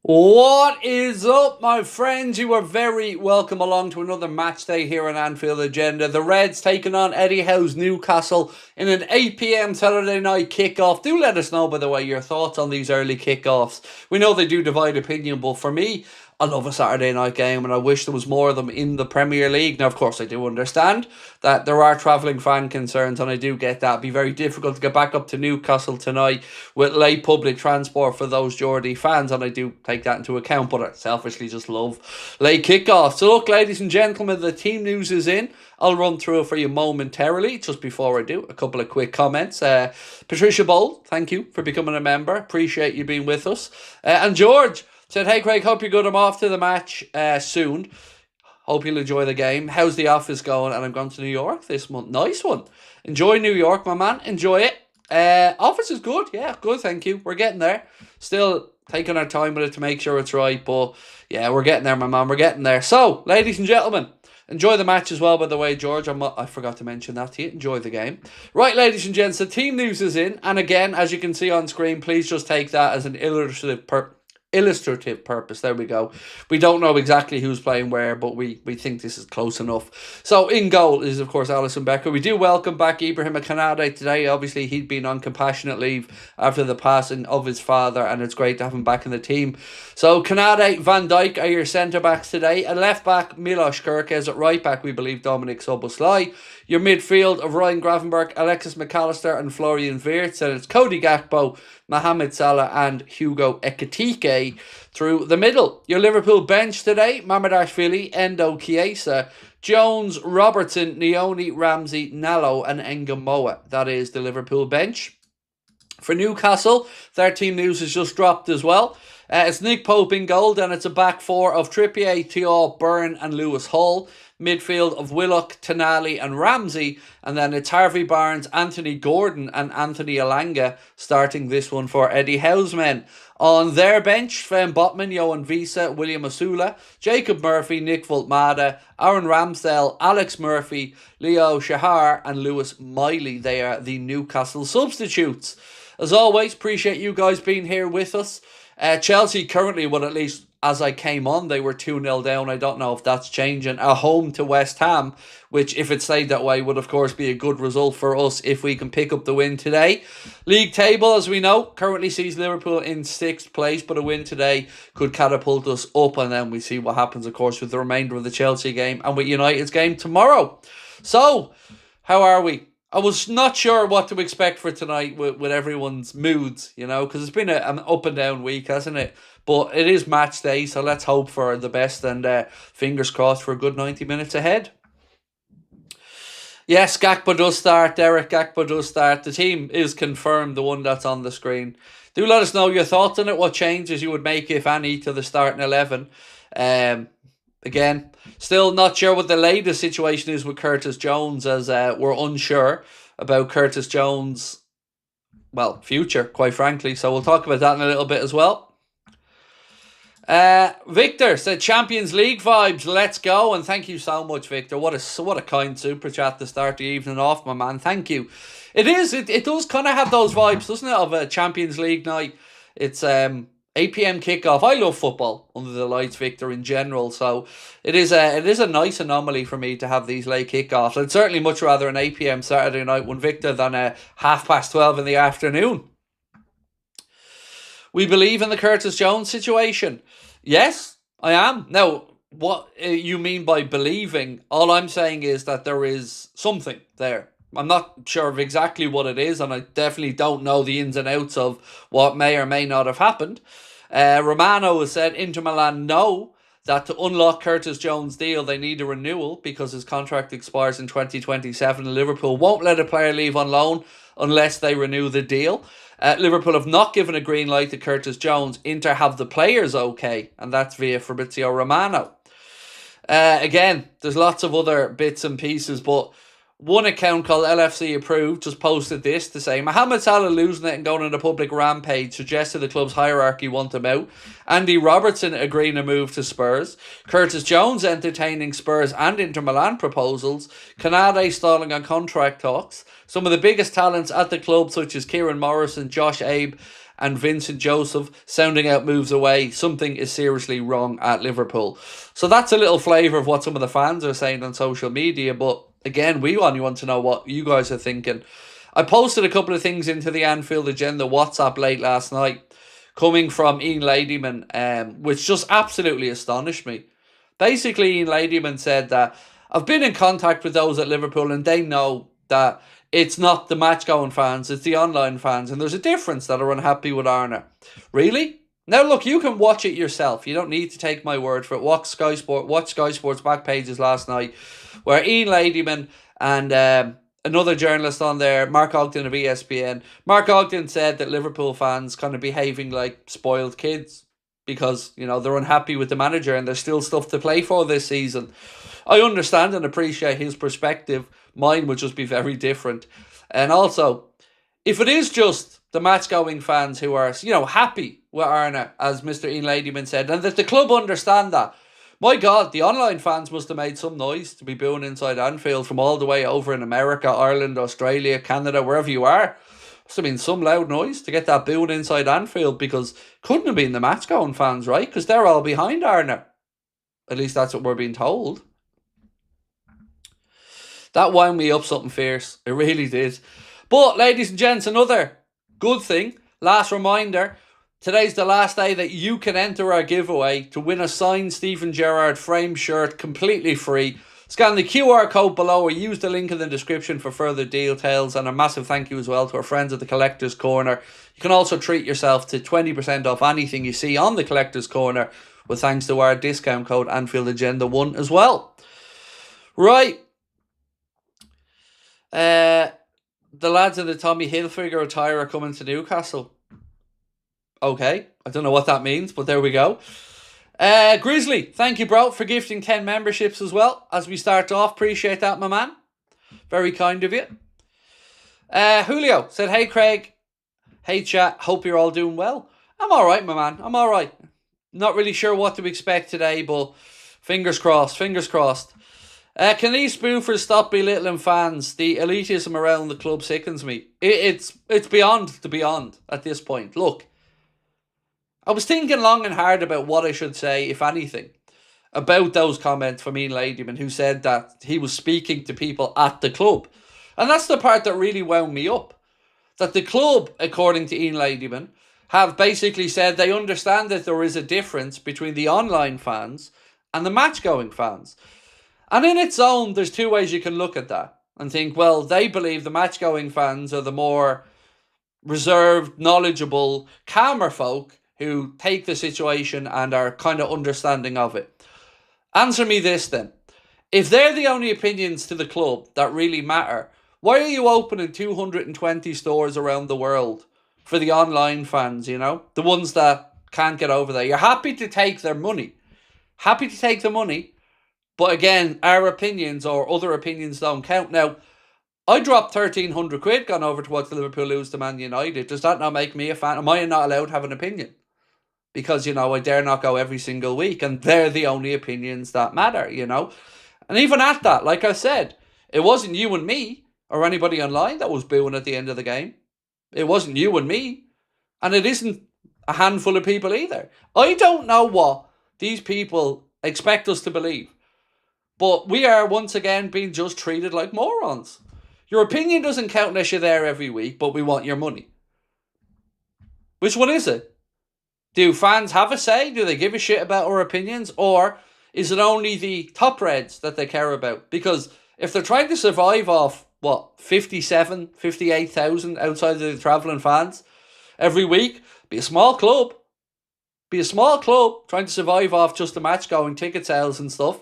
What is up, my friends? You are very welcome along to another match day here on Anfield Agenda. The Reds taking on Eddie Howe's Newcastle in an 8 p.m. Saturday night kickoff. Do let us know, by the way, your thoughts on these early kickoffs. We know they do divide opinion, but for me, I love a Saturday night game and I wish there was more of them in the Premier League. Now, of course, I do understand that there are travelling fan concerns and I do get that. It'd be very difficult to get back up to Newcastle tonight with late public transport for those Geordie fans, and I do take that into account, but I selfishly just love late kickoffs. So look, ladies and gentlemen, the team news is in. I'll run through it for you momentarily. Just before I do, a couple of quick comments. Patricia Bold, thank you for becoming a member. Appreciate you being with us. And George said, "Hey Craig, hope you're good. I'm off to the match soon. Hope you'll enjoy the game. How's the office going?" And I'm going to New York this month. Nice one. Enjoy New York, my man. Enjoy it. Office is good. Yeah, good, thank you. We're getting there. Still taking our time with it to make sure it's right. But yeah, we're getting there, my man. We're getting there. So, ladies and gentlemen, enjoy the match as well, by the way, George. I forgot to mention that to you. Enjoy the game. Right, ladies and gents, the team news is in. And again, as you can see on screen, please just take that as an illustrative purpose. There we go. We don't know exactly who's playing where, but we think this is close enough. So in goal is, of course, Alisson Becker. We do welcome back Ibrahim Kanade today. Obviously, he'd been on compassionate leave after the passing of his father, and it's great to have him back in the team. So Kanade, Van Dijk are your centre-backs today. At left-back, Milos Kerkez. At right-back, we believe Dominic Szoboszlai. Your midfield of Ryan Gravenberch, Alexis McAllister and Florian Wirtz. And it's Cody Gakpo, Mohamed Salah and Hugo Ekitike through the middle. Your Liverpool bench today: Mamadashvili, Endo, Chiesa, Jones, Robertson, Nioni, Ramsey, Nallo and Engamoa. That is the Liverpool bench. For Newcastle, their team news has just dropped as well. It's Nick Pope in goal, and it's a back four of Trippier, Thiaw, Byrne and Lewis Hall. Midfield of Willock, Tonali and Ramsey. And then it's Harvey Barnes, Anthony Gordon and Anthony Elanga starting this one for Eddie Howe's men. On their bench, Sven Botman, Johan Visa, William Asula, Jacob Murphy, Nick Voltmada, Aaron Ramsdale, Alex Murphy, Leo Shahar and Lewis Miley. They are the Newcastle substitutes. As always, appreciate you guys being here with us. Chelsea currently, well, at least as I came on, they were 2-0 down. I don't know if that's changing. At home to West Ham, which, if it stayed that way, would of course be a good result for us if we can pick up the win today. League table, as we know, currently sees Liverpool in 6th place, but a win today could catapult us up, and then we see what happens, of course, with the remainder of the Chelsea game and with United's game tomorrow. So, how are we? I was not sure what to expect for tonight with everyone's moods, because it's been an up and down week, hasn't it? But it is match day, so let's hope for the best and fingers crossed for a good 90 minutes ahead. Yes, Gakpo does start. Derek Gakpo does start. The team is confirmed, the one that's on the screen. Do let us know your thoughts on it, what changes you would make, if any, to the starting 11. Again, still not sure what the latest situation is with Curtis Jones, as we're unsure about Curtis Jones' future, quite frankly. So we'll talk about that in a little bit as well. Victor said Champions League vibes, let's go, and thank you so much, Victor. What a kind super chat to start the evening off, my man. Thank you. It does kind of have those vibes, doesn't it, of a Champions League night. It's 8 p.m. kickoff. I love football under the lights, Victor, in general. So it is a nice anomaly for me to have these late kickoffs. I'd certainly much rather an 8 p.m. Saturday night one, Victor, than a 12:30 in the afternoon. We believe in the Curtis Jones situation. Yes, I am. Now, what you mean by believing, all I'm saying is that there is something there. I'm not sure of exactly what it is, and I definitely don't know the ins and outs of what may or may not have happened. Romano has said Inter Milan know that to unlock Curtis Jones' deal, they need a renewal because his contract expires in 2027, and Liverpool won't let a player leave on loan unless they renew the deal. Liverpool have not given a green light to Curtis Jones. Inter have the players okay, and that's via Fabrizio Romano. Again, there's lots of other bits and pieces, but one account called LFC Approved just posted this to say Mohamed Salah losing it and going on a public rampage suggested the club's hierarchy want him out. Andy Robertson agreeing to move to Spurs. Curtis Jones entertaining Spurs and Inter Milan proposals. Kanade stalling on contract talks. Some of the biggest talents at the club, such as Kieran Morrison, Josh Abe and Vincent Joseph sounding out moves away. Something is seriously wrong at Liverpool. So that's a little flavour of what some of the fans are saying on social media. But again, we only want to know what you guys are thinking. I posted a couple of things into the Anfield Agenda WhatsApp late last night, coming from Ian Ladyman, which just absolutely astonished me. Basically, Ian Ladyman said that I've been in contact with those at Liverpool and they know that it's not the match-going fans, it's the online fans, and there's a difference that are unhappy with Arna. Really? Now look, you can watch it yourself. You don't need to take my word for it. Watch Sky Sports back pages last night, where Ian Ladyman and another journalist on there, Mark Ogden of ESPN. Mark Ogden said that Liverpool fans kind of behaving like spoiled kids because, you know, they're unhappy with the manager and there's still stuff to play for this season. I understand and appreciate his perspective. Mine would just be very different. And also, if it is just the match-going fans who are, you know, happy with Arna, as Mr. Ian Ladyman said, and that the club understand that, my God, the online fans must have made some noise to be booing inside Anfield from all the way over in America, Ireland, Australia, Canada, wherever you are. Must have been some loud noise to get that booing inside Anfield, because couldn't have been the match-going fans, right? Because they're all behind Arna. At least that's what we're being told. That wound me up something fierce. It really did. But, ladies and gents, another good thing. Last reminder. Today's the last day that you can enter our giveaway to win a signed Steven Gerrard frame shirt completely free. Scan the QR code below or use the link in the description for further details. And a massive thank you as well to our friends at the Collectors Corner. You can also treat yourself to 20% off anything you see on the Collectors Corner with thanks to our discount code Anfield Agenda 1 as well. Right. The lads of the Tommy Hilfiger attire are coming to Newcastle. Okay, I don't know what that means, but there we go. Grizzly, thank you, bro, for gifting 10 memberships as well. As we start off, appreciate that, my man. Very kind of you. Julio said, hey, Craig. Hey, chat. Hope you're all doing well. I'm all right, my man. I'm all right. Not really sure what to expect today, but fingers crossed, fingers crossed. Can these spoofers stop belittling fans? The elitism around the club sickens me. It's beyond the beyond at this point. Look, I was thinking long and hard about what I should say, if anything, about those comments from Ian Ladyman, who said that he was speaking to people at the club. And that's the part that really wound me up. That the club, according to Ian Ladyman, have basically said they understand that there is a difference between the online fans and the match-going fans. And in its own, there's two ways you can look at that and think, well, they believe the match-going fans are the more reserved, knowledgeable, calmer folk who take the situation and are kind of understanding of it. Answer me this then. If they're the only opinions to the club that really matter, why are you opening 220 stores around the world for the online fans, you know? The ones that can't get over there. You're happy to take their money. Happy to take the money. But again, our opinions or other opinions don't count. Now, I dropped 1,300 quid gone over to watch Liverpool lose to Man United. Does that not make me a fan? Am I not allowed to have an opinion? Because, you know, I dare not go every single week. And they're the only opinions that matter, you know. And even at that, like I said, it wasn't you and me or anybody online that was booing at the end of the game. It wasn't you and me. And it isn't a handful of people either. I don't know what these people expect us to believe. But we are once again being just treated like morons. Your opinion doesn't count unless you're there every week, but we want your money. Which one is it? Do fans have a say? Do they give a shit about our opinions? Or is it only the top reds that they care about? Because if they're trying to survive off, 58,000 outside of the travelling fans every week, be a small club. Be a small club trying to survive off just the match-going ticket sales and stuff.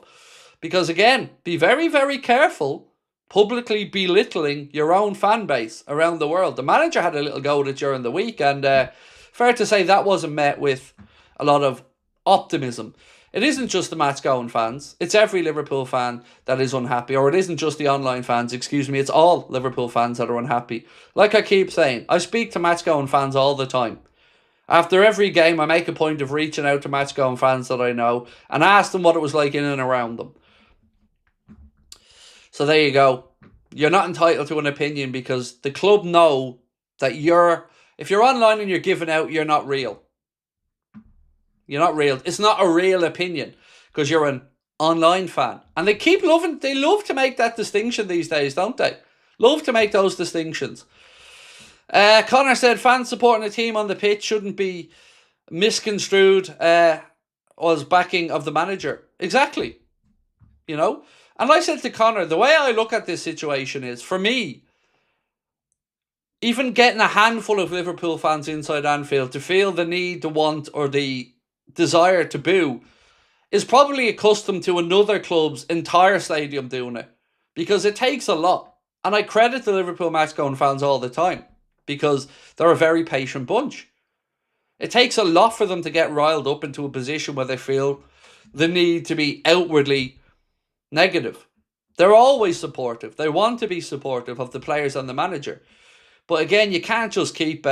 Because again, be very, very careful publicly belittling your own fan base around the world. The manager had a little go at it during the week, and fair to say that wasn't met with a lot of optimism. It isn't just the match-going fans. It's every Liverpool fan that is unhappy. Or it isn't just the online fans, excuse me. It's all Liverpool fans that are unhappy. Like I keep saying, I speak to match-going fans all the time. After every game, I make a point of reaching out to match-going fans that I know and ask them what it was like in and around them. So there you go. You're not entitled to an opinion because the club know that you're If you're online and you're giving out, you're not real. You're not real. It's not a real opinion because you're an online fan. And they love to make that distinction these days, don't they? Love to make those distinctions. Connor said fans supporting a team on the pitch shouldn't be misconstrued as backing of the manager. Exactly. You know? And I said to Connor, the way I look at this situation is, for me, even getting a handful of Liverpool fans inside Anfield to feel the need, the want, or the desire to boo is probably accustomed to another club's entire stadium doing it. Because it takes a lot. And I credit the Liverpool match-going fans all the time because they're a very patient bunch. It takes a lot for them to get riled up into a position where they feel the need to be outwardly negative. They're always supportive. They want to be supportive of the players and the manager. But again, you can't just keep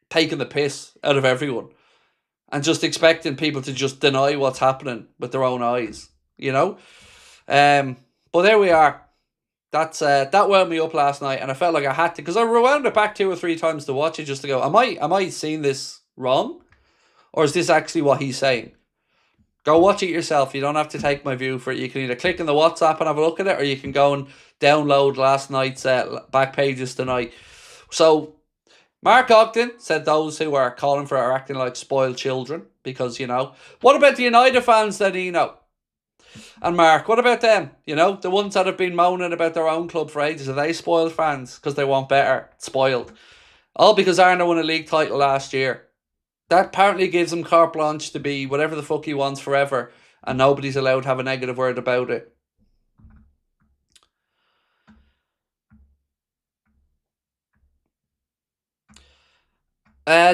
taking the piss out of everyone and just expecting people to just deny what's happening with their own eyes, you know? But there we are. That wound me up last night, and I felt like I had to, because I rewound it back 2 or 3 times to watch it just to go, am I seeing this wrong? Or is this actually what he's saying? Go watch it yourself. You don't have to take my view for it. You can either click in the WhatsApp and have a look at it, or you can go and download last night's back pages tonight. So, Mark Ogden said those who are calling for are acting like spoiled children, because, you know, what about the United fans then, and Mark, what about them? You know, the ones that have been moaning about their own club for ages, are they spoiled fans because they want better? Spoiled. All because Arna won a league title last year. That apparently gives him carte blanche to be whatever the fuck he wants forever, and nobody's allowed to have a negative word about it.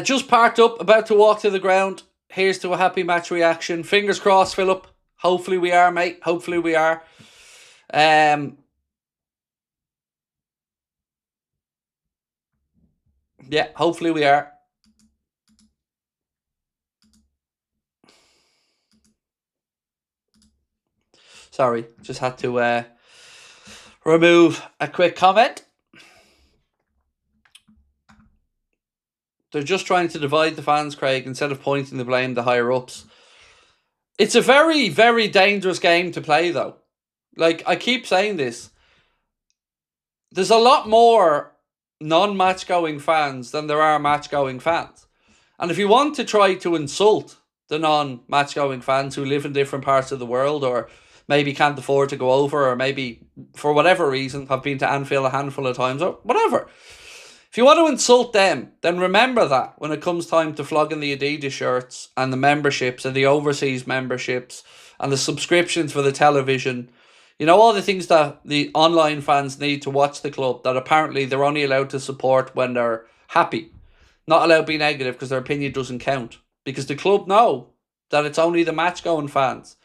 Just parked up, about to walk to the ground. Here's to a happy match reaction. Fingers crossed, Philip. Hopefully we are, mate. Hopefully we are. Yeah, hopefully we are. Sorry, just had to remove a quick comment. They're just trying to divide the fans, Craig, instead of pointing the blame to higher-ups. It's a very, very dangerous game to play, though. Like, I keep saying this. There's a lot more non-match-going fans than there are match-going fans. And if you want to try to insult the non-match-going fans who live in different parts of the world, or maybe can't afford to go over, or maybe, for whatever reason, have been to Anfield a handful of times, or whatever. If you want to insult them, then remember that when it comes time to flogging the Adidas shirts and the memberships and the overseas memberships and the subscriptions for the television, you know, all the things that the online fans need to watch the club that apparently they're only allowed to support when they're happy. Not allowed to be negative because their opinion doesn't count. Because the club know that it's only the match-going fans.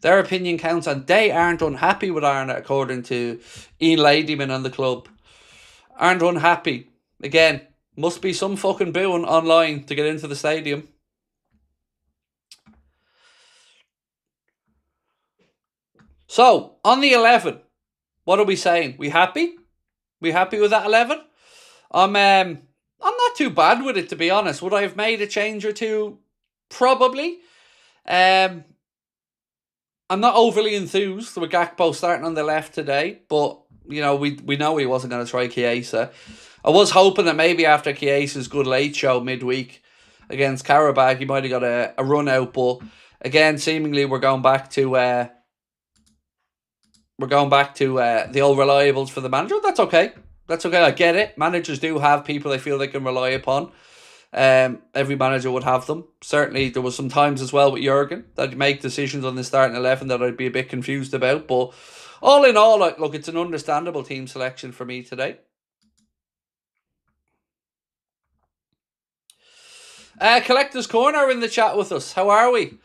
Their opinion counts, and they aren't unhappy with Arna, according to Ian Ladyman and the club. Aren't unhappy. Again, must be some fucking booing online to get into the stadium. So, on the 11, what are we saying? We happy? We happy with that 11? I'm not too bad with it, to be honest. Would I have made a change or two? Probably. I'm not overly enthused with Gakpo starting on the left today, but you know, we know he wasn't going to try Chiesa. I was hoping that maybe after Chiesa's good late show midweek against Karabakh, he might have got a run out. But again, seemingly we're going back to the old reliables for the manager. That's okay. That's okay. I get it. Managers do have people they feel they can rely upon. Every manager would have them. Certainly, there was some times as well with Jurgen that he'd make decisions on the starting 11 that I'd be a bit confused about. But all in all, look, it's an understandable team selection for me today. Collector's Corner are in the chat with us. How are we?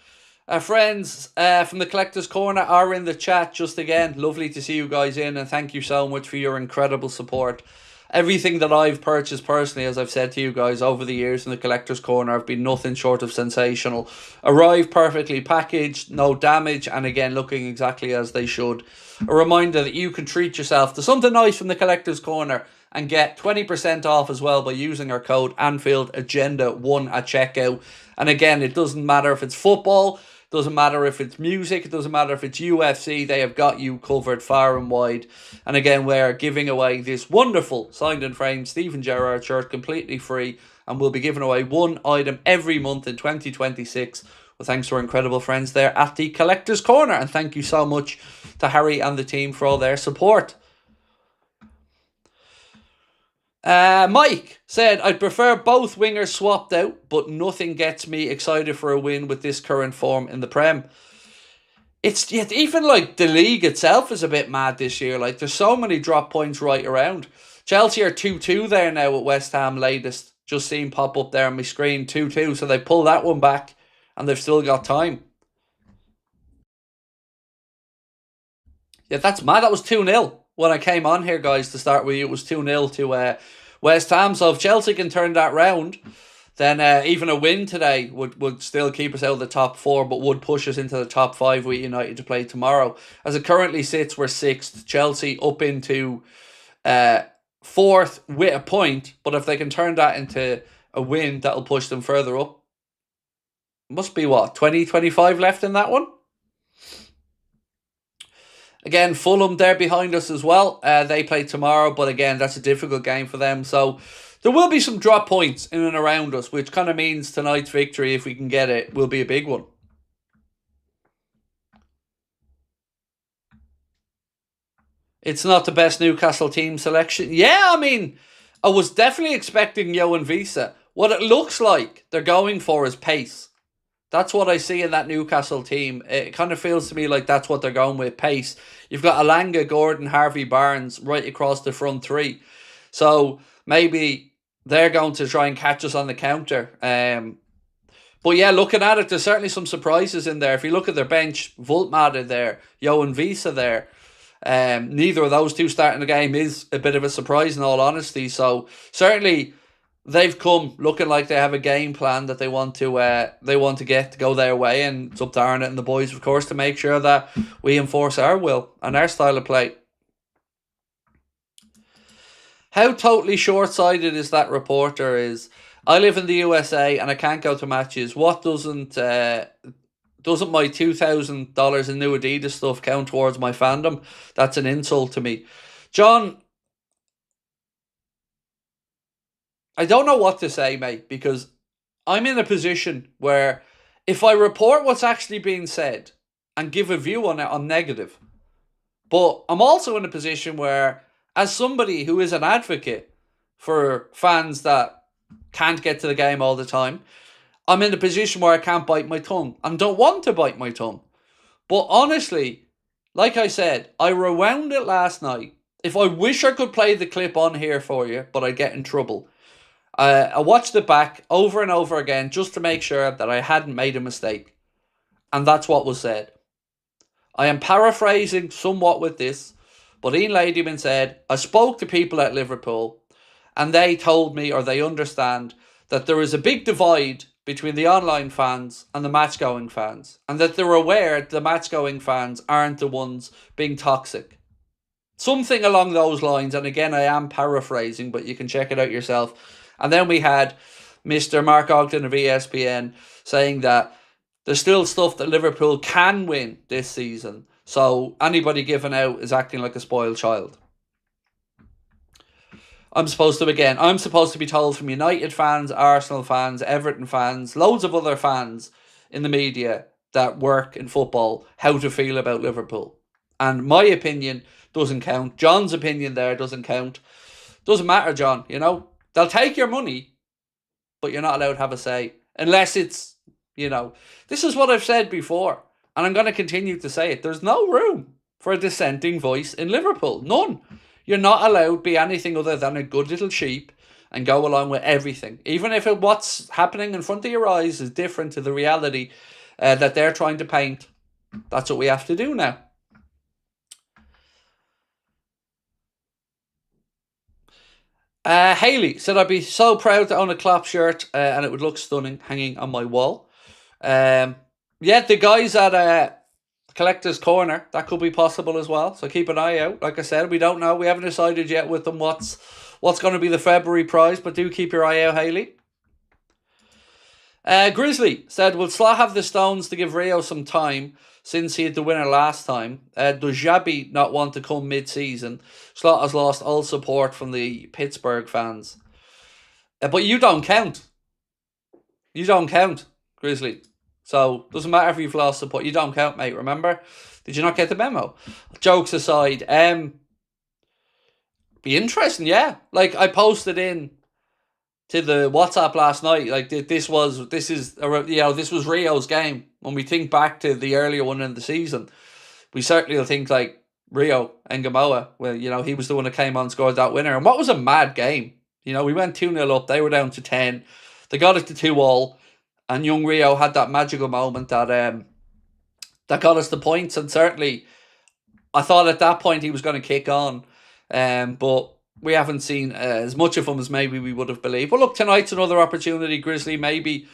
Friends from the Collector's Corner are in the chat just again. Lovely to see you guys in, and thank you so much for your incredible support. Everything that I've purchased personally, as I've said to you guys over the years in the Collector's Corner, have been nothing short of sensational. Arrived perfectly packaged, no damage, and again, looking exactly as they should. A reminder that you can treat yourself to something nice from the Collector's Corner and get 20% off as well by using our code Anfield Agenda 1 at checkout. And again, it doesn't matter if it's football, it doesn't matter if it's music, it doesn't matter if it's UFC, they have got you covered far and wide. And again, we're giving away this wonderful signed and framed Steven Gerrard shirt completely free, and we'll be giving away one item every month in 2026. Well, thanks to our incredible friends there at the Collector's Corner, and thank you so much to Harry and the team for all their support. Mike said, I'd prefer both wingers swapped out, but nothing gets me excited for a win with this current form in the Prem. It's even like the league itself is a bit mad this year. Like, there's so many drop points right around. Chelsea are 2-2 there now at West Ham latest. Just seen pop up there on my screen, 2-2. So they pull that one back and they've still got time. Yeah, that's mad. That was 2-0 when I came on here, guys, to start with you. It was 2-0 to West Ham. So if Chelsea can turn that round, then even a win today would still keep us out of the top 4, but would push us into the top 5 with United to play tomorrow. As it currently sits, we're 6th. Chelsea up into 4th with a point, but if they can turn that into a win, that'll push them further up. Must be, what, 20-25 left in that one? Again, Fulham, they're behind us as well. They play tomorrow, but again, that's a difficult game for them. So there will be some drop points in and around us, which kind of means tonight's victory, if we can get it, will be a big one. It's not the best Newcastle team selection. Yeah, I mean, I was definitely expecting Johan Visa. What it looks like they're going for is pace. That's what I see in that Newcastle team. It kind of feels to me like that's what they're going with, pace. You've got Alanga, Gordon, Harvey Barnes right across the front 3. So maybe they're going to try and catch us on the counter. But yeah, looking at it, there's certainly some surprises in there. If you look at their bench, Voltmata there, Johan Visa there. Neither of those two starting the game is a bit of a surprise in all honesty. So certainly they've come looking like they have a game plan that they want to get to go their way, and it's up to Arnott and the boys, of course, to make sure that we enforce our will and our style of play. How totally short-sighted is that reporter is? I live in the USA and I can't go to matches. What doesn't my $2,000 in new Adidas stuff count towards my fandom? That's an insult to me. John, I don't know what to say, mate, because I'm in a position where if I report what's actually being said and give a view on it, I'm negative. But I'm also in a position where, as somebody who is an advocate for fans that can't get to the game all the time, I'm in a position where I can't bite my tongue and don't want to bite my tongue. But honestly, like I said, I rewound it last night. If I wish I could play the clip on here for you, but I'd get in trouble. I watched it back over and over again just to make sure that I hadn't made a mistake. And that's what was said. I am paraphrasing somewhat with this, but Ian Ladyman said, I spoke to people at Liverpool and they told me, or they understand, that there is a big divide between the online fans and the match-going fans, and that they're aware the match-going fans aren't the ones being toxic. Something along those lines, and again, I am paraphrasing, but you can check it out yourself. And then we had Mr. Mark Ogden of ESPN saying that there's still stuff that Liverpool can win this season. So anybody giving out is acting like a spoiled child. I'm supposed to be told from United fans, Arsenal fans, Everton fans, loads of other fans in the media that work in football how to feel about Liverpool. And my opinion doesn't count. John's opinion there doesn't count. Doesn't matter, John, you know. They'll take your money, but you're not allowed to have a say. Unless it's, this is what I've said before, and I'm going to continue to say it. There's no room for a dissenting voice in Liverpool. None. You're not allowed to be anything other than a good little sheep and go along with everything. Even if what's happening in front of your eyes is different to the reality that they're trying to paint. That's what we have to do now. Haley said, I'd be so proud to own a Klopp shirt and it would look stunning hanging on my wall. The guys at Collector's Corner, that could be possible as well. So keep an eye out. Like I said, we don't know. We haven't decided yet with them what's what's going to be the February prize, but do keep your eye out, Haley. Grizzly said, will Slot have the stones to give Rio some time since he had the winner last time? Does Xabi not want to come mid-season? Slot has lost all support from the Pittsburgh fans. But you don't count. You don't count, Grizzly. So, doesn't matter if you've lost support. You don't count, mate, remember? Did you not get the memo? Jokes aside, be interesting, yeah. Like, I posted in to the WhatsApp last night, like, this was Rio's game. When we think back to the earlier one in the season, we certainly will think, like, Rio and Gamoa, well, he was the one that came on and scored that winner. And what was a mad game. We went 2-0 up, they were down to 10. They got it to 2-2, and young Rio had that magical moment that got us the points. And certainly, I thought at that point he was going to kick on, but we haven't seen as much of him as maybe we would have believed. But look, tonight's another opportunity, Grizzly. Maybe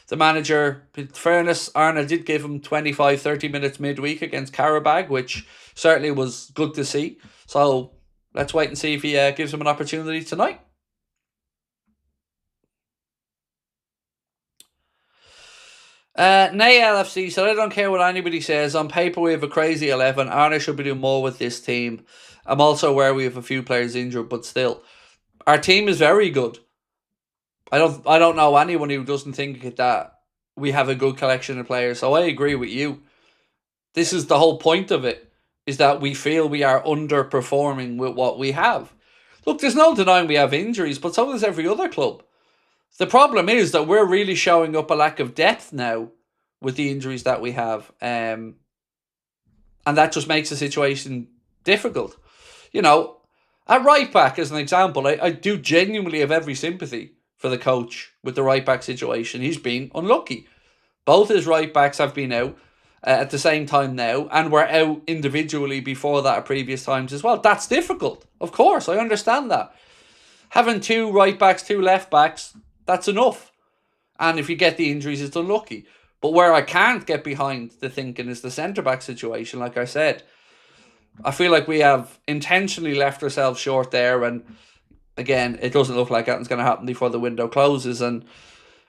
the manager, in fairness, Arna did give him 25, 30 minutes midweek against Karabag, which certainly was good to see. So let's wait and see if he gives him an opportunity tonight. Nay LFC said, I don't care what anybody says. On paper, we have a crazy 11. Arna should be doing more with this team. I'm also aware we have a few players injured, but still, our team is very good. I don't know anyone who doesn't think that we have a good collection of players. So I agree with you. This is the whole point of it, is that we feel we are underperforming with what we have. Look, there's no denying we have injuries, but so does every other club. The problem is that we're really showing up a lack of depth now with the injuries that we have. And that just makes the situation difficult. At right back, as an example, I do genuinely have every sympathy for the coach with the right back situation. He's been unlucky. Both his right backs have been out at the same time now, and were out individually before that at previous times as well. That's difficult. Of course, I understand that. Having 2 right backs, 2 left backs, that's enough. And if you get the injuries, it's unlucky. But where I can't get behind the thinking is the centre-back situation, like I said. I feel like we have intentionally left ourselves short there, and again, it doesn't look like that's going to happen before the window closes. And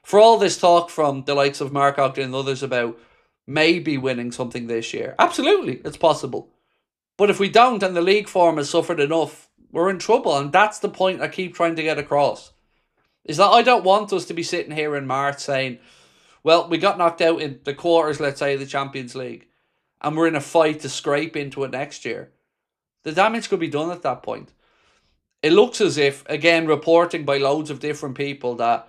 for all this talk from the likes of Mark Ogden and others about maybe winning something this year, absolutely, it's possible. But if we don't, and the league form has suffered enough, we're in trouble. And that's the point I keep trying to get across. Is that I don't want us to be sitting here in March saying, well, we got knocked out in the quarters, let's say, of the Champions League, and we're in a fight to scrape into it next year. The damage could be done at that point. It looks as if, again, reporting by loads of different people, that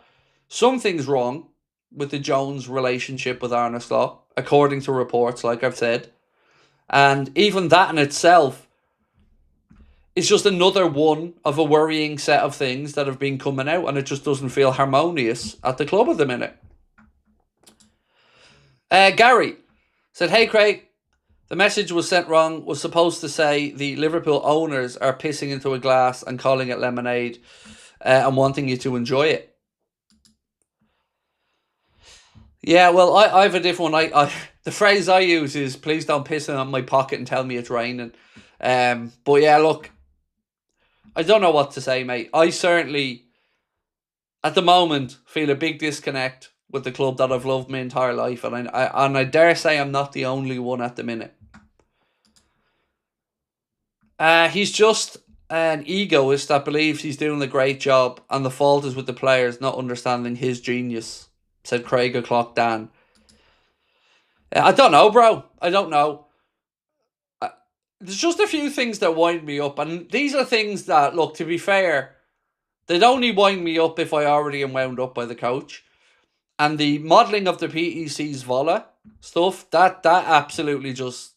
something's wrong with the Jones relationship with Arne Slot, according to reports, like I've said. And even that in itself is just another one of a worrying set of things that have been coming out, and it just doesn't feel harmonious at the club at the minute. Gary said, hey Craig, the message was sent wrong, was supposed to say the Liverpool owners are pissing into a glass and calling it lemonade and wanting you to enjoy it. Yeah, well, I have a different one. The phrase I use is, please don't piss in on my pocket and tell me it's raining. But yeah, look, I don't know what to say, mate. I certainly, at the moment, feel a big disconnect with the club that I've loved my entire life. And I dare say I'm not the only one at the minute. He's just an egoist that believes he's doing a great job, and the fault is with the players not understanding his genius, said Craig O'Clock Dan. I don't know, bro. I don't know. There's just a few things that wind me up, and these are things that, look, to be fair, they'd only wind me up if I already am wound up by the coach. And the modelling of the PEC's Vola stuff, that absolutely just,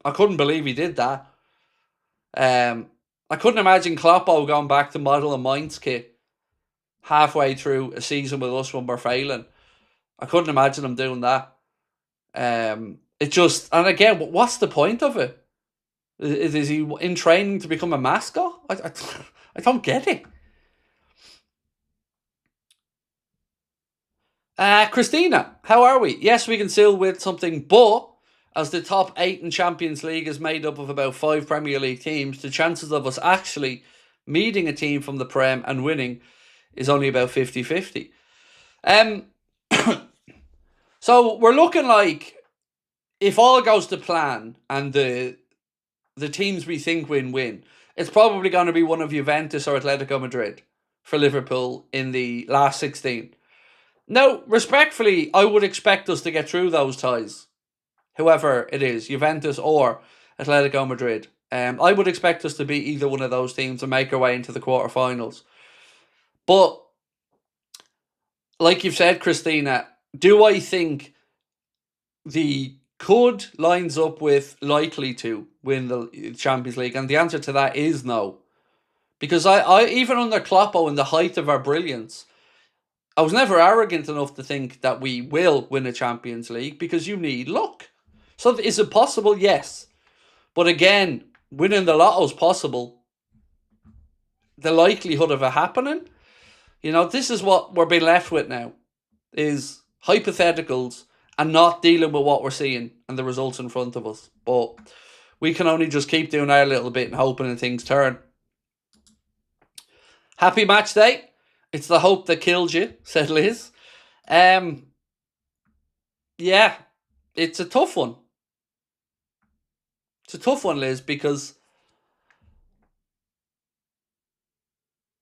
I couldn't believe he did that. I couldn't imagine Kloppo going back to model a Mainz kit halfway through a season with us when we're failing. I couldn't imagine him doing that. It just, and again, what's the point of it? Is he in training to become a mascot? I don't get it. Christina, how are we? Yes, we can still win something, but as the top 8 in Champions League is made up of about 5 Premier League teams, the chances of us actually meeting a team from the Prem and winning is only about 50-50. So we're looking like, if all goes to plan and the teams we think win, it's probably going to be one of Juventus or Atletico Madrid for Liverpool in the last 16. Now, respectfully, I would expect us to get through those ties, whoever it is, Juventus or Atletico Madrid. I would expect us to beat either one of those teams and make our way into the quarterfinals. But, like you've said, Christina, do I think the could lines up with likely to win the Champions League? And the answer to that is no. Because I even under Kloppo, in the height of our brilliance, I was never arrogant enough to think that we will win a Champions League, because you need luck. So is it possible? Yes. But again, winning the lotto is possible. The likelihood of it happening, this is what we're being left with now, is hypotheticals and not dealing with what we're seeing and the results in front of us. But we can only just keep doing our little bit and hoping that things turn. Happy match day. It's the hope that kills you, said Liz. Yeah, it's a tough one. It's a tough one, Liz, because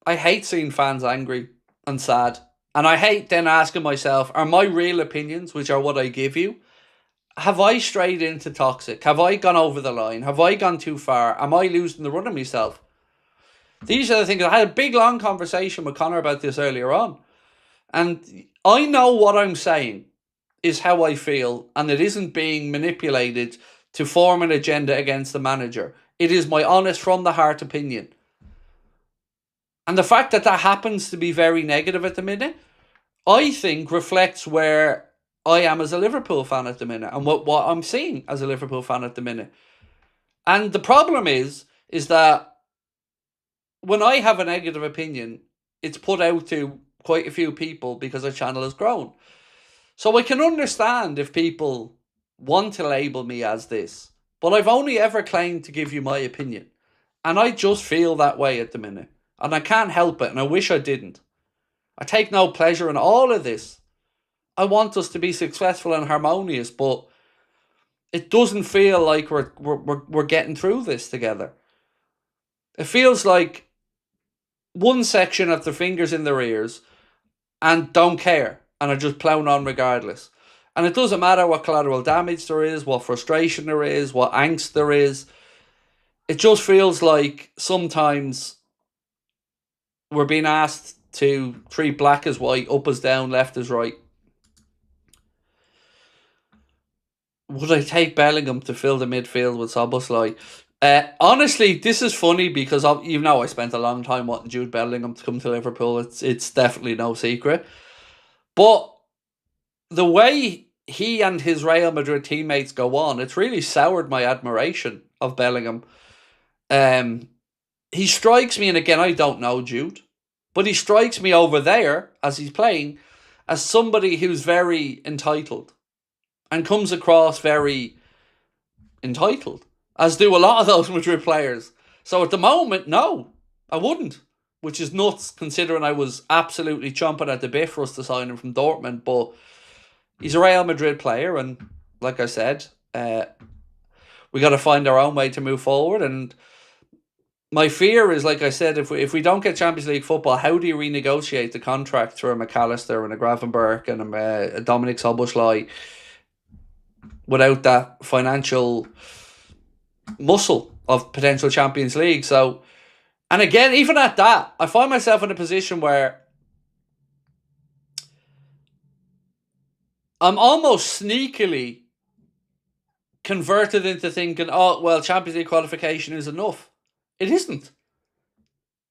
I hate seeing fans angry and sad. And I hate then asking myself, are my real opinions, which are what I give you, have I strayed into toxic? Have I gone over the line? Have I gone too far? Am I losing the run of myself? These are the things. I had a big, long conversation with Connor about this earlier on. And I know what I'm saying is how I feel, and it isn't being manipulated to form an agenda against the manager. It is my honest, from the heart opinion. And the fact that happens to be very negative at the minute, I think reflects where I am as a Liverpool fan at the minute and what I'm seeing as a Liverpool fan at the minute. And the problem is that when I have a negative opinion, it's put out to quite a few people because our channel has grown. So I can understand if people want to label me as this, but I've only ever claimed to give you my opinion. And I just feel that way at the minute. And I can't help it, and I wish I didn't. I take no pleasure in all of this. I want us to be successful and harmonious, but it doesn't feel like we're getting through this together. It feels like one section have their fingers in their ears and don't care and are just plowing on regardless. And it doesn't matter what collateral damage there is, what frustration there is, what angst there is. It just feels like sometimes we're being asked to treat black as white, up as down, left as right. Would I take Bellingham to fill the midfield with Szoboszlai? Honestly, this is funny because I spent a long time wanting Jude Bellingham to come to Liverpool. It's definitely no secret. But the way he and his Real Madrid teammates go on, it's really soured my admiration of Bellingham. He strikes me, and again, I don't know Jude, but he strikes me over there as he's playing as somebody who's very entitled and comes across very entitled, as do a lot of those Madrid players. So at the moment, no, I wouldn't, which is nuts considering I was absolutely chomping at the bit for us to sign him from Dortmund. But he's a Real Madrid player, and like I said, we got to find our own way to move forward. And my fear is, like I said, if we don't get Champions League football, how do you renegotiate the contract for a McAllister and a Gravenberch and a Dominic Szoboszlai without that financial muscle of potential Champions League? So, and again, even at that, I find myself in a position where I'm almost sneakily converted into thinking, oh, well, Champions League qualification is enough. It isn't.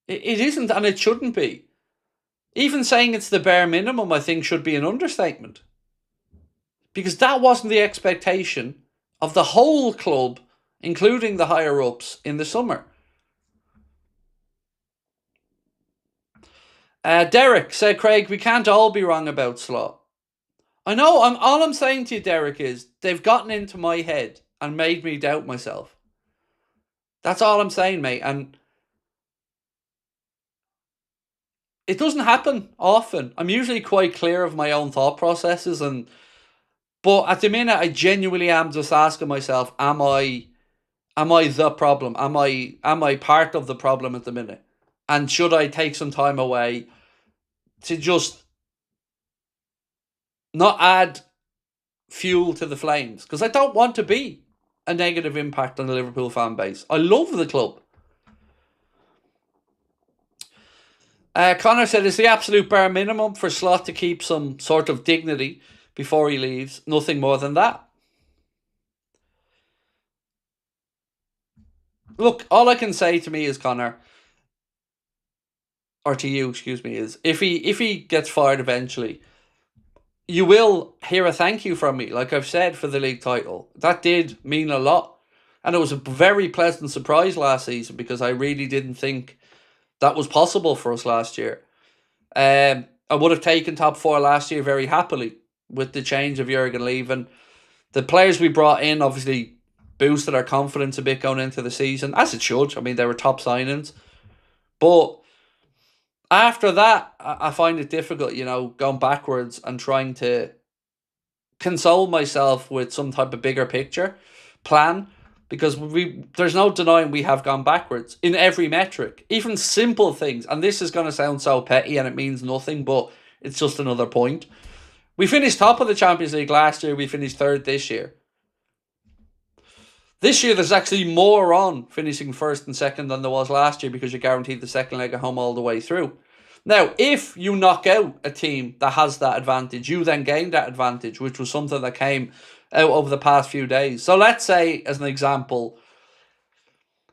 It isn't, and it shouldn't be. Even saying it's the bare minimum, I think, should be an understatement. Because that wasn't the expectation of the whole club, including the higher-ups, in the summer. Derek said, Craig, we can't all be wrong about Slot. I know, all I'm saying to you, Derek, is they've gotten into my head and made me doubt myself. That's all I'm saying, mate. And it doesn't happen often. I'm usually quite clear of my own thought processes, but at the minute I genuinely am just asking myself, am I the problem? Am I part of the problem at the minute? And should I take some time away to just not add fuel to the flames? Because I don't want to be a negative impact on the Liverpool fan base. I love the club. Connor said it's the absolute bare minimum for Slot to keep some sort of dignity before he leaves. Nothing more than that. Look, all I can say to me is, Connor, or to you, excuse me, is if he gets fired eventually, you will hear a thank you from me, like I've said, for the league title. That did mean a lot. And it was a very pleasant surprise last season because I really didn't think that was possible for us last year. I would have taken top four last year very happily with the change of Jurgen leaving. The players we brought in obviously boosted our confidence a bit going into the season, as it should. I mean, they were top signings. But after that, I find it difficult, going backwards and trying to console myself with some type of bigger picture plan, because there's no denying we have gone backwards in every metric, even simple things. And this is going to sound so petty and it means nothing, but it's just another point. We finished top of the Champions League last year. We finished third this year. This year, there's actually more on finishing first and second than there was last year because you're guaranteed the second leg at home all the way through. Now, if you knock out a team that has that advantage, you then gain that advantage, which was something that came out over the past few days. So let's say, as an example,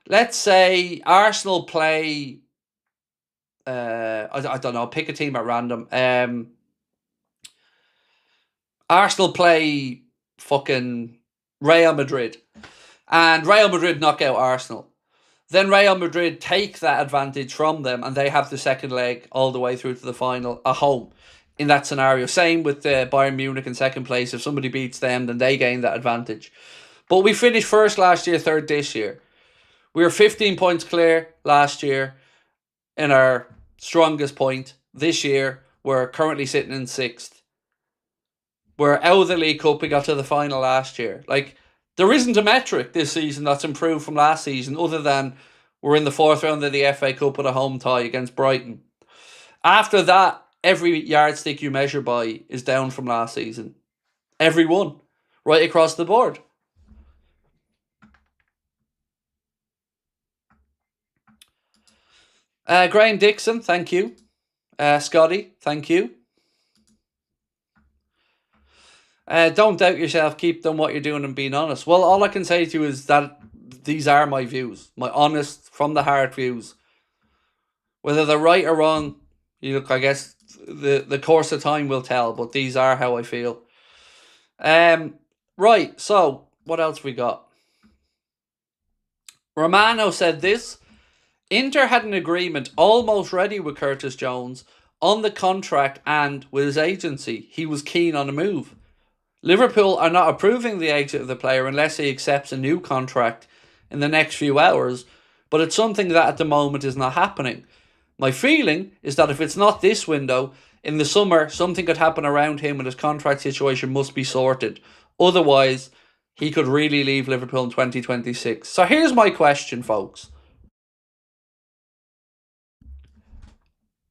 let's say Arsenal play, I don't know, pick a team at random. Arsenal play fucking Real Madrid, and Real Madrid knock out Arsenal. Then Real Madrid take that advantage from them and they have the second leg all the way through to the final at home in that scenario. Same with Bayern Munich in second place. If somebody beats them, then they gain that advantage. But we finished first last year, third this year. We were 15 points clear last year in our strongest point. This year, we're currently sitting in sixth. We're out of the League Cup. We got to the final last year. There isn't a metric this season that's improved from last season other than we're in the fourth round of the FA Cup with a home tie against Brighton. After that, every yardstick you measure by is down from last season. Every one. Right across the board. Graham Dixon, thank you. Scotty, thank you. Don't doubt yourself. Keep doing what you're doing and being honest. Well, all I can say to you is that these are my views. My honest, from the heart views. Whether they're right or wrong, I guess the course of time will tell. But these are how I feel. Right, so what else we got? Romano said this. Inter had an agreement almost ready with Curtis Jones on the contract and with his agency. He was keen on a move. Liverpool are not approving the exit of the player unless he accepts a new contract in the next few hours, but it's something that at the moment is not happening. My feeling is that if it's not this window, in the summer, something could happen around him and his contract situation must be sorted. Otherwise, he could really leave Liverpool in 2026. So here's my question, folks.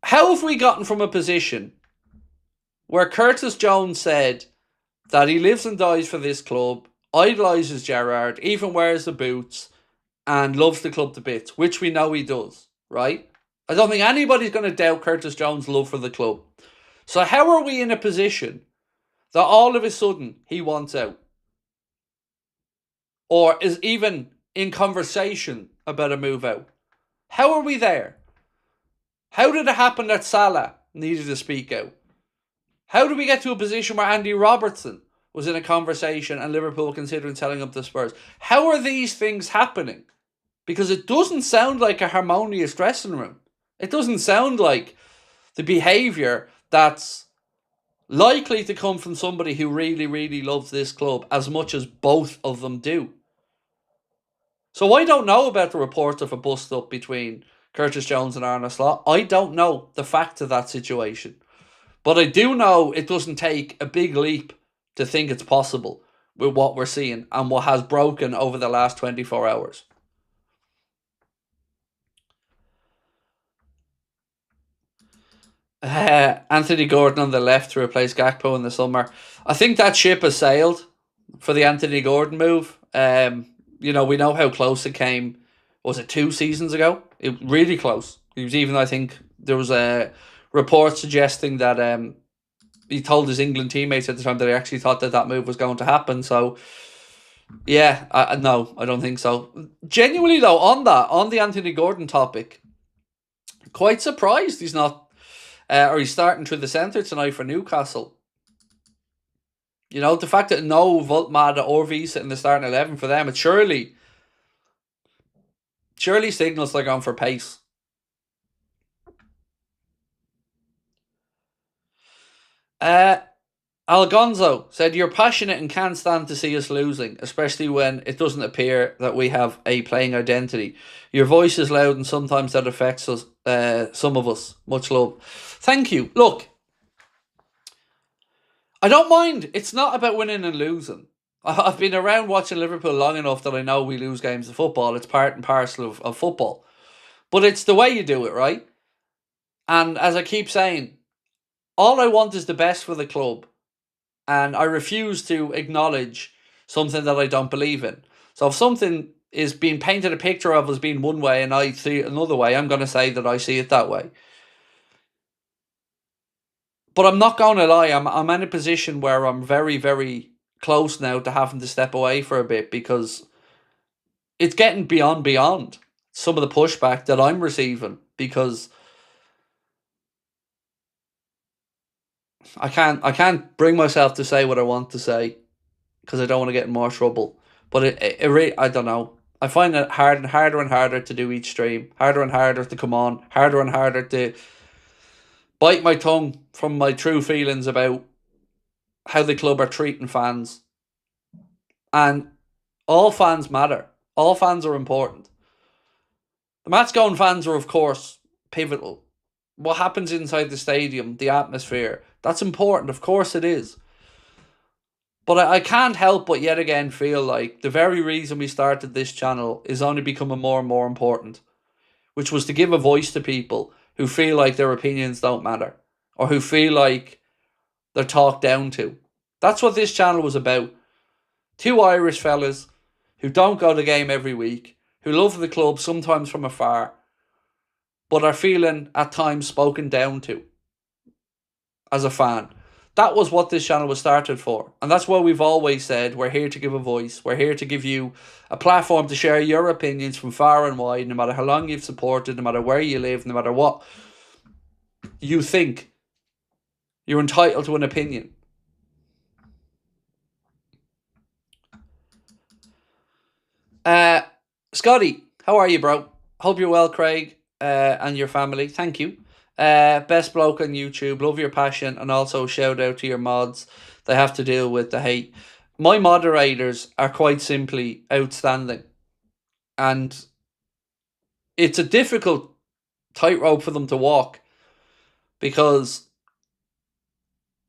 How have we gotten from a position where Curtis Jones said that he lives and dies for this club, idolises Gerrard, even wears the boots, and loves the club to bits, which we know he does, right? I don't think anybody's going to doubt Curtis Jones' love for the club. So how are we in a position that all of a sudden he wants out? Or is even in conversation about a move out? How are we there? How did it happen that Salah needed to speak out? How did we get to a position where Andy Robertson was in a conversation and Liverpool considering selling up the Spurs? How are these things happening? Because it doesn't sound like a harmonious dressing room. It doesn't sound like the behaviour that's likely to come from somebody who really, really loves this club as much as both of them do. So I don't know about the reports of a bust-up between Curtis Jones and Arne Slot. I don't know the fact of that situation. But I do know it doesn't take a big leap to think it's possible with what we're seeing and what has broken over the last 24 hours. Anthony Gordon on the left to replace Gakpo in the summer. I think that ship has sailed for the Anthony Gordon move. We know how close it came. Was it 2 seasons ago? It really close. It was even, I think, there was a report suggesting that he told his England teammates at the time that he actually thought that move was going to happen. So, yeah, no, I don't think so. Genuinely, though, on the Anthony Gordon topic, quite surprised he's not, or he's starting through the centre tonight for Newcastle. The fact that no Voltmada or Visa in the starting 11 for them, it surely signals they're going for pace. Algonzo said, "You're passionate and can't stand to see us losing, especially when it doesn't appear that we have a playing identity. Your voice is loud and sometimes that affects us, some of us. Much love." Thank you. Look, I don't mind. It's not about winning and losing. I've been around watching Liverpool long enough that I know we lose games of football. It's part and parcel of football. But it's the way you do it, right? And as I keep saying, all I want is the best for the club. And I refuse to acknowledge something that I don't believe in. So if something is being painted a picture of as being one way and I see it another way, I'm going to say that I see it that way. But I'm not going to lie, I'm in a position where I'm very, very close now to having to step away for a bit because it's getting beyond some of the pushback that I'm receiving because I can't bring myself to say what I want to say because I don't want to get in more trouble. But it really, I don't know. I find it harder and harder to do each stream, harder and harder to come on, harder and harder to bite my tongue from my true feelings about how the club are treating fans. And all fans matter. All fans are important. The match-going fans are, of course, pivotal. What happens inside the stadium, the atmosphere, that's important. Of course it is. But I can't help but yet again feel like the very reason we started this channel is only becoming more and more important, which was to give a voice to people who feel like their opinions don't matter or who feel like they're talked down to. That's what this channel was about. 2 Irish fellas who don't go to the game every week, who love the club sometimes from afar, but are feeling at times spoken down to as a fan. That was what this channel was started for. And that's why we've always said we're here to give a voice. We're here to give you a platform to share your opinions from far and wide, no matter how long you've supported, no matter where you live, no matter what you think. You're entitled to an opinion. Scotty, how are you, bro? Hope you're well, Craig, and your family. Thank you. Best bloke on YouTube. Love your passion, and also shout out to your mods. They have to deal with the hate. My moderators are quite simply outstanding, and it's a difficult tightrope for them to walk because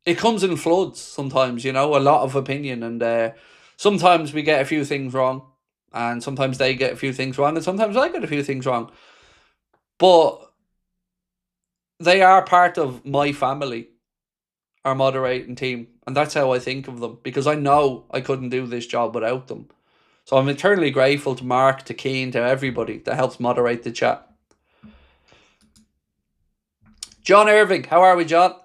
it comes in floods sometimes, a lot of opinion, and sometimes we get a few things wrong, and sometimes they get a few things wrong, and sometimes I get a few things wrong. But they are part of my family, our moderating team, and that's how I think of them, because I know I couldn't do this job without them. So I'm eternally grateful to Mark, to Keane, to everybody that helps moderate the chat. John Irving, how are we, John?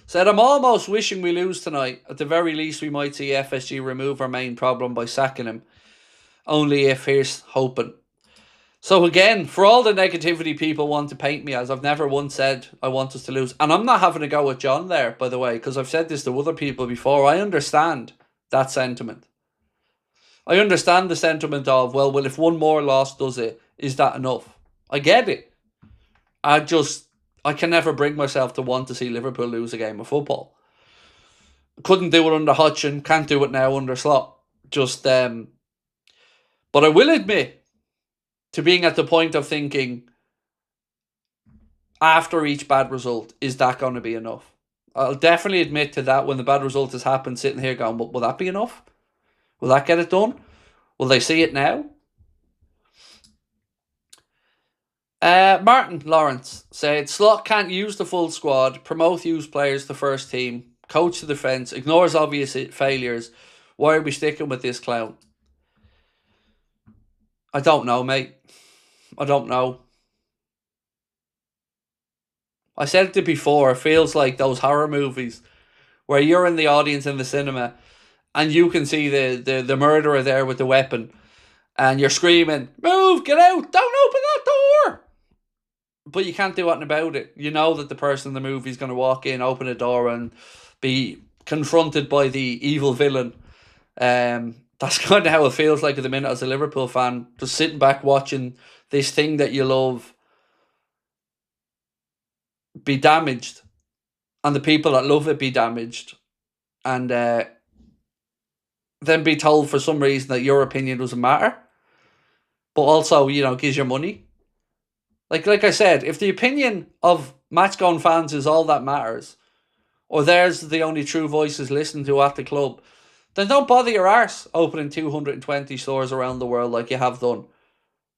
Said, "I'm almost wishing we lose tonight. At the very least, we might see FSG remove our main problem by sacking him. Only if here's hoping." So again, for all the negativity people want to paint me as, I've never once said I want us to lose. And I'm not having a go at John there, by the way, because I've said this to other people before. I understand that sentiment. I understand the sentiment of, well, if one more loss does it, is that enough? I get it. I can never bring myself to want to see Liverpool lose a game of football. Couldn't do it under Hutchin, can't do it now under Slot. But I will admit to being at the point of thinking, after each bad result, is that going to be enough? I'll definitely admit to that when the bad result has happened, sitting here going, will that be enough? Will that get it done? Will they see it now? Martin Lawrence said, Slot can't use the full squad, promote youth players to first team, coach the defence, ignores obvious failures. Why are we sticking with this clown? I don't know, mate. I don't know. I said it before, it feels like those horror movies where you're in the audience in the cinema and you can see the murderer there with the weapon and you're screaming, move, get out, don't open that door. But you can't do anything about it. You know that the person in the movie is going to walk in, open a door and be confronted by the evil villain. That's kind of how it feels like at the minute as a Liverpool fan, just sitting back watching this thing that you love be damaged and the people that love it be damaged, and then be told for some reason that your opinion doesn't matter, but also, gives you money. Like I said, if the opinion of match-going fans is all that matters, or there's the only true voices listened to at the club, then don't bother your arse opening 220 stores around the world like you have done.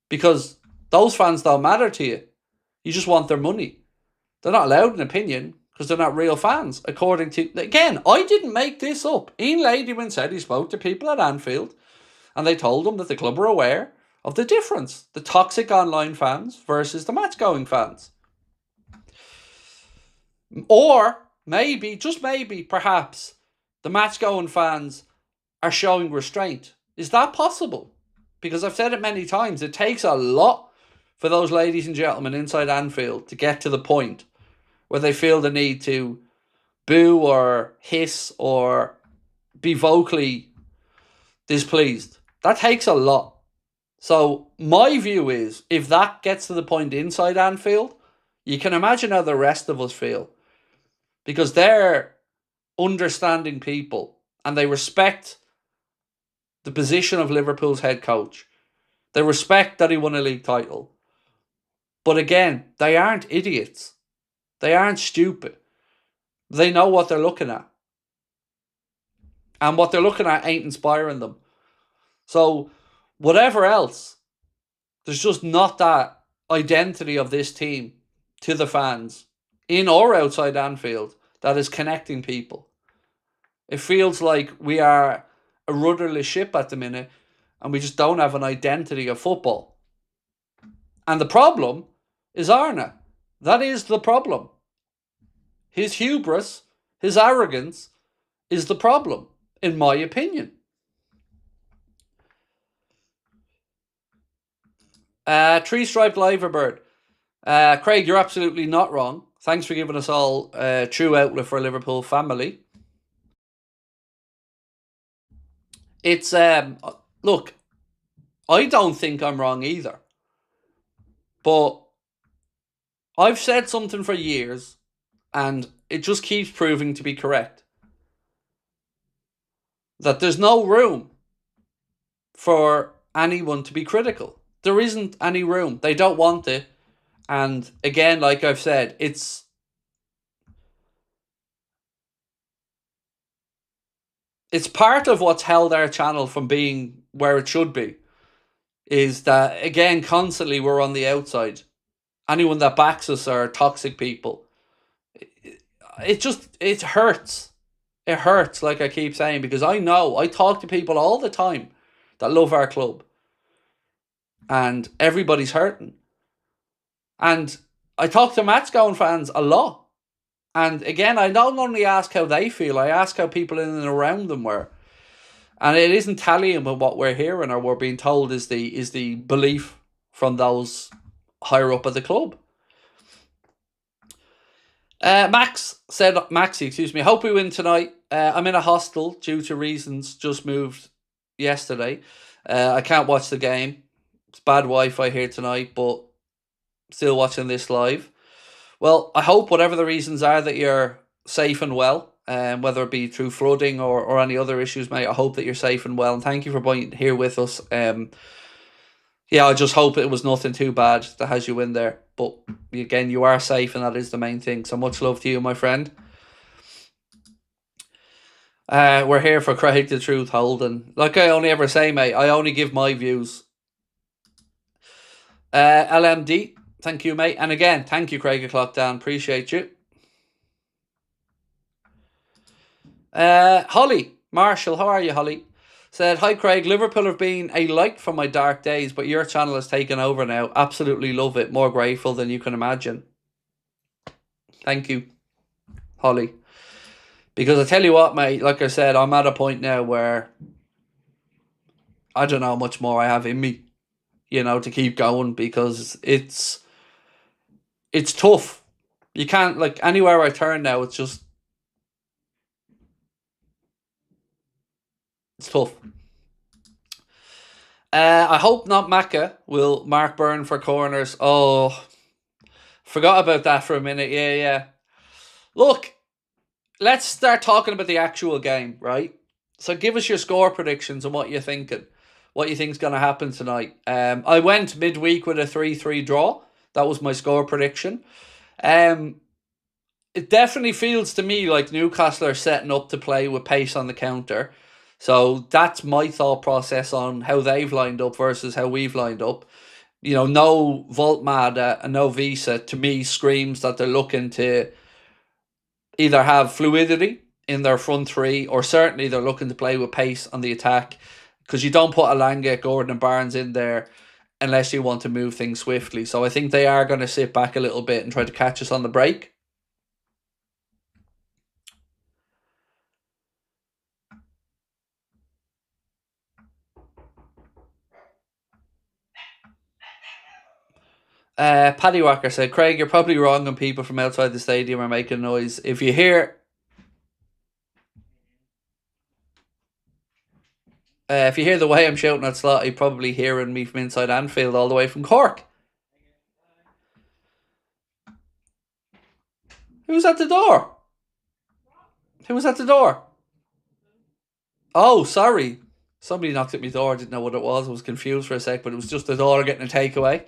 Because those fans don't matter to you. You just want their money. They're not allowed an opinion because they're not real fans. According to, again, I didn't make this up. Ian Ladyman said he spoke to people at Anfield and they told him that the club were aware of the difference. The toxic online fans versus the match-going fans. Or maybe, just maybe, perhaps, the match-going fans are showing restraint. Is that possible? Because I've said it many times, it takes a lot for those ladies and gentlemen inside Anfield to get to the point where they feel the need to boo or hiss or be vocally displeased. That takes a lot. So my view is, if that gets to the point inside Anfield, you can imagine how the rest of us feel. Because they're understanding people and they respect the position of Liverpool's head coach. They respect that he won a league title. But again, they aren't idiots. They aren't stupid. They know what they're looking at. And what they're looking at ain't inspiring them. So, whatever else, there's just not that identity of this team to the fans, in or outside Anfield, that is connecting people. It feels like we are a rudderless ship at the minute, and we just don't have an identity of football. And the problem is Arne. That is the problem. His hubris, his arrogance, is the problem, in my opinion. Tree-striped liverbird. Craig, you're absolutely not wrong. Thanks for giving us all a true outlet for a Liverpool family. It's, look, I don't think I'm wrong either. But I've said something for years, and it just keeps proving to be correct. That there's no room for anyone to be critical. There isn't any room. They don't want it. And again, like I've said, it's part of what's held our channel from being where it should be. Is that, again, constantly we're on the outside. Anyone that backs us are toxic people. It hurts. It hurts, like I keep saying, because I talk to people all the time that love our club. And everybody's hurting. And I talk to match-going fans a lot. And again, I don't only ask how they feel, I ask how people in and around them were. And it isn't tallying with what we're hearing or we're being told is the belief from those higher up at the club. Maxie, excuse me, hope we win tonight. I'm in a hostel due to reasons, just moved yesterday. I can't watch the game. It's bad Wi-Fi here tonight, but still watching this live. Well, I hope whatever the reasons are that you're safe and well, whether it be through flooding or any other issues, mate. I hope that you're safe and well, and thank you for being here with us. Yeah, I just hope it was nothing too bad that has you in there. But again, you are safe, and that is the main thing. So much love to you, my friend. We're here for Craig the Truth Houlden. Like I only ever say, mate, I only give my views. LMD, thank you, mate. And again, thank you, Craig O'Clock Dan. Appreciate you. Holly Marshall, how are you, Holly? Said, hi Craig, Liverpool have been a light from my dark days, but your channel has taken over now. Absolutely love it. More grateful than you can imagine. Thank you, Holly. Because I tell you what, mate, like I said, I'm at a point now where I don't know how much more I have in me, to keep going, because it's tough. You can't, like, anywhere I turn now, it's tough. I hope not Macca will mark Burn for corners. Oh, forgot about that for a minute. Yeah. Look, let's start talking about the actual game, right? So give us your score predictions and what you're thinking. What you think's going to happen tonight. I went midweek with a 3-3 draw. That was my score prediction. It definitely feels to me like Newcastle are setting up to play with pace on the counter. So that's my thought process on how they've lined up versus how we've lined up. No Voltmada and no Visa, to me, screams that they're looking to either have fluidity in their front three, or certainly they're looking to play with pace on the attack, because you don't put Alanga, Gordon and Barnes in there unless you want to move things swiftly. So I think they are going to sit back a little bit and try to catch us on the break. Paddy Walker said, Craig, you're probably wrong when people from outside the stadium are making noise. If you hear the way I'm shouting at Slot, you're probably hearing me from inside Anfield all the way from Cork. Who's at the door? Who was at the door? Oh, sorry. Somebody knocked at my door. I didn't know what it was. I was confused for a sec, but it was just the daughter getting a takeaway.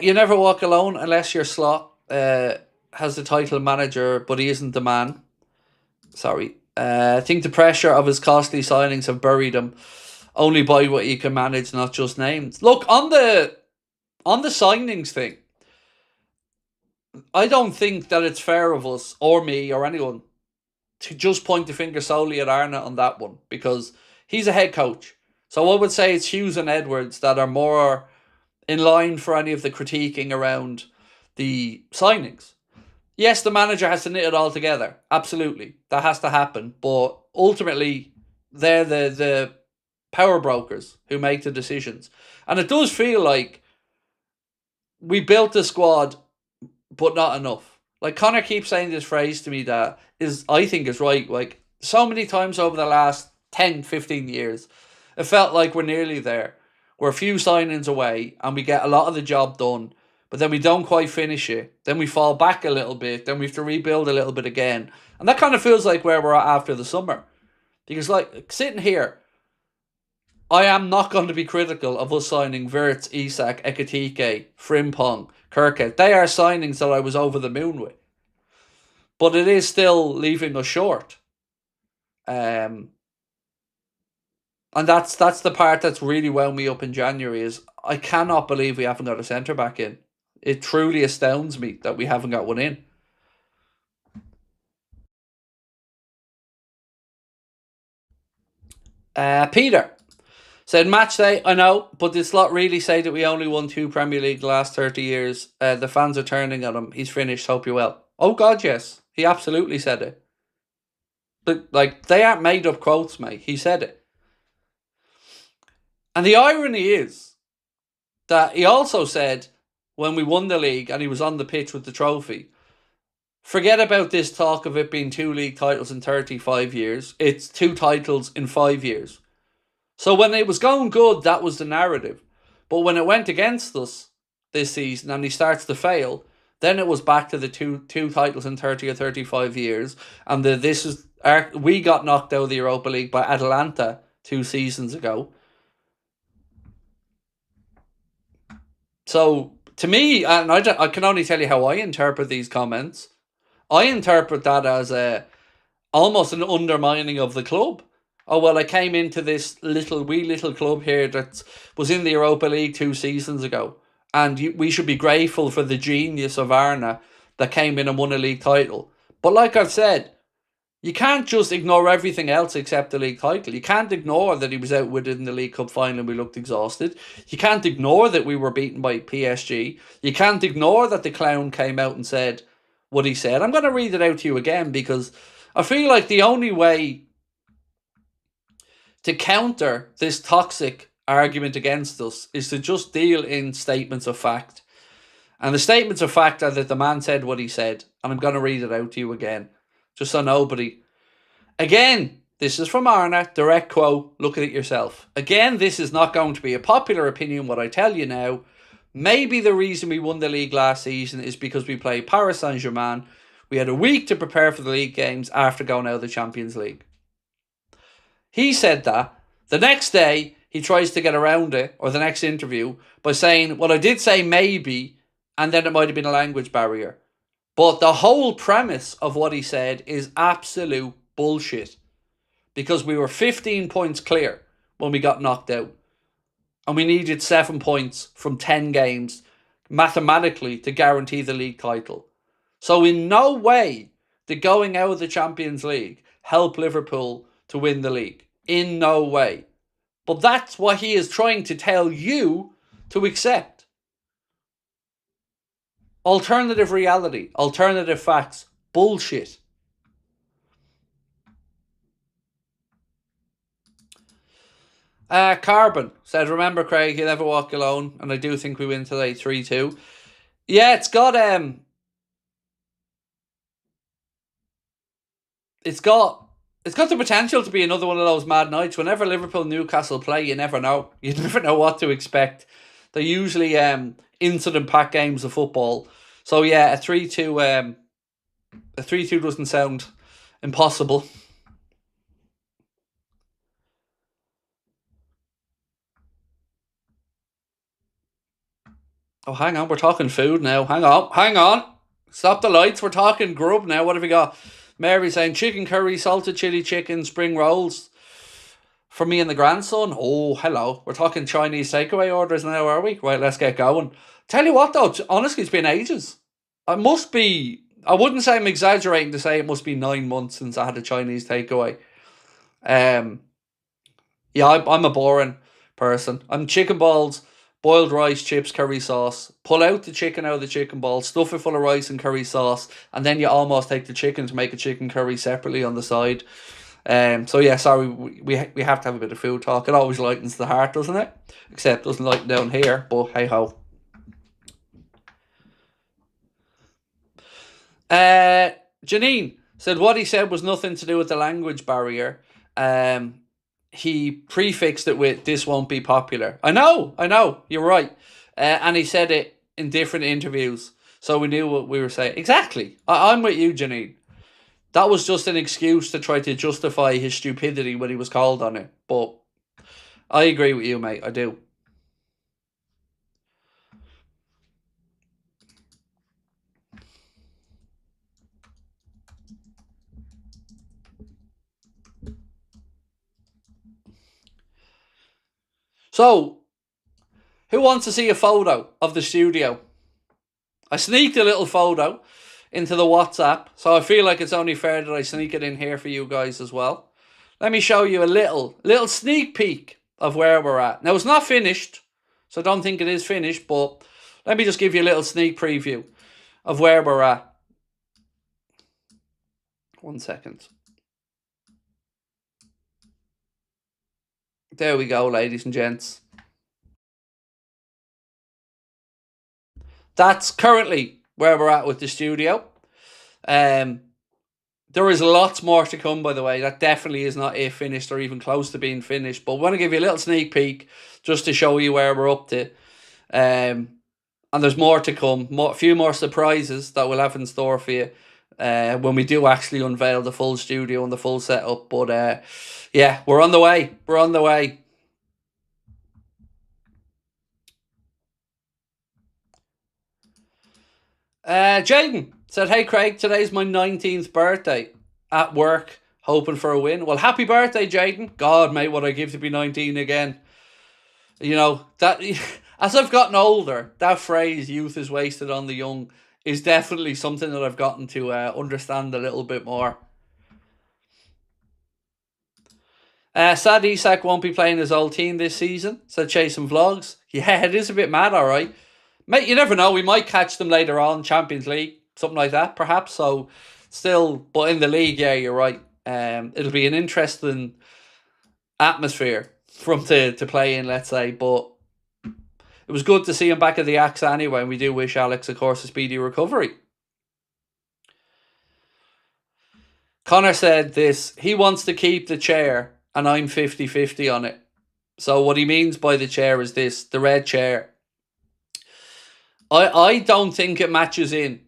You never walk alone unless your Slot has the title manager, but he isn't the man. Sorry. I think the pressure of his costly signings have buried him. Only buy what you can manage, not just names. Look, on the signings thing, I don't think that it's fair of us, or me, or anyone, to just point the finger solely at Arna on that one, because he's a head coach. So I would say it's Hughes and Edwards that are more in line for any of the critiquing around the signings. Yes, the manager has to knit it all together. Absolutely. That has to happen. But ultimately, they're the power brokers who make the decisions. And it does feel like we built the squad, but not enough. Like, Connor keeps saying this phrase to me that I think is right. Like, so many times over the last 10, 15 years, it felt like we're nearly there. We're a few signings away and we get a lot of the job done, but then we don't quite finish it. Then we fall back a little bit. Then we have to rebuild a little bit again. And that kind of feels like where we're at after the summer. Because, like, sitting here, I am not going to be critical of us signing Wirtz, Isak, Ekatike, Frimpong, Kirkhead. They are signings that I was over the moon with. But it is still leaving us short. And that's the part that's really wound me up in January, is I cannot believe we haven't got a centre back in. It truly astounds me that we haven't got one in. Peter said, match day, I know, but did Slot really say that we only won 2 Premier League the last 30 years? The fans are turning on him. He's finished, hope you're well. Oh God, yes. He absolutely said it. But, like, they aren't made up quotes, mate. He said it. And the irony is that he also said, when we won the league and he was on the pitch with the trophy, forget about this talk of it being 2 league titles in 35 years. It's 2 titles in 5 years. So when it was going good, that was the narrative. But when it went against us this season and he starts to fail, then it was back to the two titles in 30 or 35 years. And we got knocked out of the Europa League by Atalanta 2 seasons ago. So, to me, and I can only tell you how I interpret these comments, I interpret that as almost an undermining of the club. Oh, well, I came into this wee little club here that was in the Europa League 2 seasons ago, and we should be grateful for the genius of Arna that came in and won a league title. But like I've said, you can't just ignore everything else except the league title. You can't ignore that he was outwitted in the League Cup final and we looked exhausted. You can't ignore that we were beaten by PSG. You can't ignore that the clown came out and said what he said. I'm going to read it out to you again because I feel like the only way to counter this toxic argument against us is to just deal in statements of fact. And the statements of fact are that the man said what he said. And I'm going to read it out to you again, just so nobody... Again, this is from Arna, direct quote, look at it yourself. Again, this is not going to be a popular opinion, what I tell you now. Maybe the reason we won the league last season is because we played Paris Saint-Germain. We had a week to prepare for the league games after going out of the Champions League. He said that. The next day, he tries to get around it, or the next interview, by saying, well, I did say maybe, and then it might have been a language barrier. But the whole premise of what he said is absolute bullshit. Because we were 15 points clear when we got knocked out. And we needed 7 points from 10 games, mathematically, to guarantee the league title. So in no way did going out of the Champions League help Liverpool to win the league. In no way. But that's what he is trying to tell you to accept. Alternative reality, alternative facts, bullshit. Carbon said, remember Craig, you never walk alone, and I do think we win today 3-2. Yeah, it's got the potential to be another one of those mad nights. Whenever Liverpool and Newcastle play, you never know. You never know what to expect. They're usually incident-packed games of football. So yeah, a 3-2 doesn't sound impossible. Oh, hang on, we're talking food now. Hang on. Stop the lights, we're talking grub now. What have we got? Mary saying chicken curry, salted chili chicken, spring rolls for me and the grandson. Oh, hello. We're talking Chinese takeaway orders now, are we? Right, let's get going. Tell you what though, honestly, it's been ages. I wouldn't say I'm exaggerating to say it must be 9 months since I had a Chinese takeaway. Yeah, I'm a boring person. I'm chicken balls, boiled rice, chips, curry sauce. Pull out the chicken out of the chicken ball, stuff it full of rice and curry sauce, and then you almost take the chicken to make a chicken curry separately on the side. So yeah, sorry, we have to have a bit of food talk. It always lightens the heart, doesn't it? Except it doesn't lighten down here, but hey ho. Janine said what he said was nothing to do with the language barrier. He prefixed it with this won't be popular. I know, you're right. And he said it in different interviews, so we knew what we were saying. Exactly. I'm with you, Janine. That was just an excuse to try to justify his stupidity when he was called on it. But I agree with you, mate. I do. So, who wants to see a photo of the studio? I sneaked a little photo into the WhatsApp, so I feel like it's only fair that I sneak it in here for you guys as well. Let me show you a little sneak peek of where we're at. Now, it's not finished, so don't think it is finished, but let me just give you a little sneak preview of where we're at. 1 second. There we go, ladies and gents. That's currently where we're at with the studio. There is lots more to come, by the way. That definitely is not finished or even close to being finished. But I want to give you a little sneak peek just to show you where we're up to. And there's more to come. A few more surprises that we'll have in store for you when we do actually unveil the full studio and the full setup. But yeah, we're on the way. We're on the way. Jaden said, "Hey Craig, today's my 19th birthday. At work, hoping for a win." Well, happy birthday, Jaden. God, mate, what I give to be 19 again. You know, that as I've gotten older, that phrase "youth is wasted on the young" is definitely something that I've gotten to understand a little bit more. Sad Isak won't be playing his old team this season, said Chasing Vlogs. Yeah, it is a bit mad, alright. Mate, you never know, we might catch them later on, Champions League, something like that, perhaps. So, still, but in the league, yeah, you're right. It'll be an interesting atmosphere for him to play in, let's say. But it was good to see him back at the Axe anyway, and we do wish Alex, of course, a speedy recovery. Connor said this, he wants to keep the chair, and I'm 50-50 on it. So what he means by the chair is this, the red chair. I don't think it matches in,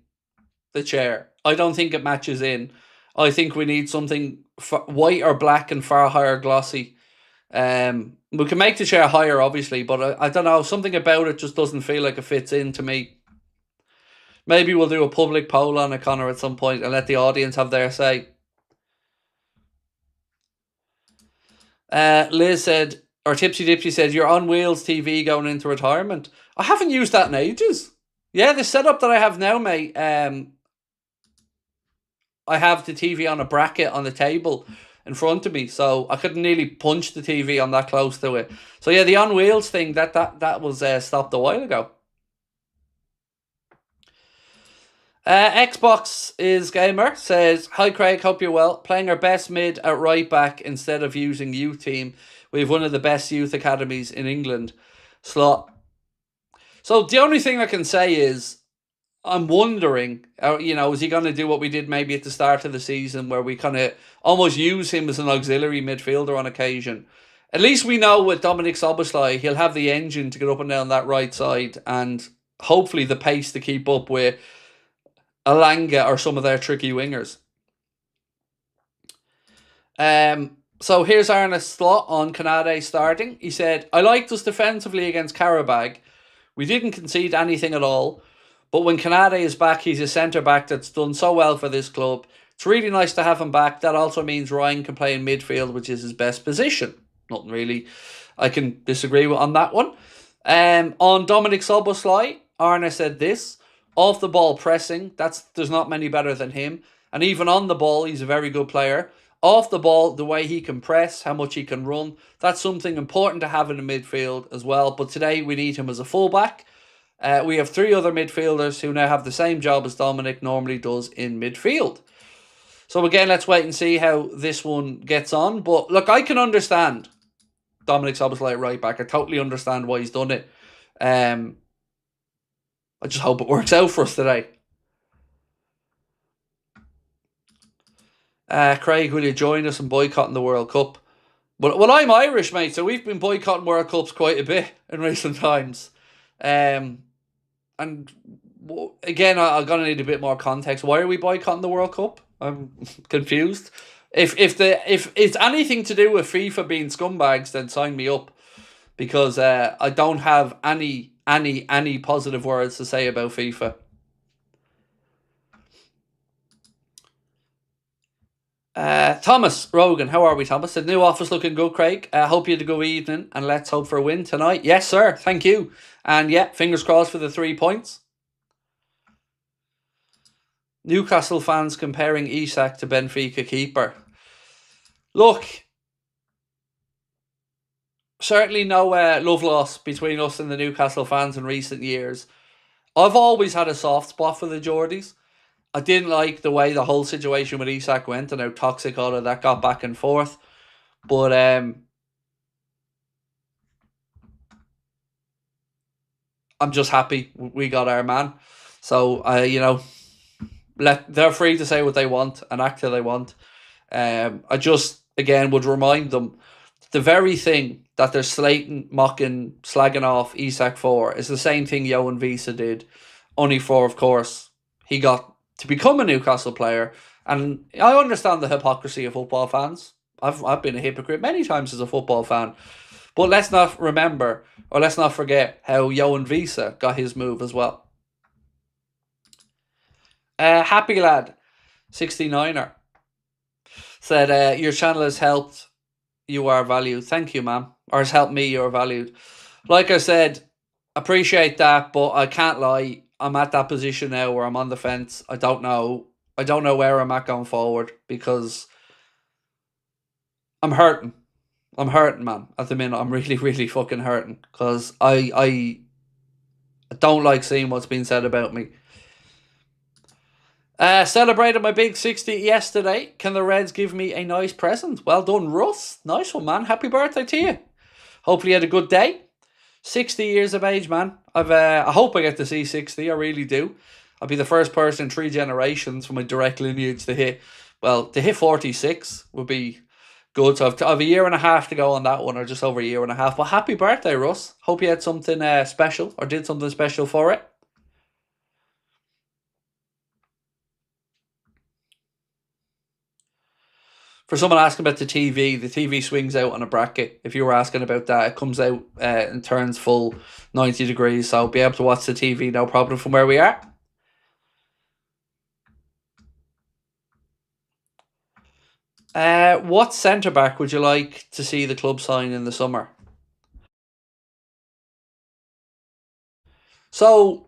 the chair. I don't think it matches in. I think we need something white or black and far higher glossy. We can make the chair higher, obviously, but I don't know. Something about it just doesn't feel like it fits in to me. Maybe we'll do a public poll on it, Connor, at some point and let the audience have their say. Liz said, or Tipsy Dipsy said, "You're on wheels TV going into retirement." I haven't used that in ages. Yeah, the setup that I have now, mate, I have the TV on a bracket on the table in front of me, so I couldn't nearly punch the TV. I'm that close to it. So yeah, the on wheels thing, that was stopped a while ago. Xbox is Gamer says, "Hi Craig, hope you're well. Playing our best mid at right back instead of using youth team. We have one of the best youth academies in England. Slot." So the only thing I can say is, I'm wondering, is he going to do what we did maybe at the start of the season where we kind of almost use him as an auxiliary midfielder on occasion? At least we know with Dominic Szoboszlai, he'll have the engine to get up and down that right side and hopefully the pace to keep up with Alanga or some of their tricky wingers. So here's Arne's slot on Canade starting. He said, "I liked us defensively against Karabag. We didn't concede anything at all. But when Canade is back, he's a centre-back that's done so well for this club. It's really nice to have him back. That also means Ryan can play in midfield, which is his best position." Nothing really I can disagree with on that one. On Dominic Szoboszlai, Arne said this, "Off the ball pressing, there's not many better than him. And even on the ball, he's a very good player. Off the ball, the way he can press, how much he can run, that's something important to have in the midfield as well. But today we need him as a fullback. We have 3 other midfielders who now have the same job as Dominic normally does in midfield." So again, let's wait and see how this one gets on. But look, I can understand Dominic Szoboszlai at right back. I totally understand why he's done it. I just hope it works out for us today. Craig, will you join us in boycotting the World Cup? Well, I'm Irish, mate, so we've been boycotting World Cups quite a bit in recent times. And again, I'm going to need a bit more context. Why are we boycotting the World Cup? I'm confused. If it's anything to do with FIFA being scumbags, then sign me up, because I don't have any positive words to say about FIFA. Thomas Rogan, how are we, Thomas? The new office looking good, Craig. Hope you had a good evening, and let's hope for a win tonight. Yes, sir. Thank you. And yeah, fingers crossed for the 3 points. Newcastle fans comparing Isak to Benfica keeper. Look, certainly no love loss between us and the Newcastle fans in recent years. I've always had a soft spot for the Geordies. I didn't like the way the whole situation with Isak went and how toxic all of that got back and forth. But I'm just happy we got our man. So, they're free to say what they want and act how they want. I just, again, would remind them the very thing that they're slating, mocking, slagging off Isak for is the same thing Johan Visa did. Only for, of course, he got to become a Newcastle player. And I understand the hypocrisy of football fans. I've been a hypocrite many times as a football fan. But let's not remember, or let's not forget, how Johan Visa got his move as well. Happy Lad, 69er, said, your channel has helped, you are valued. Thank you, man. Or has helped me, you're valued. Like I said, appreciate that, but I can't lie. I'm at that position now where I'm on the fence. I don't know where I'm at going forward because I'm hurting. I'm hurting, man. At the minute, I'm really, really fucking hurting because I don't like seeing what's being said about me. Celebrated my big 60 yesterday. Can the Reds give me a nice present? Well done, Russ. Nice one, man. Happy birthday to you. Hopefully you had a good day. 60 years of age, man. I hope I get to see 60. I really do. I'll be the first person in 3 generations from my direct lineage to hit 46 would be good. So I've a year and a half to go on that one, or just over a year and a half. But happy birthday, Russ. Hope you had something special, or did something special for it. For someone asking about the TV swings out on a bracket. If you were asking about that, it comes out and turns full 90 degrees. So be able to watch the TV, no problem from where we are. What centre-back would you like to see the club sign in the summer? So,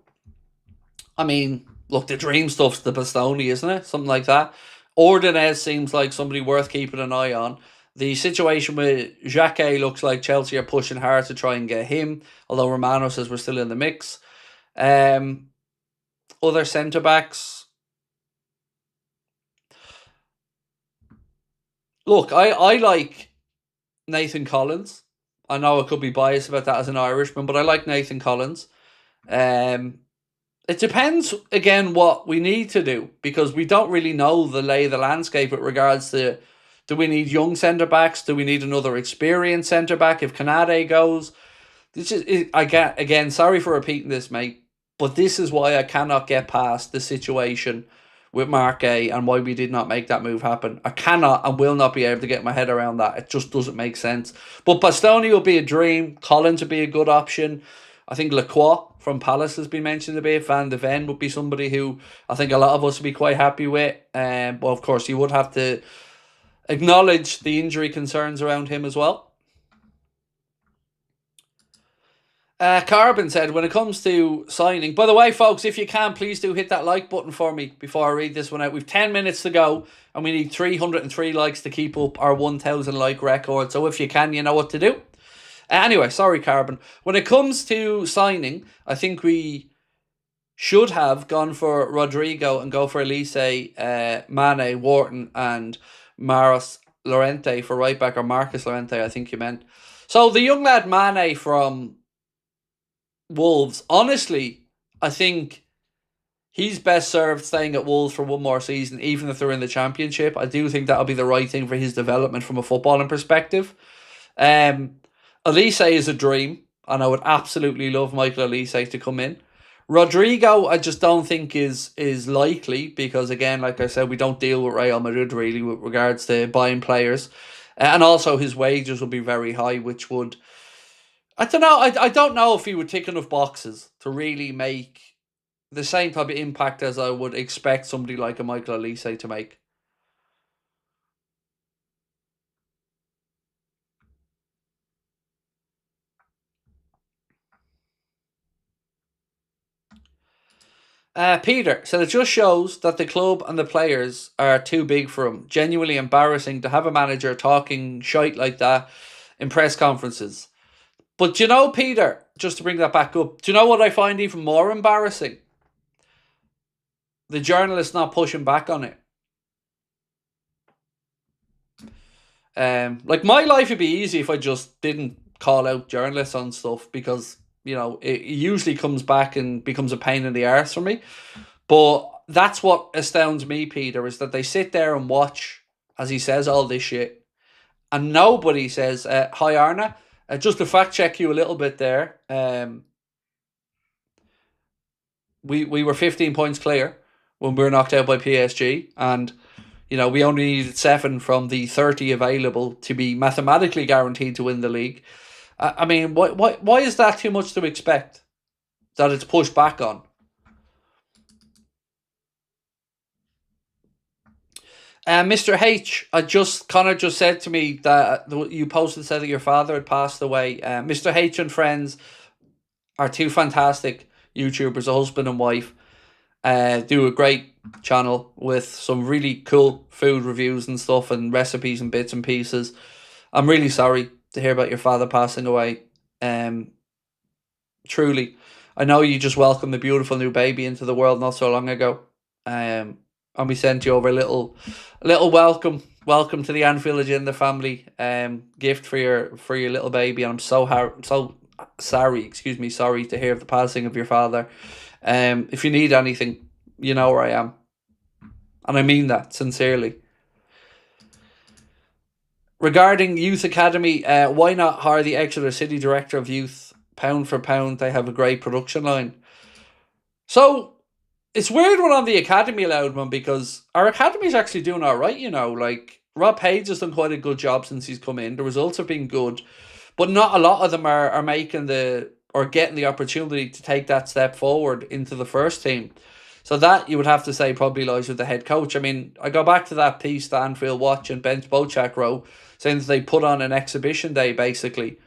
I mean, look, the dream stuff's the Bastoni, isn't it? Something like that. Ordonez seems like somebody worth keeping an eye on. The situation with Xhaka looks like Chelsea are pushing hard to try and get him, although Romano says we're still in the mix. Other centre-backs. Look, I like Nathan Collins. I know I could be biased about that as an Irishman, but I like Nathan Collins. It depends, again, what we need to do, because we don't really know the lay of the landscape with regards to, do we need young centre-backs? Do we need another experienced centre-back if Canade goes? This is, again, sorry for repeating this, mate, but this is why I cannot get past the situation with Mark A and why we did not make that move happen. I cannot and will not be able to get my head around that. It just doesn't make sense. But Bastoni will be a dream. Collins would be a good option. I think Lacroix from Palace has been mentioned a bit. Van de Ven would be somebody who I think a lot of us would be quite happy with. But of course, you would have to acknowledge the injury concerns around him as well. Carbon said, when it comes to signing, by the way, folks, if you can, please do hit that like button for me before I read this one out. We've 10 minutes to go and we need 303 likes to keep up our 1,000 like record. So if you can, you know what to do. Anyway, sorry, Carbon. When it comes to signing, I think we should have gone for Rodrigo and go for Elise, Mane, Wharton, and Maros Llorente for right back, or Marcus Llorente, I think you meant. So the young lad Mane from Wolves, honestly, I think he's best served staying at Wolves for one more season, even if they're in the Championship. I do think that'll be the right thing for his development from a footballing perspective. Elise is a dream, and I would absolutely love Michael Elise to come in. Rodrigo, I just don't think is likely because, again, like I said, we don't deal with Real Madrid really with regards to buying players. And also his wages will be very high, which would... I don't know. I don't know if he would tick enough boxes to really make the same type of impact as I would expect somebody like a Michael Elise to make. Peter said it just shows that the club and the players are too big for him. Genuinely embarrassing to have a manager talking shite like that in press conferences. But do you know, Peter, just to bring that back up, do you know what I find even more embarrassing? The journalists not pushing back on it. Like, my life would be easy if I just didn't call out journalists on stuff, because, you know, it usually comes back and becomes a pain in the arse for me. But that's what astounds me, Peter, is that they sit there and watch as he says all this shit, and nobody says, hi Arna, just to fact check you a little bit there, we were 15 points clear. when we were knocked out by PSG, and we only needed 7 from the 30 available to be mathematically guaranteed to win the league. I mean, why is that too much to expect that it's pushed back on? Mr. H, Connor just said to me that you posted, said that your father had passed away. Mr. H and friends are two fantastic YouTubers, a husband and wife. Do a great channel with some really cool food reviews and stuff and recipes and bits and pieces. I'm really sorry to hear about your father passing away. Truly, I know you just welcomed a beautiful new baby into the world not so long ago. And we sent you over a little welcome to the Anfield Agenda family gift for your little baby. And I'm so sorry to hear of the passing of your father. If you need anything, you know where I am, and I mean that sincerely. Regarding Youth Academy, why not hire the Exeter City Director of Youth? Pound for pound, they have a great production line. So it's weird when on the academy allowed one, because our academy's actually doing all right. Like Rob Page has done quite a good job since he's come in. The results have been good, but not a lot of them are making getting the opportunity to take that step forward into the first team. So that, you would have to say, probably lies with the head coach. I mean, I go back to that piece that Anfield Watch and Bench Bochak wrote, saying that they put on an exhibition day, basically,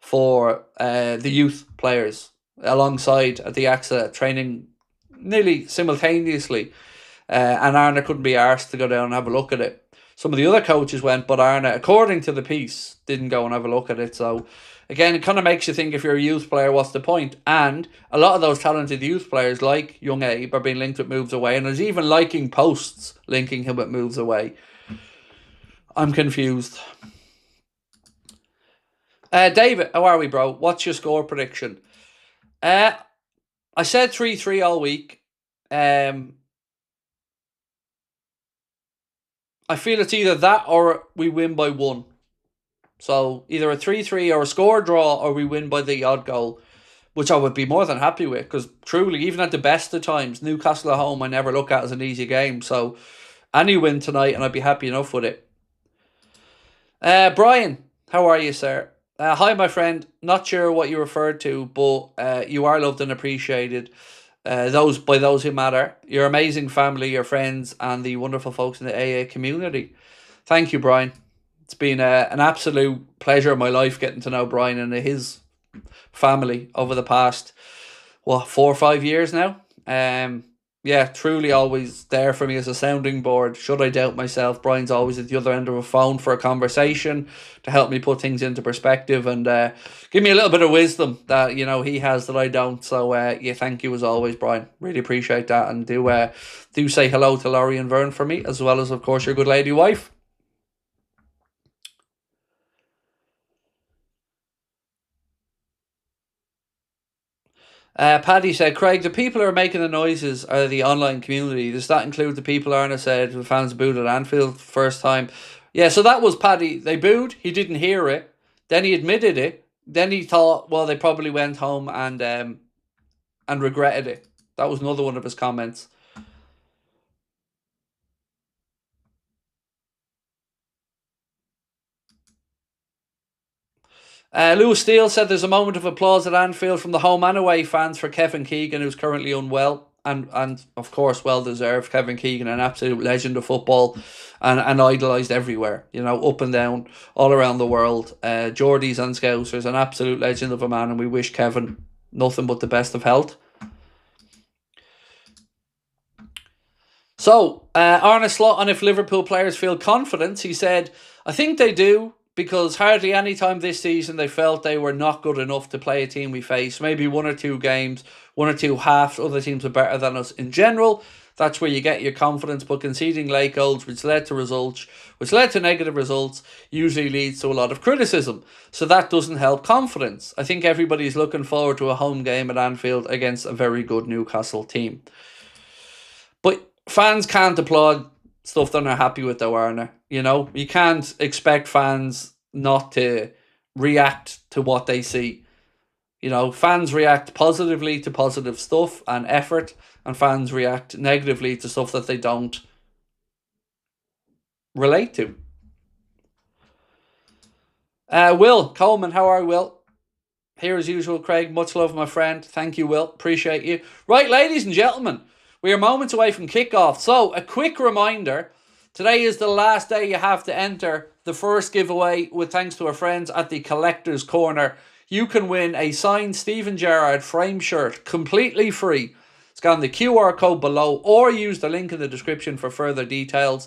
for the youth players alongside at the AXA, training nearly simultaneously. And Arna couldn't be arsed to go down and have a look at it. Some of the other coaches went, but Arna, according to the piece, didn't go and have a look at it. So again, it kind of makes you think, if you're a youth player, what's the point? And a lot of those talented youth players, like young Abe, are being linked with moves away. And there's even liking posts linking him with moves away. I'm confused. David, how are we, bro? What's your score prediction? I said 3-3 all week. I feel it's either that or we win by 1. So either a 3-3 or a score draw, or we win by the odd goal, which I would be more than happy with, because truly, even at the best of times, Newcastle at home I never look at as an easy game. So any win tonight and I'd be happy enough with it. Brian, how are you, sir? Hi, my friend. Not sure what you referred to, but you are loved and appreciated. Those who matter. Your amazing family, your friends, and the wonderful folks in the AA community. Thank you, Brian. It's been an absolute pleasure in my life getting to know Brian and his family over the past 4 or 5 years now. Yeah, truly always there for me as a sounding board. Should I doubt myself, Brian's always at the other end of a phone for a conversation to help me put things into perspective and give me a little bit of wisdom that he has that I don't. So yeah, thank you as always, Brian. Really appreciate that, and do say hello to Laurie and Vern for me, as well as, of course, your good lady wife. Paddy said, Craig, the people who are making the noises are the online community. Does that include the people Arna said the fans booed at Anfield first time? Yeah, so that was Paddy. They booed, he didn't hear it, then he admitted it, then he thought, well, they probably went home and regretted it. That was another one of his comments. Lewis Steele said there's a moment of applause at Anfield from the home and away fans for Kevin Keegan, who's currently unwell. And of course, well deserved. Kevin Keegan, an absolute legend of football and idolised everywhere, up and down, all around the world. Geordies and Scousers, an absolute legend of a man, and we wish Kevin nothing but the best of health. So, Arne Slot on if Liverpool players feel confidence, he said, I think they do, because hardly any time this season they felt they were not good enough to play a team we face. Maybe 1 or 2 games, 1 or 2 halves, other teams are better than us. In general, that's where you get your confidence, but conceding late goals, which led to negative results, usually leads to a lot of criticism. So that doesn't help confidence. I think everybody's looking forward to a home game at Anfield against a very good Newcastle team. But fans can't applaud stuff they're not happy with, though, Arne. You can't expect fans not to react to what they see. Fans react positively to positive stuff and effort, and fans react negatively to stuff that they don't relate to. Will Coleman, how are you, Will? Here as usual, Craig. Much love, my friend. Thank you, Will. Appreciate you. Right, ladies and gentlemen, we are moments away from kickoff. So, a quick reminder. Today is the last day you have to enter the first giveaway with thanks to our friends at the Collector's Corner. You can win a signed Steven Gerrard frame shirt completely free. Scan the QR code below or use the link in the description for further details.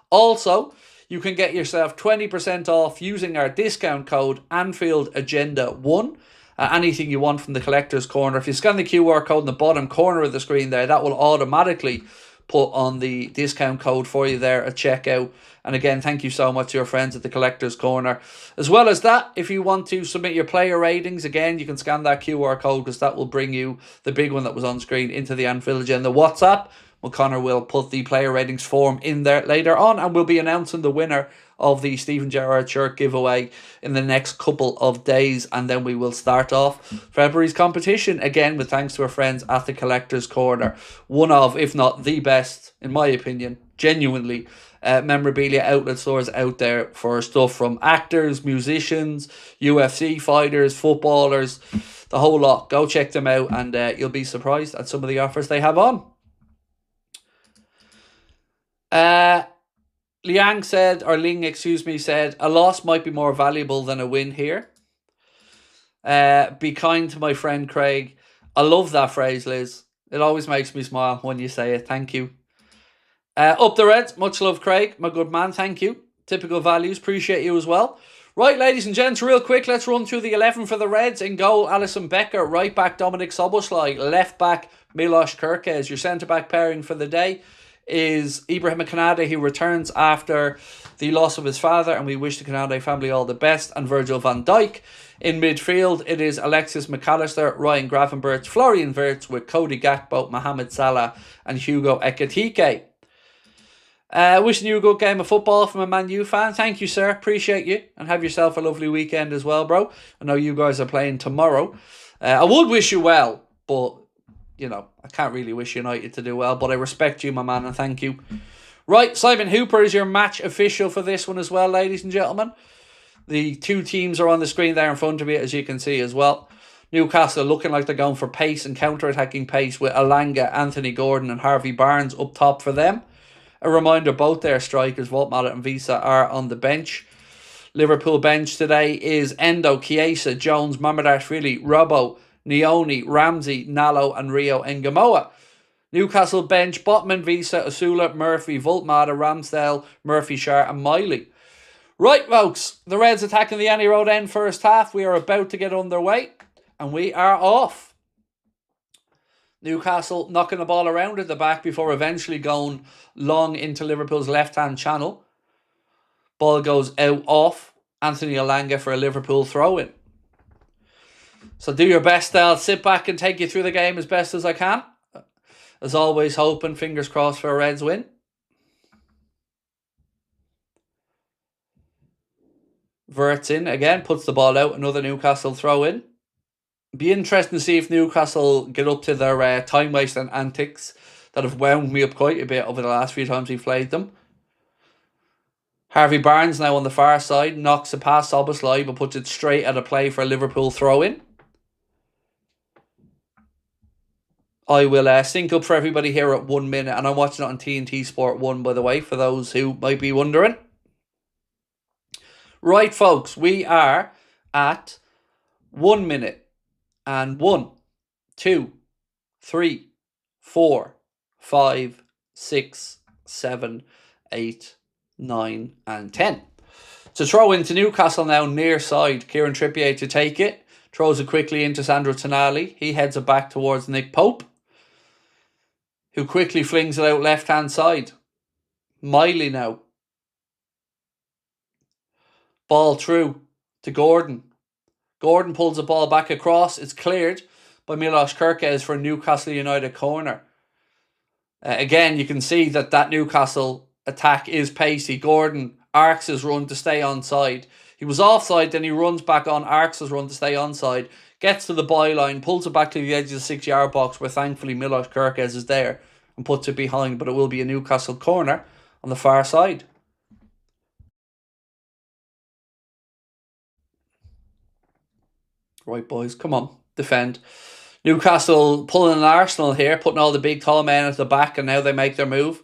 Also, you can get yourself 20% off using our discount code Anfield Agenda 1. Anything you want from the Collector's Corner. If you scan the QR code in the bottom corner of the screen there, that will automatically put on the discount code for you there at checkout. And again, thank you so much to your friends at the Collector's Corner. As well as that, if you want to submit your player ratings, again, you can scan that QR code because that will bring you the big one that was on screen into the Anfield Agenda WhatsApp. Well, Connor will put the player ratings form in there later on, and we'll be announcing the winner of the Steven Gerrard shirt giveaway in the next couple of days, and then we will start off February's competition again with thanks to our friends at the Collector's Corner. One of, if not the best, in my opinion, genuinely, memorabilia outlet stores out there for stuff from actors, musicians, UFC fighters, footballers, the whole lot. Go check them out, and you'll be surprised at some of the offers they have on. Ling said, a loss might be more valuable than a win here. Be kind to my friend Craig. I love that phrase, Liz. It always makes me smile when you say it. Thank you. Up the Reds. Much love, Craig. My good man. Thank you. Typical values. Appreciate you as well. Right, ladies and gents, real quick, let's run through the 11 for the Reds. In goal, Alisson Becker. Right back, Dominik Szoboszlai. Left back, Milos Kerkez. Your centre-back pairing for the day is Ibrahim Konate, who returns after the loss of his father, and we wish the Konate family all the best, and Virgil van Dijk. In midfield, it is Alexis McAllister, Ryan Gravenberch, Florian Wirtz with Cody Gakpo, Mohamed Salah, and Hugo Ekitike. Wishing you a good game of football from a Man U fan. Thank you, sir. Appreciate you, and have yourself a lovely weekend as well, bro. I know you guys are playing tomorrow. I would wish you well, but you know, I can't really wish United to do well, but I respect you, my man, and thank you. Right, Simon Hooper is your match official for this one as well, ladies and gentlemen. The two teams are on the screen there in front of you, as you can see as well. Newcastle looking like they're going for pace and counter-attacking pace with Elanga, Anthony Gordon and Harvey Barnes up top for them. A reminder, both their strikers, Wout Mallet and Visa, are on the bench. Liverpool bench today is Endo, Chiesa, Jones, Mamadashvili, Robbo, Nioni, Ramsey, Nalo and Rio Ngamoa. Newcastle bench, Botman, Visa, Asula, Murphy, Voltmada, Ramsdale, Murphy, Shar and Miley. Right, folks, the Reds attacking the Annie Road end first half. We are about to get underway, and we are off. Newcastle knocking the ball around at the back before eventually going long into Liverpool's left-hand channel. Ball goes out off Anthony Elanga for a Liverpool throw-in. So do your best, I'll sit back and take you through the game as best as I can. As always, hoping, fingers crossed for a Reds win. Wirtz in again, puts the ball out, another Newcastle throw in. Be interesting to see if Newcastle get up to their time wasting antics that have wound me up quite a bit over the last few times we've played them. Harvey Barnes now on the far side, knocks it past Szoboszlai but puts it straight at a play for a Liverpool throw in. I will sync up for everybody here at 1 minute, and I'm watching it on TNT Sport 1, by the way, for those who might be wondering. Right, folks, we are at 1 minute and 1, 2, 3, 4, 5, 6, 7, 8, 9, and 10. To throw into Newcastle now, near side, Kieran Trippier to take it. Throws it quickly into Sandro Tonali. He heads it back towards Nick Pope, who quickly flings it out left-hand side. Miley now. Ball through to Gordon. Gordon pulls the ball back across. It's cleared by Milos Kerkez for a Newcastle United corner. Again, you can see that Newcastle attack is pacey. Gordon arcs his run to stay onside. He was offside, then he runs back on, arcs his run to stay onside. gets to the byline, pulls it back to the edge of the 6-yard box where thankfully Milos Kerkez is there and puts it behind, but it will be a Newcastle corner on the far side. Right, boys, come on, defend. Newcastle pulling an Arsenal here, putting all the big tall men at the back, and now they make their move.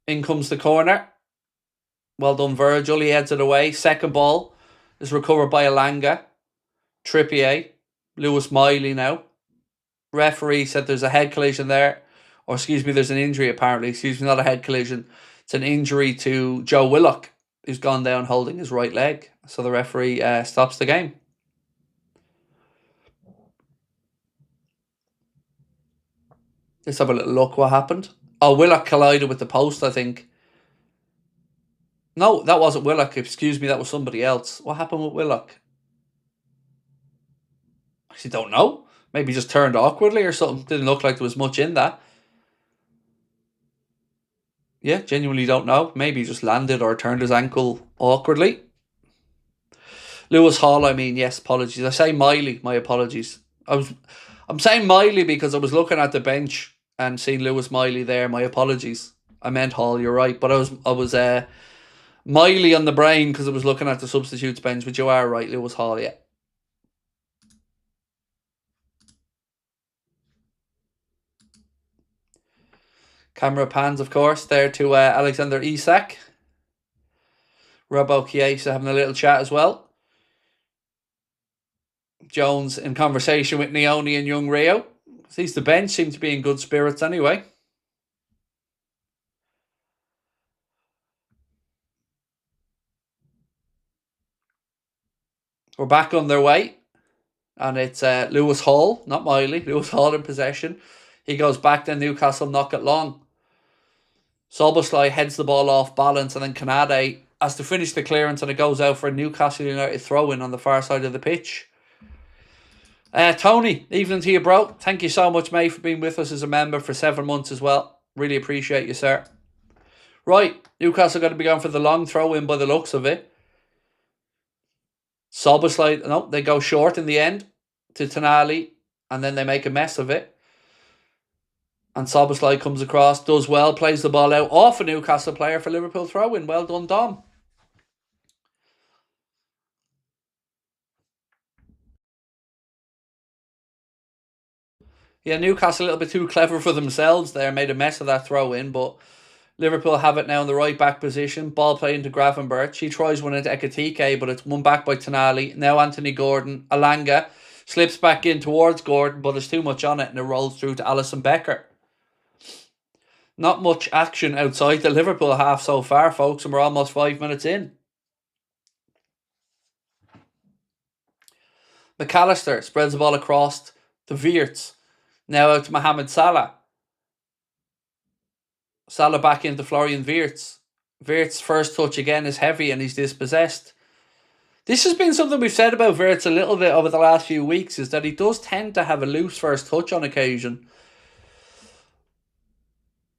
In comes the corner. Well done, Virgil. He heads it away. Second ball is recovered by Elanga. Trippier. Lewis Miley now. Referee said there's a head collision there. Or excuse me, there's an injury apparently. Excuse me, not a head collision. It's an injury to Joe Willock, who's gone down holding his right leg. So the referee stops the game. Let's have a little look what happened. Oh, Willock collided with the post, I think. No, that wasn't Willock. Excuse me, that was somebody else. What happened with Willock? I actually don't know. Maybe just turned awkwardly or something. Didn't look like there was much in that. Yeah, genuinely don't know. Maybe he just landed or turned his ankle awkwardly. Lewis Hall, I mean, yes, apologies. I say Miley, my apologies. I'm saying Miley because I was looking at the bench and seeing Lewis Miley there. My apologies. I meant Hall, you're right. But I was Miley on the brain because I was looking at the substitutes bench, but you are right, Lewis Hall, yeah. Camera pans, of course, there to Alexander Isak. Robo Chiesa having a little chat as well. Jones in conversation with Nioni and young Rio. At least the bench seem to be in good spirits anyway. We're back on their way. And it's Lewis Hall, not Miley. Lewis Hall in possession. He goes back to Newcastle, knock it long. Szoboszlai heads the ball off balance, and then Kanade has to finish the clearance, and it goes out for a Newcastle United throw-in on the far side of the pitch. Tony, evening to you, bro. Thank you so much, mate, for being with us as a member for 7 months as well. Really appreciate you, sir. Right, Newcastle got to be going for the long throw-in by the looks of it. Szoboszlai, no, they go short in the end to Tonali, and then they make a mess of it. And Szoboszlai comes across, does well, plays the ball out off a Newcastle player for Liverpool throw-in. Well done, Dom. Yeah, Newcastle a little bit too clever for themselves there, made a mess of that throw-in, but Liverpool have it now in the right back position. Ball play into Gravenberch. He tries one into Ekitike, but it's won back by Tonali. Now Anthony Gordon. Elanga slips back in towards Gordon, but there's too much on it, and it rolls through to Alisson Becker. Not much action outside the Liverpool half so far, folks, and we're almost 5 minutes in. McAllister spreads the ball across to Wirtz. Now out to Mohamed Salah. Salah back into Florian Wirtz. Wirtz's first touch again is heavy and he's dispossessed. This has been something we've said about Wirtz a little bit over the last few weeks, is that he does tend to have a loose first touch on occasion.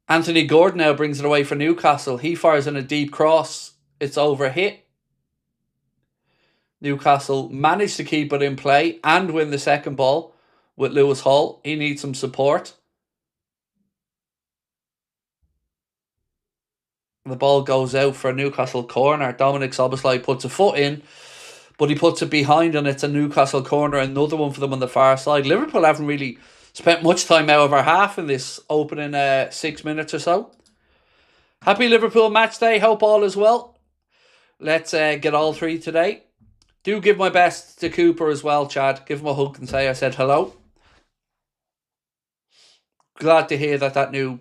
Anthony Gordon now brings it away for Newcastle. He fires in a deep cross. It's overhit. Newcastle managed to keep it in play and win the second ball with Lewis Hall. He needs some support. The ball goes out for a Newcastle corner. Dominic Szoboszlai puts a foot in, but he puts it behind, and it's a Newcastle corner. Another one for them on the far side. Liverpool haven't really spent much time out of our half in this opening 6 minutes or so. Happy Liverpool match day. Hope all is well. Let's get all three today. Do give my best to Cooper as well, Chad. Give him a hug and say I said hello. Glad to hear that new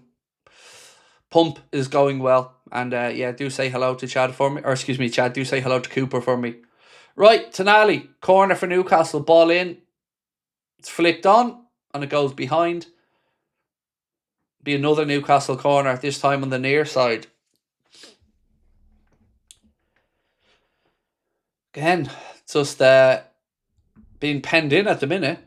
pump is going well. And yeah, do say hello to Chad for me. Or excuse me, Chad, do say hello to Cooper for me. Right, Tonali. Corner for Newcastle. Ball in. It's flicked on. And it goes behind. Be another Newcastle corner, this time on the near side. Again, just being penned in at the minute.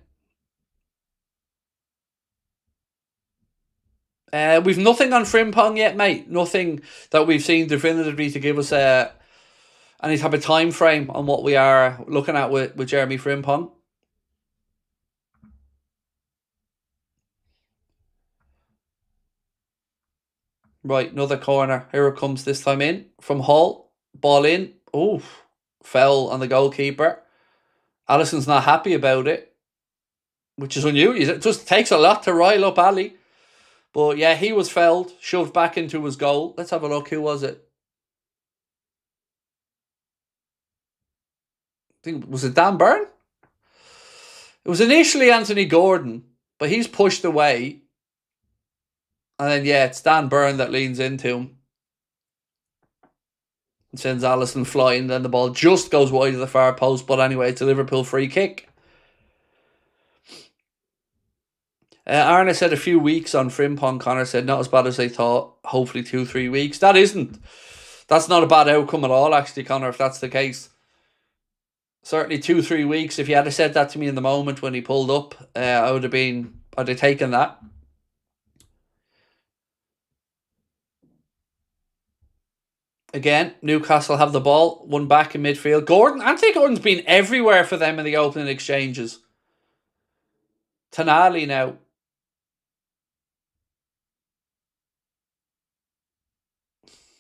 We've nothing on Frimpong yet, mate. Nothing that we've seen definitively to give us any type of time frame on what we are looking at with Jeremy Frimpong. Right, another corner. Here it comes this time in from Hall. Ball in. Oh, foul on the goalkeeper. Alisson's not happy about it, which is unusual. It just takes a lot to rile up Ali. But yeah, he was fouled, shoved back into his goal. Let's have a look. Who was it? I think, was it Dan Burn? It was initially Anthony Gordon, but he's pushed away. And then, yeah, it's Dan Burn that leans into him and sends Alisson flying. Then the ball just goes wide of the far post. But anyway, it's a Liverpool free kick. Arna said a few weeks on Frimpong. Connor said not as bad as they thought. Hopefully 2-3 weeks. That's not a bad outcome at all, actually, Connor, if that's the case. Certainly 2-3 weeks. If you had said that to me in the moment when he pulled up, I'd have taken that. Again, Newcastle have the ball, one back in midfield. Anthony Gordon's been everywhere for them in the opening exchanges. Tonali now.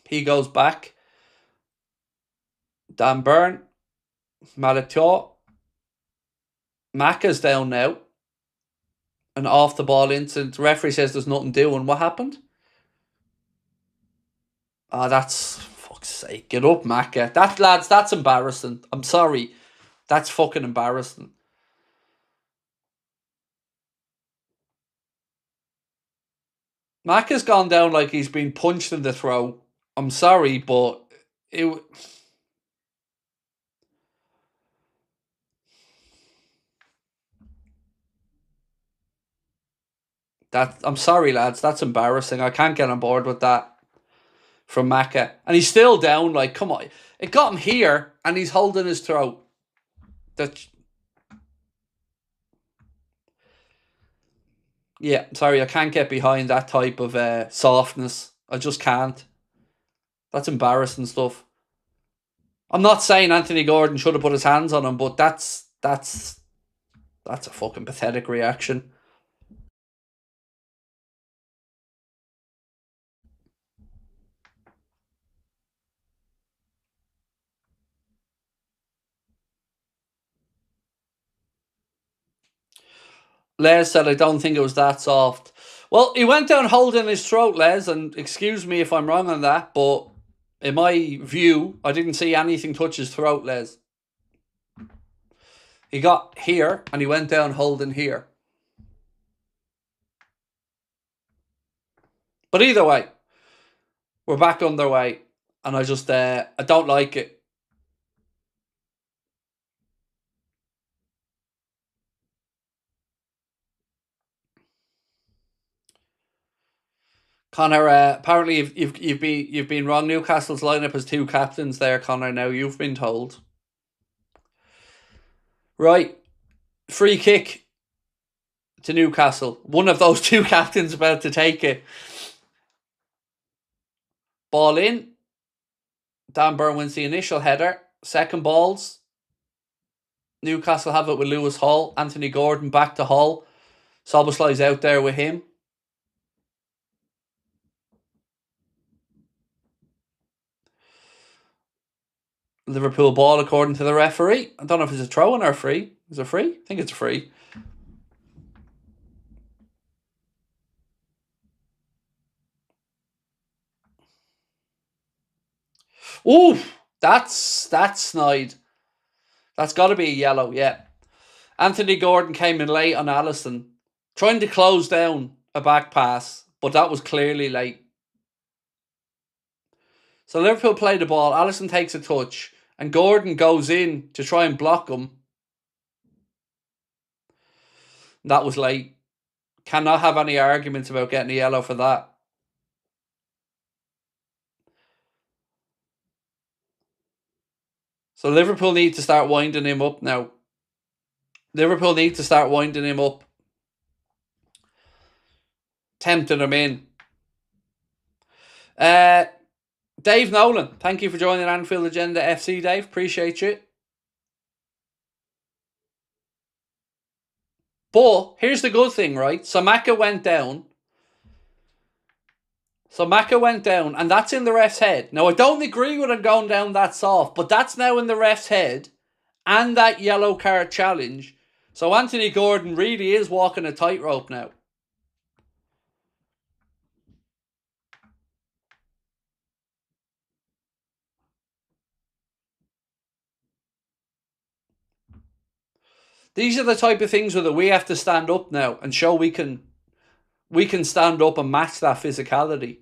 He goes back. Dan Burn. Malator. Macca's down now. An off the ball incident. The referee says there's nothing doing. What happened? That's... fuck's sake. Get up, Macca. That's embarrassing. I'm sorry. That's fucking embarrassing. Macca's gone down like he's been punched in the throat. I'm sorry, but I'm sorry, lads. That's embarrassing. I can't get on board with that from Macca. And he's still down. Like, come on. It got him here, and he's holding his throat. Yeah, sorry. I can't get behind that type of softness. I just can't. That's embarrassing stuff. I'm not saying Anthony Gordon should have put his hands on him, but that's a fucking pathetic reaction. Les said, I don't think it was that soft. Well, he went down holding his throat, Les, and excuse me if I'm wrong on that, but in my view, I didn't see anything touch his throat, Les. He got here, and he went down holding here. But either way, we're back underway, and I don't like it. Connor, apparently you've been wrong. Newcastle's lineup has two captains there, Connor. Now you've been told. Right, free kick to Newcastle. One of those two captains about to take it. Ball in. Dan Burn wins the initial header. Second balls. Newcastle have it with Lewis Hall. Anthony Gordon back to Hall. Szoboszlai's out there with him. Liverpool ball according to the referee. I don't know if it's a throw-in or a free. Is it free? I think it's a free. Ooh, that's snide. That's got to be a yellow, yeah. Anthony Gordon came in late on Alisson, trying to close down a back pass, but that was clearly late. So Liverpool play the ball, Alisson takes a touch, and Gordon goes in to try and block him. That was late. Cannot have any arguments about getting a yellow for that. So Liverpool need to start winding him up now. Liverpool need to start winding him up. Tempting him in. Dave Nolan, thank you for joining Anfield Agenda FC, Dave. Appreciate you. But here's the good thing, right? So Macca went down. So Maka went down, and that's in the ref's head. Now, I don't agree with him going down that soft, but that's now in the ref's head, and that yellow card challenge. So Anthony Gordon really is walking a tightrope now. These are the type of things where we have to stand up now and show we can stand up and match that physicality.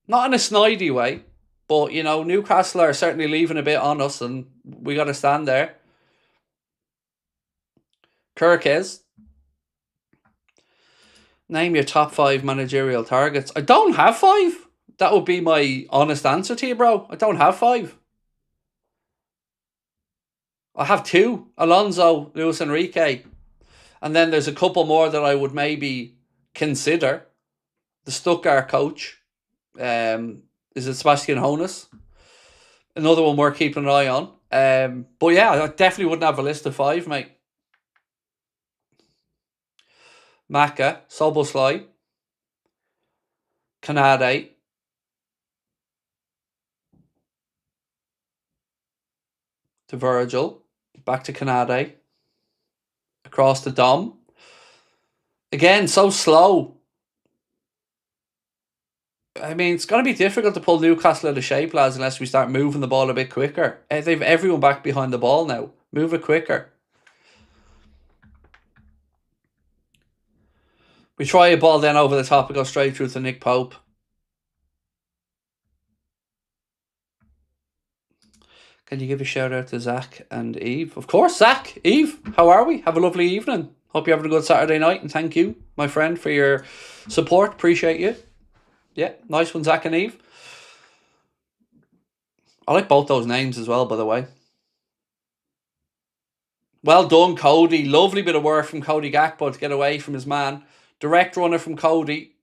Not in a snidey way, but, you know, Newcastle are certainly leaving a bit on us, and we got to stand there. Kirkes. Name your top 5 managerial targets. I don't have 5. That would be my honest answer to you, bro. I don't have 5. I have 2. Alonso, Luis Enrique. And then there's a couple more that I would maybe consider. The Stuttgart coach. Is it Sebastian Hoeneß? Another one we're keeping an eye on. But yeah, I definitely wouldn't have a list of 5, mate. Maka, Soboslai, Kanade, to Virgil, back to Kanade, across to Dom. Again, so slow. I mean, it's going to be difficult to pull Newcastle out of shape, lads, unless we start moving the ball a bit quicker. They've everyone back behind the ball now. Move it quicker. We try a ball then over the top and go straight through to Nick Pope. Can you give a shout out to Zach and Eve? Of course, Zach, Eve, how are we? Have a lovely evening. Hope you're having a good Saturday night, and thank you, my friend, for your support. Appreciate you. Yeah, nice one, Zach and Eve. I like both those names as well, by the way. Well done, Cody. Lovely bit of work from Cody Gakpo to get away from his man. Direct runner from Cody.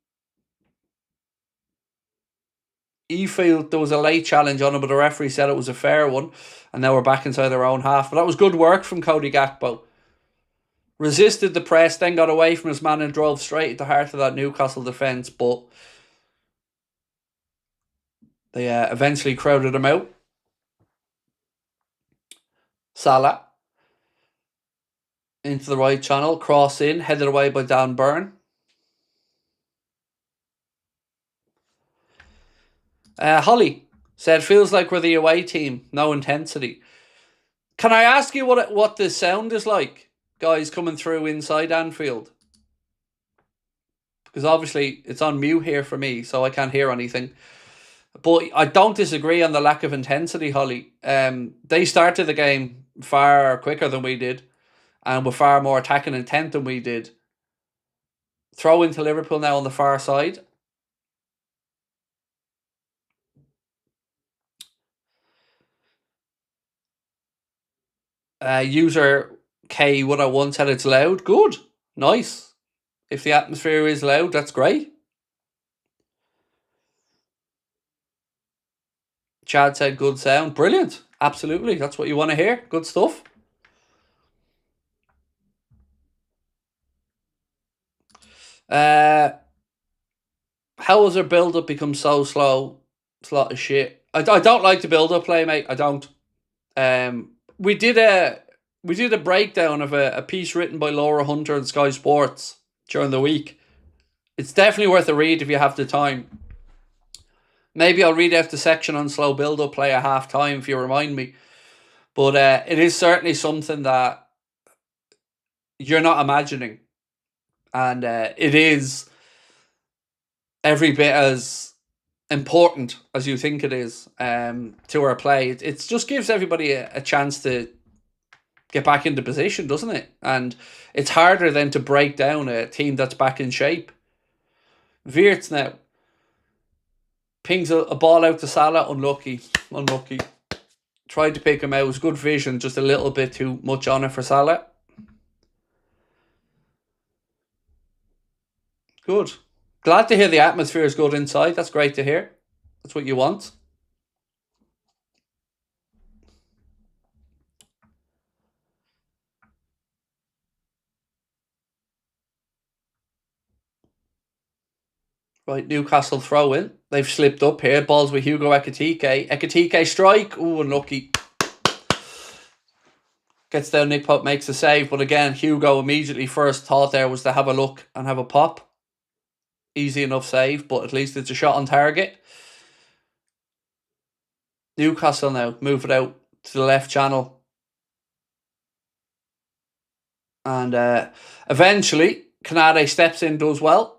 He felt there was a late challenge on him, but the referee said it was a fair one, and now we're back inside their own half. But that was good work from Cody Gakpo. Resisted the press, then got away from his man and drove straight at the heart of that Newcastle defence, but they eventually crowded him out. Salah into the right channel, cross in, headed away by Dan Burn. Holly said, feels like we're the away team, no intensity. Can I ask you what the sound is like, guys, coming through inside Anfield? Because obviously it's on mute here for me, so I can't hear anything. But I don't disagree on the lack of intensity, Holly. They started the game far quicker than we did, and with far more attacking intent than we did. Throw into Liverpool now on the far side. User K101 said it's loud. Good. Nice. If the atmosphere is loud, that's great. Chad said good sound. Brilliant. Absolutely. That's what you want to hear. Good stuff. How has our build-up become so slow? It's a lot of shit. I don't like the build-up play, mate. I don't. We did a breakdown of a piece written by Laura Hunter on Sky Sports during the week. It's definitely worth a read if you have the time. Maybe I'll read out the section on slow build-up play at half-time if you remind me. But it is certainly something that you're not imagining. And it is every bit as important as you think it is to our play. It just gives everybody a chance to get back into position, doesn't it? And it's harder then to break down a team that's back in shape. Wirtz now pings a ball out to Salah. Unlucky. Tried to pick him out. It was good vision, just a little bit too much on it for Salah. Good. Glad to hear the atmosphere is good inside. That's great to hear. That's what you want. Right, Newcastle throw in. They've slipped up here. Balls with Hugo Ekitike. Ekitike strike. Ooh, unlucky. Gets down, Nick Pope makes a save. But again, Hugo immediately first thought there was to have a look and have a pop. Easy enough save, but at least it's a shot on target. Newcastle now move it out to the left channel. And eventually, Kanade steps in, does well.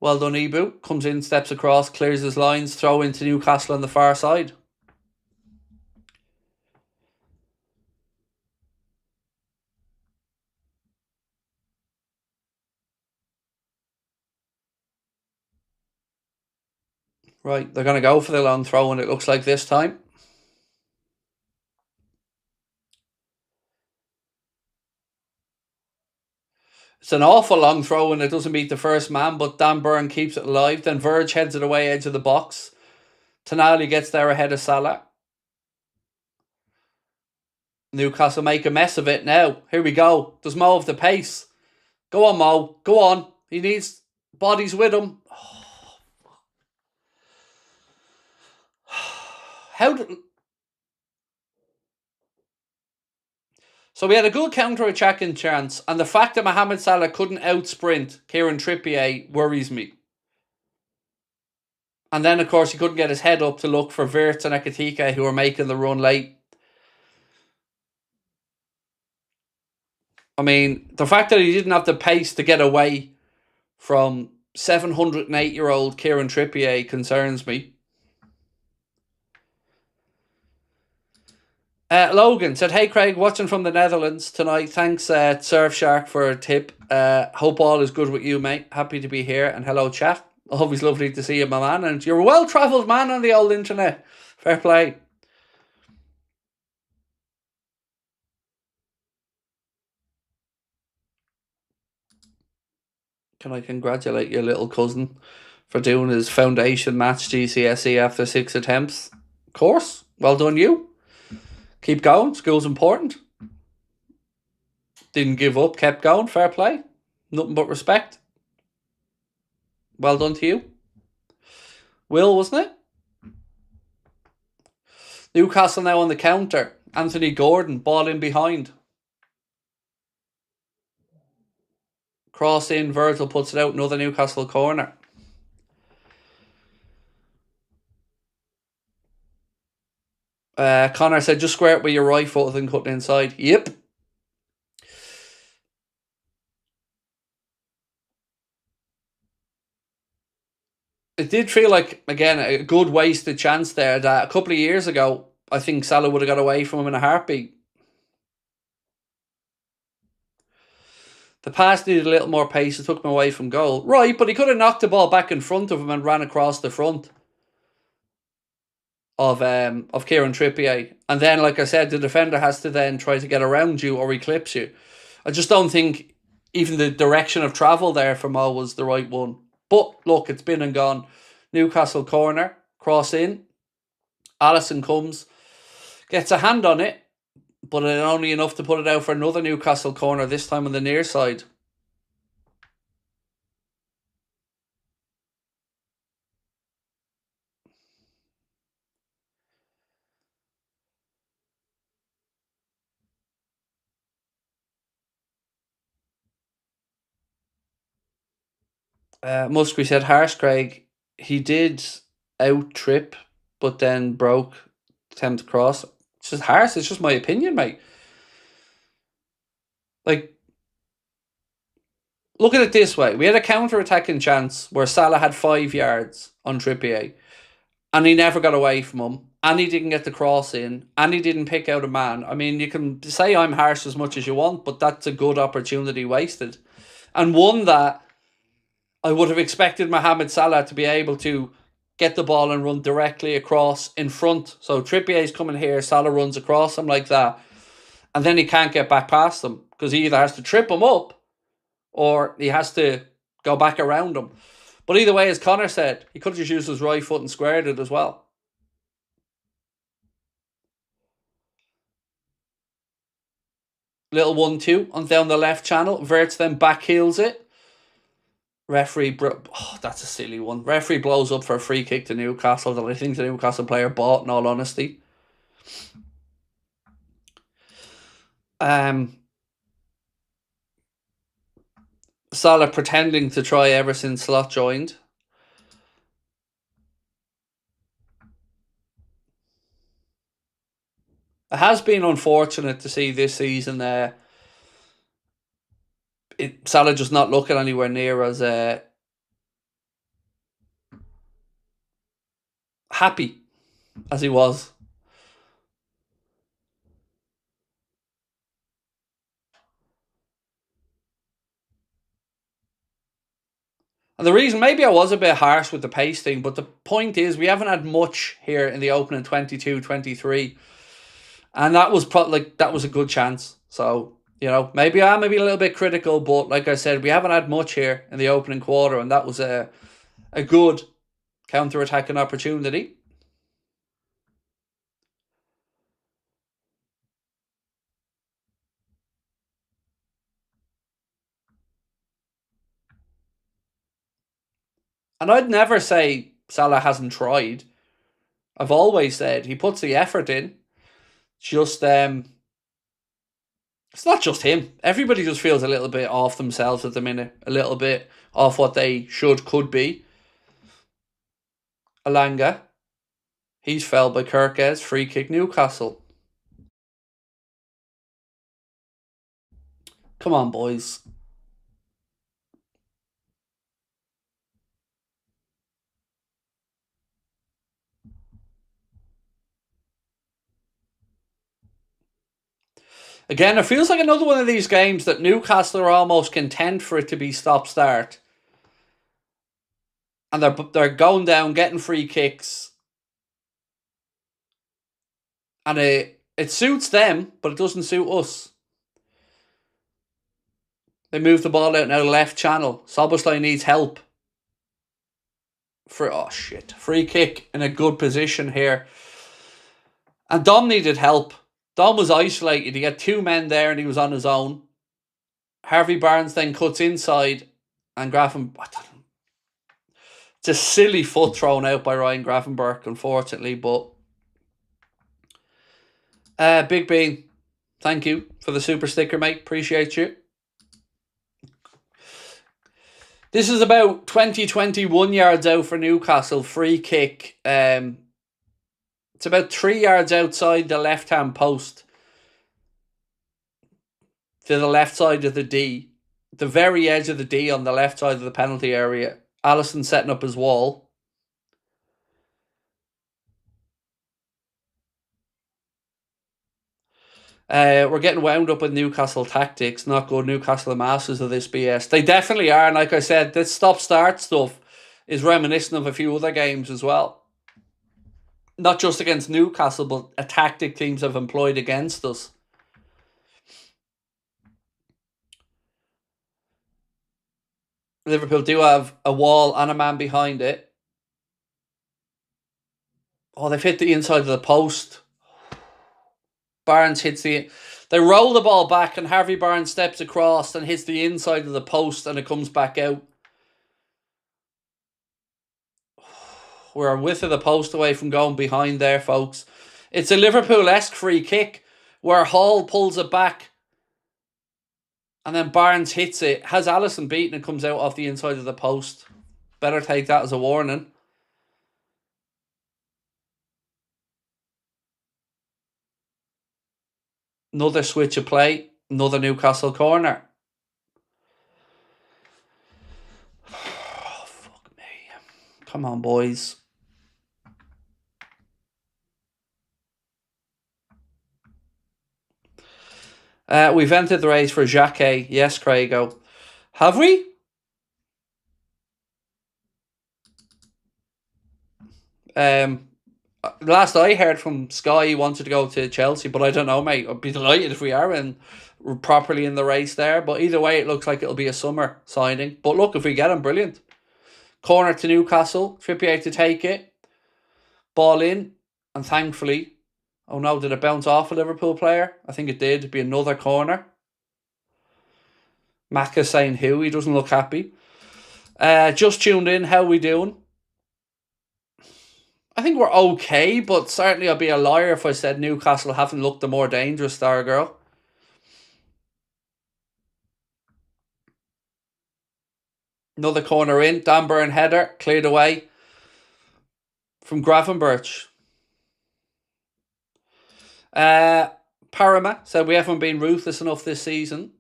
Well done, Ibu. Comes in, steps across, clears his lines, throw into Newcastle on the far side. Right, they're going to go for the long throw, and it looks like this time. It's an awful long throw, and it doesn't beat the first man, but Dan Burn keeps it alive. Then Verge heads it away, edge of the box. Tonali gets there ahead of Salah. Newcastle make a mess of it now. Here we go. Does Mo have the pace? Go on, Mo. Go on. He needs bodies with him. So we had a good counter-attacking chance, and the fact that Mohamed Salah couldn't out-sprint Kieran Trippier worries me. And then, of course, he couldn't get his head up to look for Wirtz and Ekitike, who were making the run late. I mean, the fact that he didn't have the pace to get away from 708-year-old Kieran Trippier concerns me. Logan said, "Hey Craig, watching from the Netherlands tonight. Thanks Surfshark for a tip. Hope all is good with you, mate. Happy to be here, and hello chat. Always lovely to see you, my man, and you're a well-travelled man on the old internet. Fair play." Can I congratulate your little cousin for doing his foundation match GCSE after 6 attempts? Of course. Well done you. Keep going. School's important. Didn't give up. Kept going. Fair play. Nothing but respect. Well done to you. Will, wasn't it? Newcastle now on the counter. Anthony Gordon, ball in behind. Cross in, Virgil puts it out, another Newcastle corner. Connor said, "Just square it with your right foot and cut inside." Yep. It did feel like, again, a good wasted chance there that a couple of years ago, I think Salah would have got away from him in a heartbeat. The pass needed a little more pace. It took him away from goal. Right, but he could have knocked the ball back in front of him and ran across the front of Kieran Trippier. And then, like I said, the defender has to then try to get around you or eclipse you. I just don't think even the direction of travel there for Mo was the right one. But look, it's been and gone. Newcastle corner, cross in. Alisson comes, gets a hand on it, but only enough to put it out for another Newcastle corner, this time on the near side. Musgrave said, "Harsh, Craig, he did out-trip, but then broke attempt cross." It's just harsh. It's just my opinion, mate. Like, look at it this way. We had a counter-attacking chance where Salah had 5 yards on Trippier, and he never got away from him, and he didn't get the cross in, and he didn't pick out a man. I mean, you can say I'm harsh as much as you want, but that's a good opportunity wasted. And one that I would have expected Mohamed Salah to be able to get the ball and run directly across in front. So Trippier's coming here, Salah runs across him like that, and then he can't get back past him because he either has to trip him up or he has to go back around him. But either way, as Connor said, he could have just used his right foot and squared it as well. Little 1-2 on down the left channel. Wirtz then backheels it. Referee, that's a silly one. Referee blows up for a free kick to Newcastle that I think the Newcastle player bought, in all honesty. Salah pretending to try ever since Slot joined. It has been unfortunate to see this season Salah just not looking anywhere near as happy as he was. And the reason, maybe I was a bit harsh with the pace thing, but the point is we haven't had much here in the opening 22-23. And that was that was a good chance. So, maybe I am a little bit critical, but like I said, we haven't had much here in the opening quarter, and that was a good counter-attacking opportunity. And I'd never say Salah hasn't tried. I've always said he puts the effort in. Just it's not just him. Everybody just feels a little bit off themselves at the minute. A little bit off what they could be. Alanga. He's felled by Kirkes. Free kick Newcastle. Come on, boys. Again, it feels like another one of these games that Newcastle are almost content for it to be stop-start. And they're going down, getting free kicks. And it suits them, but it doesn't suit us. They move the ball out now left channel. Szoboszlai needs help. Free kick in a good position here. And Dom needed help. Dom was isolated. He had two men there and he was on his own. Harvey Barnes then cuts inside and it's a silly foot thrown out by Ryan Gravenberch, unfortunately, but Big Bean, thank you for the super sticker, mate. Appreciate you. This is about 20-21 yards out for Newcastle. Free kick. It's about 3 yards outside the left-hand post. To the left side of the D. The very edge of the D on the left side of the penalty area. Alisson setting up his wall. We're getting wound up with Newcastle tactics. Not good. Newcastle are masters of this BS. They definitely are. And like I said, this stop-start stuff is reminiscent of a few other games as well. Not just against Newcastle, but a tactic teams have employed against us. Liverpool do have a wall and a man behind it. Oh, they've hit the inside of the post. Barnes hits They roll the ball back and Harvey Barnes steps across and hits the inside of the post and it comes back out. We're a width of the post away from going behind there, folks. It's a Liverpool-esque free kick where Hall pulls it back and then Barnes hits it. Has Alisson beaten and comes out off the inside of the post. Better take that as a warning. Another switch of play. Another Newcastle corner. Oh, fuck me. Come on, boys. We've entered the race for Xhaka. Yes, Craigo. Have we? Last I heard from Sky, he wanted to go to Chelsea, but I don't know, mate. I'd be delighted if we are and we're properly in the race there. But either way, it looks like it'll be a summer signing. But look, if we get him, brilliant. Corner to Newcastle. Trippier to take it. Ball in. And thankfully, oh no, did it bounce off a Liverpool player? I think it did. It'd be another corner. Macca saying who? He doesn't look happy. Just tuned in. How we doing? I think we're okay, but certainly I'd be a liar if I said Newcastle haven't looked the more dangerous, star girl. Another corner in. Dan Burn header. Cleared away from Gravenberch. Parama said we haven't been ruthless enough this season.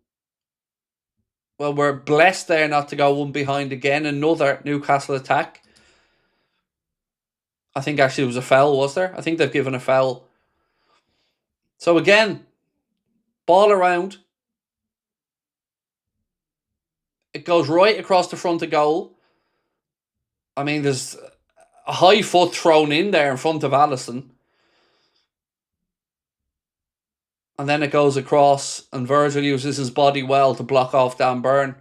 Well, we're blessed there not to go one behind again. Another Newcastle attack. I think actually it was a foul, was there? I think they've given a foul. So again, ball around. It goes right across the front of goal. I mean, there's a high foot thrown in there in front of Alisson. And then it goes across, and Virgil uses his body well to block off Dan Burn.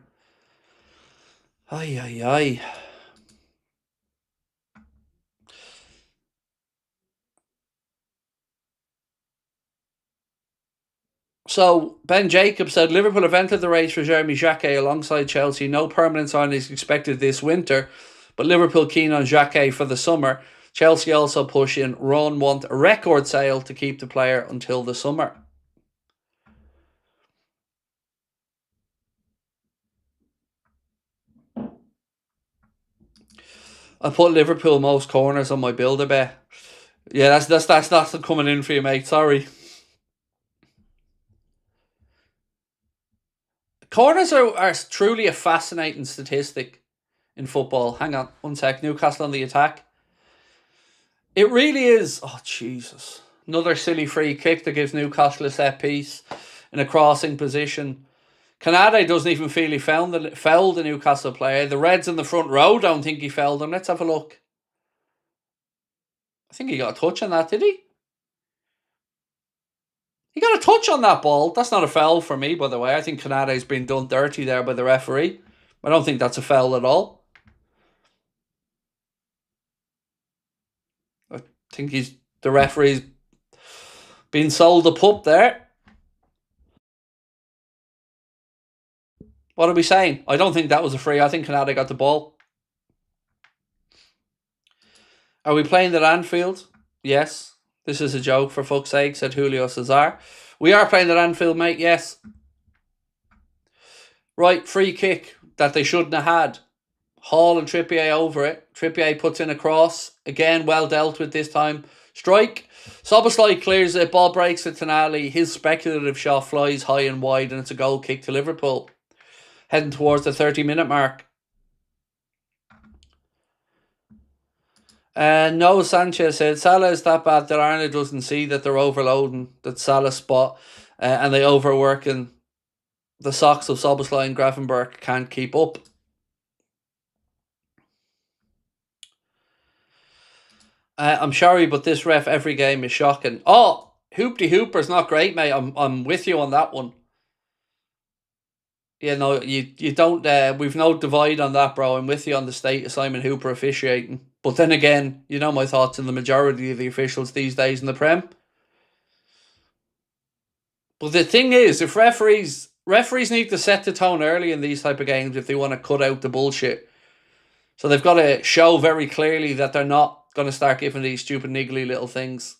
Ay, ay, ay. So, Ben Jacobs said, Liverpool have entered the race for Jeremy Jacquet alongside Chelsea. No permanent signing is expected this winter, but Liverpool keen on Jacquet for the summer. Chelsea also push in Ron want a record sale to keep the player until the summer. I put Liverpool most corners on my builder bet. Yeah, that's not coming in for you, mate. Sorry. Corners are truly a fascinating statistic in football. Hang on, one sec. Newcastle on the attack. It really is. Oh, Jesus. Another silly free kick that gives Newcastle a set piece in a crossing position. Canade doesn't even feel he fouled the Newcastle player. The Reds in the front row don't think he fouled him. Let's have a look. I think he got a touch on that, did he? He got a touch on that ball. That's not a foul for me, by the way. I think Canade's been done dirty there by the referee. I don't think that's a foul at all. I think the referee's been sold a pup there. What are we saying? I don't think that was a free. I think Canade got the ball. Are we playing at Anfield? Yes. This is a joke, for fuck's sake, said Julio Cesar. We are playing at Anfield, mate, yes. Right, free kick that they shouldn't have had. Hall and Trippier over it. Trippier puts in a cross. Again, well dealt with this time. Strike. Szoboszlai clears it. Ball breaks to Tonali. His speculative shot flies high and wide, and it's a goal kick to Liverpool. Heading towards the 30-minute mark. No, Sanchez said Salah is that bad that Arnold doesn't see that they're overloading that Salah spot and they overwork, and the socks of Szoboszlai and Gravenberch can't keep up. I'm sorry, but this ref every game is shocking. Oh, Hoopty Hooper's not great, mate. I'm with you on that one. Yeah, no, you don't. We've no divide on that, bro. I'm with you on the state of Simon Hooper officiating. But then again, you know my thoughts on the majority of the officials these days in the Prem. But the thing is, if referees need to set the tone early in these type of games if they want to cut out the bullshit. So they've got to show very clearly that they're not going to start giving these stupid niggly little things.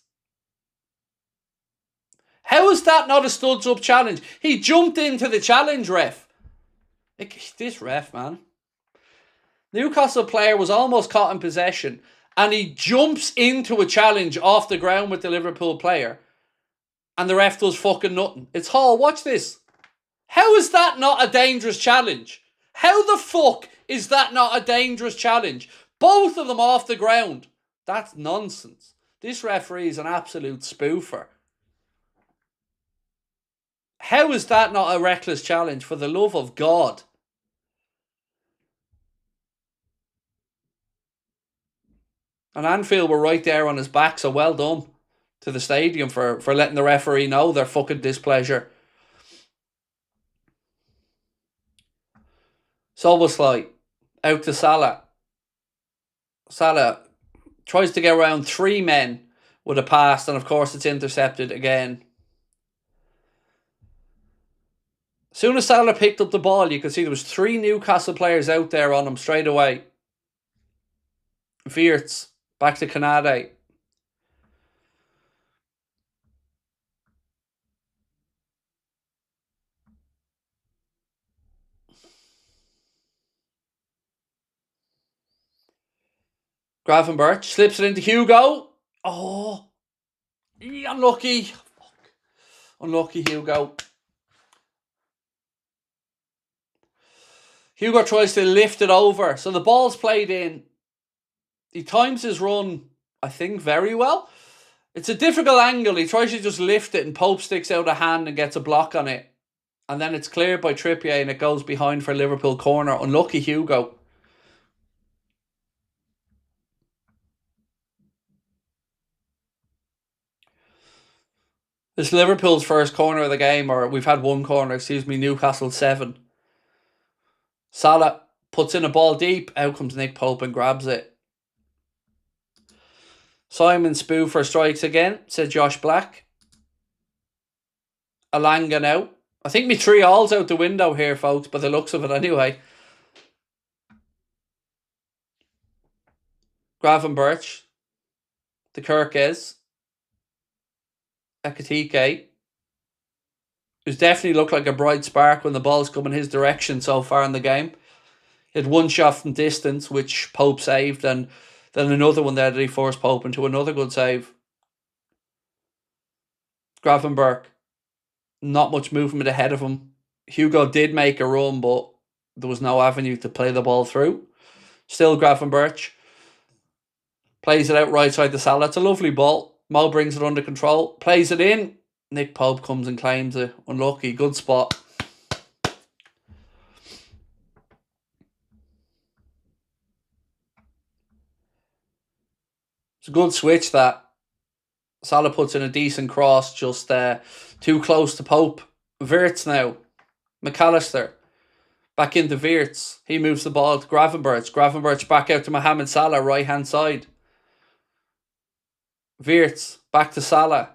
How is that not a studs up challenge? He jumped into the challenge, ref. This ref, man. Newcastle player was almost caught in possession and he jumps into a challenge off the ground with the Liverpool player and the ref does fucking nothing. It's Hall, watch this. How is that not a dangerous challenge? How the fuck is that not a dangerous challenge? Both of them off the ground. That's nonsense. This referee is an absolute spoofer. How is that not a reckless challenge, for the love of God? And Anfield were right there on his back, so well done to the stadium for letting the referee know their fucking displeasure. Szoboszlai out to Salah. Salah tries to get around three men with a pass, and of course it's intercepted again. As soon as Salah picked up the ball, you could see there was 3 Newcastle players out there on him straight away. Wirtz, back to Canade. Gravenberch slips it into Hugo. Oh, unlucky. Unlucky Hugo. Hugo tries to lift it over. So the ball's played in. He times his run, I think, very well. It's a difficult angle. He tries to just lift it and Pope sticks out a hand and gets a block on it. And then it's cleared by Trippier and it goes behind for Liverpool corner. Unlucky Hugo. This Liverpool's first corner of the game, or we've had one corner, Newcastle 7. Salah puts in a ball deep, out comes Nick Pope and grabs it. Simon Spoofer strikes again, said Josh Black. Elanga now. I think me 3-all's out the window here, folks, by the looks of it anyway. Gravenberch. The Kirkes. Ekatike. Who's definitely looked like a bright spark when the ball's coming his direction so far in the game. He had one shot from distance, which Pope saved, and then another one there that he forced Pope into another good save. Gravenberch. Not much movement ahead of him. Hugo did make a run, but there was no avenue to play the ball through. Still Gravenberch. Plays it out right side to Salah. It's a lovely ball. Mo brings it under control. Plays it in. Nick Pope comes and claims it. Unlucky. Good spot. It's a good switch that. Salah puts in a decent cross, just too close to Pope. Wirtz now. McAllister. Back into Wirtz. He moves the ball to Gravenberch. Gravenberch back out to Mohamed Salah, right hand side. Wirtz. Back to Salah.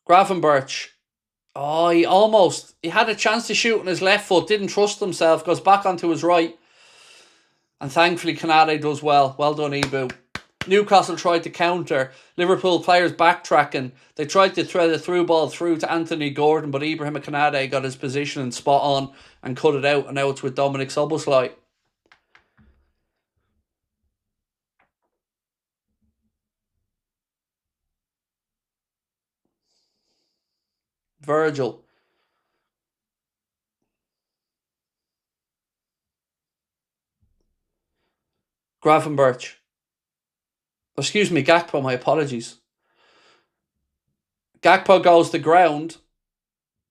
Gravenberch. Oh, he had a chance to shoot on his left foot, didn't trust himself, goes back onto his right. And thankfully, Canade does well. Well done, Ibu. Newcastle tried to counter. Liverpool players backtracking. They tried to thread a through ball through to Anthony Gordon, but Ibrahim Canade got his position and spot on and cut it out. And now it's with Dominic Szoboszlai. Virgil. Gravenberch. Excuse me, Gakpo, my apologies. Gakpo goes to ground.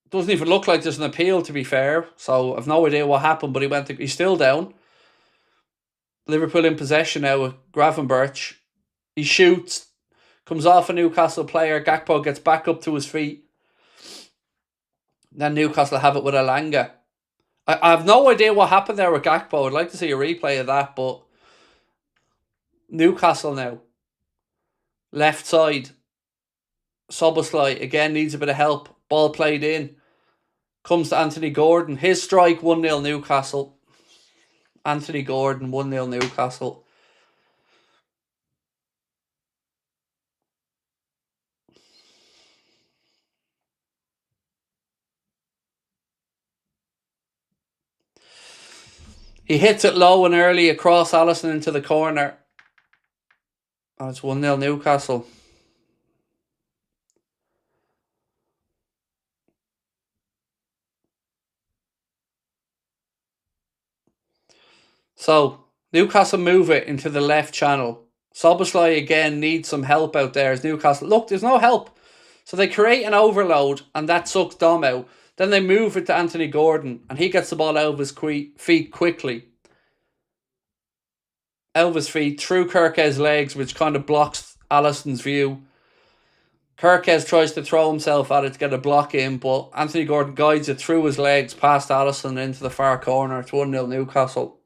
Doesn't even look like there's an appeal, to be fair. So I've no idea what happened, but he's still down. Liverpool in possession now with Gravenberch. He shoots. Comes off a Newcastle player. Gakpo gets back up to his feet. Then Newcastle have it with Elanga. I have no idea what happened there with Gakpo. I'd like to see a replay of that, but Newcastle now. Left side. Szoboszlai again needs a bit of help. Ball played in. Comes to Anthony Gordon. His strike, 1-0 Newcastle. Anthony Gordon, 1-0 Newcastle. He hits it low and early across Alisson into the corner. And it's 1-0 Newcastle. So, Newcastle move it into the left channel. Szoboszlai again needs some help out there as Newcastle. Look, there's no help. So they create an overload and that sucks Dom out. Then they move it to Anthony Gordon and he gets the ball out of his feet quickly. Out of his feet, through Kirkes' legs, which kind of blocks Alisson's view. Kirkes tries to throw himself at it to get a block in, but Anthony Gordon guides it through his legs past Alisson into the far corner. It's 1-0 Newcastle.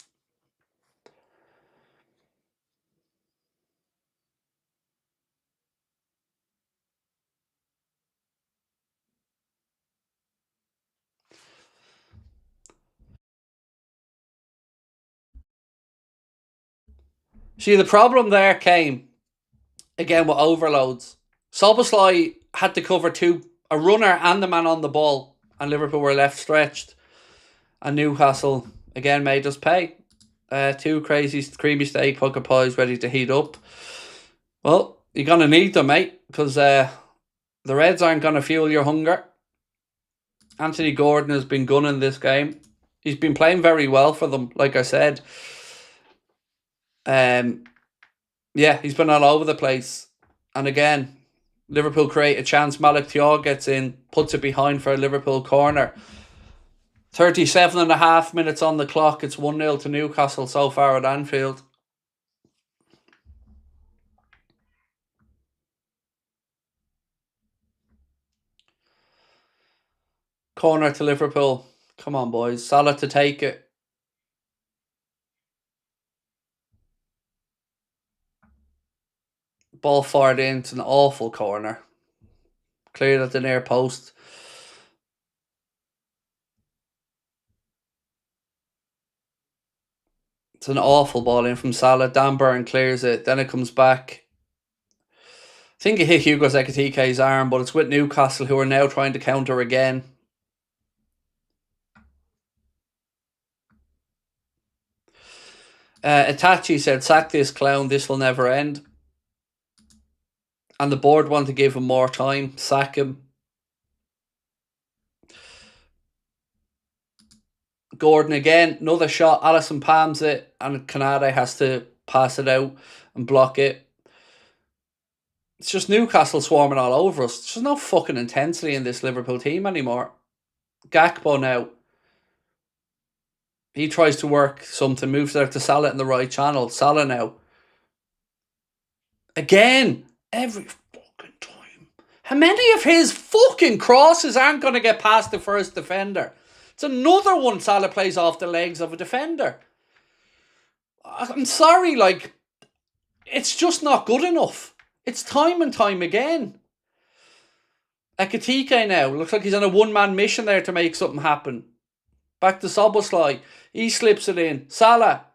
See, the problem there came, again, with overloads. Szoboszlai had to cover a runner and the man on the ball, and Liverpool were left stretched. And Newcastle, again, made us pay. Two crazy creamy steak poker pies ready to heat up. Well, you're going to need them, mate, because the Reds aren't going to fuel your hunger. Anthony Gordon has been gunning this game. He's been playing very well for them, like I said. Yeah, he's been all over the place. And again, Liverpool create a chance. Malik Thiaw gets in, puts it behind for a Liverpool corner. 37.5 minutes on the clock. It's 1-0 to Newcastle so far at Anfield. Corner to Liverpool. Come on, boys. Salah to take it. Ball fired in. It's an awful corner. Cleared at the near post. It's an awful ball in from Salah. Dan Burn clears it. Then it comes back. I think it hit Hugo Ekitike's arm, but it's with Newcastle, who are now trying to counter again. Itachi said, sack this clown, this will never end. And the board want to give him more time. Sack him. Gordon again, another shot. Alisson palms it, and Kanade has to pass it out and block it. It's just Newcastle swarming all over us. There's no fucking intensity in this Liverpool team anymore. Gakpo now. He tries to work something, moves there to Salah in the right channel. Salah now. Again, every fucking time. How many of his fucking crosses aren't going to get past the first defender? It's another one Salah plays off the legs of a defender. I'm sorry, like, it's just not good enough. It's time and time again. Ekitike now. Looks like he's on a one-man mission there to make something happen. Back to Szoboszlai. He slips it in. Salah.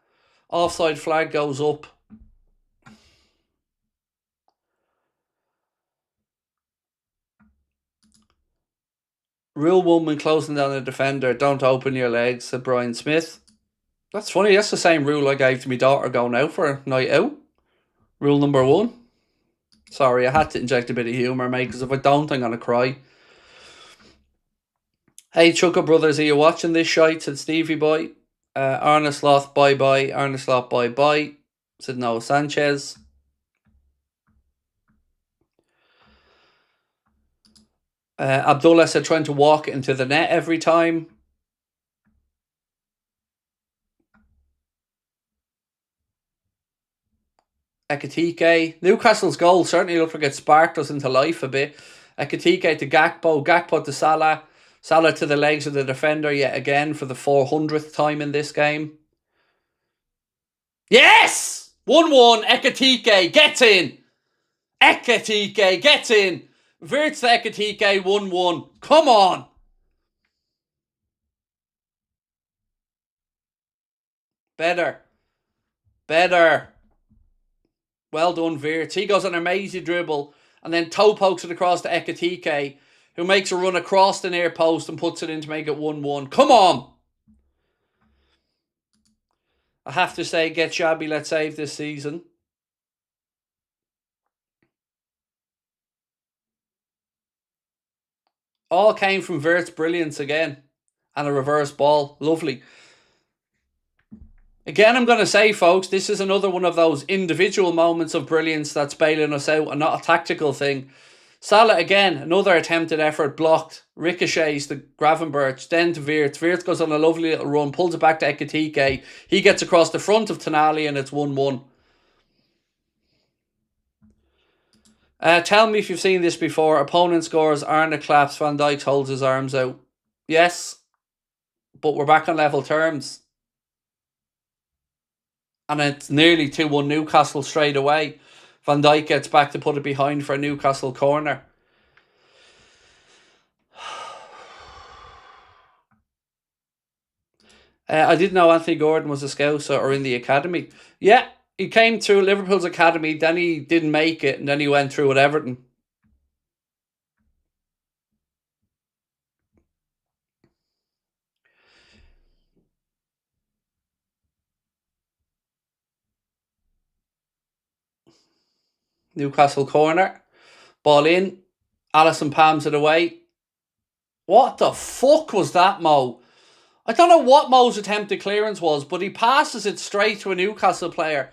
Offside flag goes up. Rule 1 when closing down a defender. Don't open your legs, said Brian Smith. That's funny. That's the same rule I gave to my daughter going out for a night out. Rule number 1. Sorry, I had to inject a bit of humour, mate, because if I don't, I'm going to cry. Hey, Chucker Brothers, are you watching this shite? Said Stevie Boy. Arne Sloth, bye-bye. Arne Sloth, bye-bye. Said Noah Sanchez. Abdullah said trying to walk into the net every time. Ekitike. Newcastle's goal certainly looked like it sparked us into life a bit. Ekitike to Gakpo. Gakpo to Salah. Salah to the legs of the defender yet again for the 400th time in this game. Yes! 1-1. Ekitike gets in. Ekitike gets in. Wirtz to Ekitike 1-1. Come on. Better. Well done, Wirtz. He goes on a mazy dribble and then toe pokes it across to Ekitike, who makes a run across the near post and puts it in to make it 1-1. Come on! I have to say, get shabby, let's save this season. All came from Wirtz's brilliance again. And a reverse ball. Lovely. Again, I'm going to say, folks, this is another one of those individual moments of brilliance that's bailing us out and not a tactical thing. Salah again, another attempted effort, blocked, ricochets to Gravenberch, then to Wirtz. Wirtz goes on a lovely little run, pulls it back to Ekitike. He gets across the front of Tonali and it's 1-1. Tell me if you've seen this before. Opponent scores, Arne claps, Van Dijk holds his arms out. Yes, but we're back on level terms. And it's nearly 2-1 Newcastle straight away. Van Dijk gets back to put it behind for a Newcastle corner. I didn't know Anthony Gordon was a scouser or in the academy. Yeah, He came through Liverpool's academy, then he didn't make it, and then he went through with Everton. Newcastle corner. Ball in. Alisson palms it away. What the fuck was that, Mo? I don't know what Mo's attempted clearance was, but he passes it straight to a Newcastle player.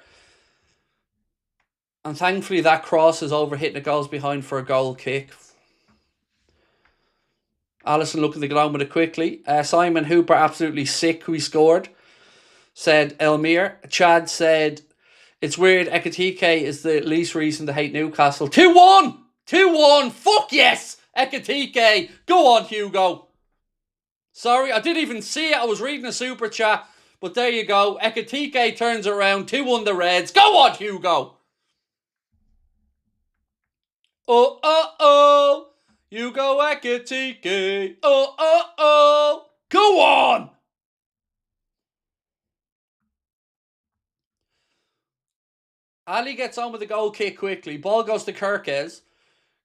And thankfully that cross is overhit and it goes behind for a goal kick. Alisson looking to get on with it quickly. Simon Hooper, absolutely sick who he scored, said Elmir. Chad said, it's weird, Ekitike is the least reason to hate Newcastle. 2-1! 2-1! Fuck yes! Ekitike! Go on, Hugo. Sorry, I didn't even see it. I was reading a super chat. But there you go. Ekitike turns around. 2-1 the Reds. Go on, Hugo. Oh. Hugo Ekitike. Oh. Go on. Ali gets on with the goal kick quickly. Ball goes to Kirkes.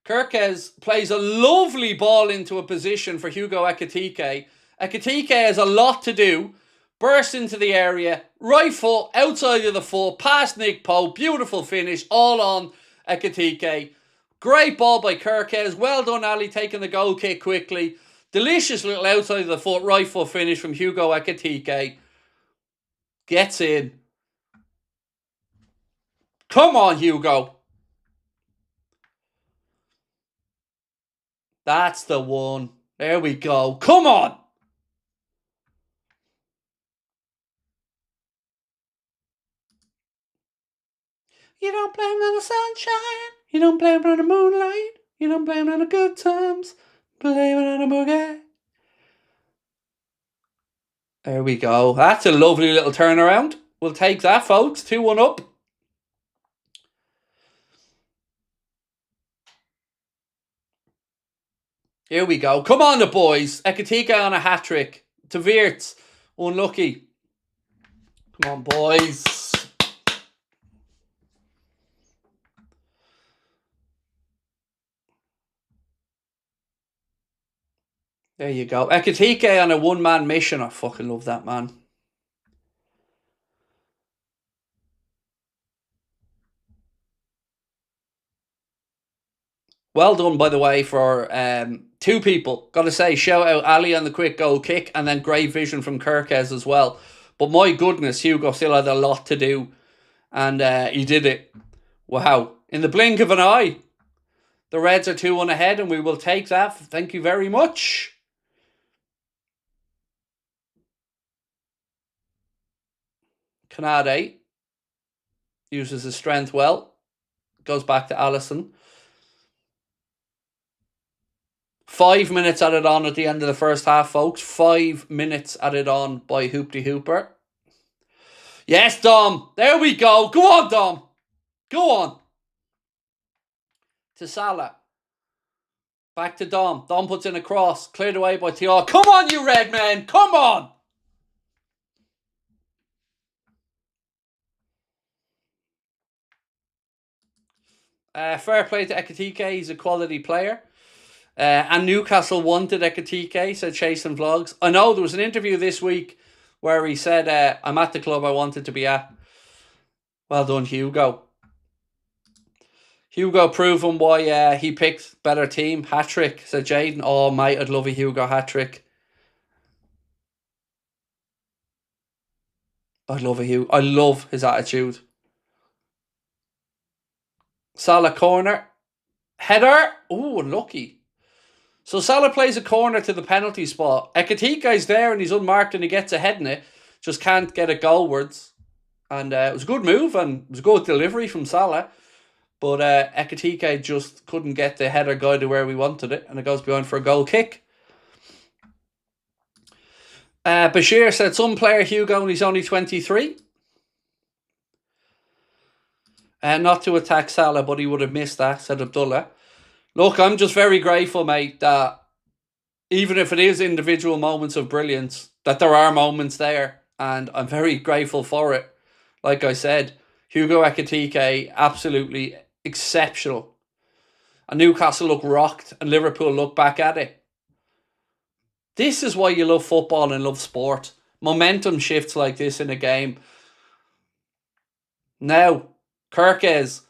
Kirkes plays a lovely ball into a position for Hugo Ekitike. Ekitike has a lot to do. Bursts into the area. Right foot, outside of the foot, past Nick Pope. Beautiful finish, all on Ekitike. Great ball by Kirkes. Well done, Ali, taking the goal kick quickly. Delicious little outside of the foot, right foot finish from Hugo Ekitike. Gets in. Come on, Hugo. That's the one. There we go. Come on. You don't blame it on the sunshine. You don't blame it on the moonlight. You don't blame it on the good times. Blame it on the boogie. There we go. That's a lovely little turnaround. We'll take that, folks. 2-1 up. Here we go. Come on, the boys. Ekitike on a hat-trick. To Wirtz. Unlucky. Come on, boys. There you go. Ekitike on a one-man mission. I fucking love that, man. Well done, by the way, for two people. Got to say, shout out Ali on the quick goal kick, and then great vision from Kirkes as well. But my goodness, Hugo still had a lot to do, and he did it. Wow. In the blink of an eye. The Reds are 2-1 ahead, and we will take that. Thank you very much. Canade uses his strength well. Goes back to Alisson. 5 minutes added on at the end of the first half, folks. 5 minutes added on by Hoopty Hooper. Yes, Dom. There we go. Go on, Dom. Go on. To Salah. Back to Dom. Dom puts in a cross. Cleared away by Thiago. Come on, you red men. Come on. Fair play to Ekitike. He's a quality player. And Newcastle wanted Ekitike, said Chase and Vlogs. I know there was an interview this week where he said, I'm at the club I wanted to be at. Well done, Hugo. Hugo proving why he picked better team. Hat-trick, said Jaden. Oh, mate, I'd love a Hugo hat-trick. I'd love a Hugo. I love his attitude. Salah corner. Header. Ooh, unlucky. So Salah plays a corner to the penalty spot. Ekitike's there and he's unmarked and he gets ahead in it. Just can't get it goalwards. And it was a good move and it was a good delivery from Salah. But Ekitike just couldn't get the header guy to where we wanted it. And it goes behind for a goal kick. Bashir said some player Hugo and he's only 23. Not to attack Salah, but he would have missed that, said Abdullah. Look, I'm just very grateful, mate, that even if it is individual moments of brilliance, that there are moments there. And I'm very grateful for it. Like I said, Hugo Ekitike, absolutely exceptional. And Newcastle look rocked and Liverpool look back at it. This is why you love football and love sport. Momentum shifts like this in a game. Now, Kirkes,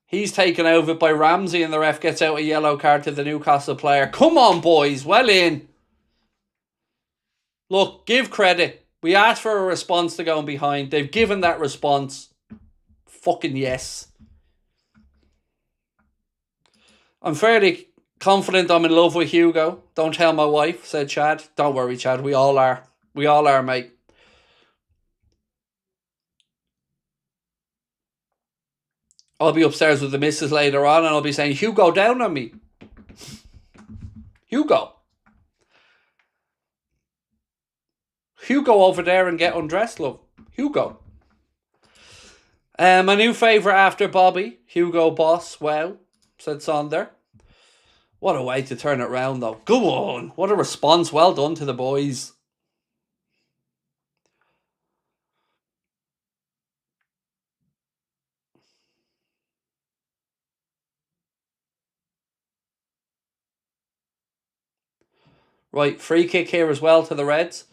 he's taken over by Ramsey and the ref gets out a yellow card to the Newcastle player. Come on, boys. Well in. Look, give credit. We asked for a response to going behind. They've given that response. Fucking yes. I'm fairly confident I'm in love with Hugo. Don't tell my wife, said Chad. Don't worry, Chad. We all are. We all are, mate. I'll be upstairs with the missus later on and I'll be saying, Hugo, down on me. Hugo. Hugo over there and get undressed, love. Hugo. My new favourite after Bobby, Hugo Boss. Wow, said Sonder. What a way to turn it round, though. Go on. What a response. Well done to the boys. Right, free kick here as well to the Reds.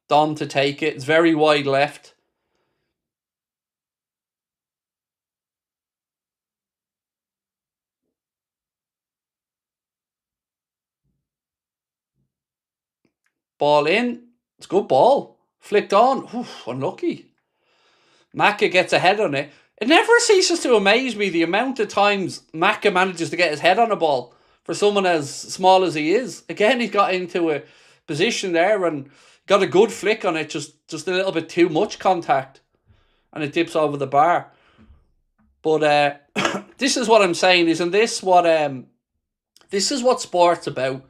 Dom to take it. It's very wide left. Ball in. It's a good ball. Flicked on. Oof, unlucky. Macca gets a head on it. It never ceases to amaze me the amount of times Macca manages to get his head on a ball for someone as small as he is. Again, he got into a position there and got a good flick on it, just a little bit too much contact. And it dips over the bar. But this is what I'm saying, isn't this what sport's about?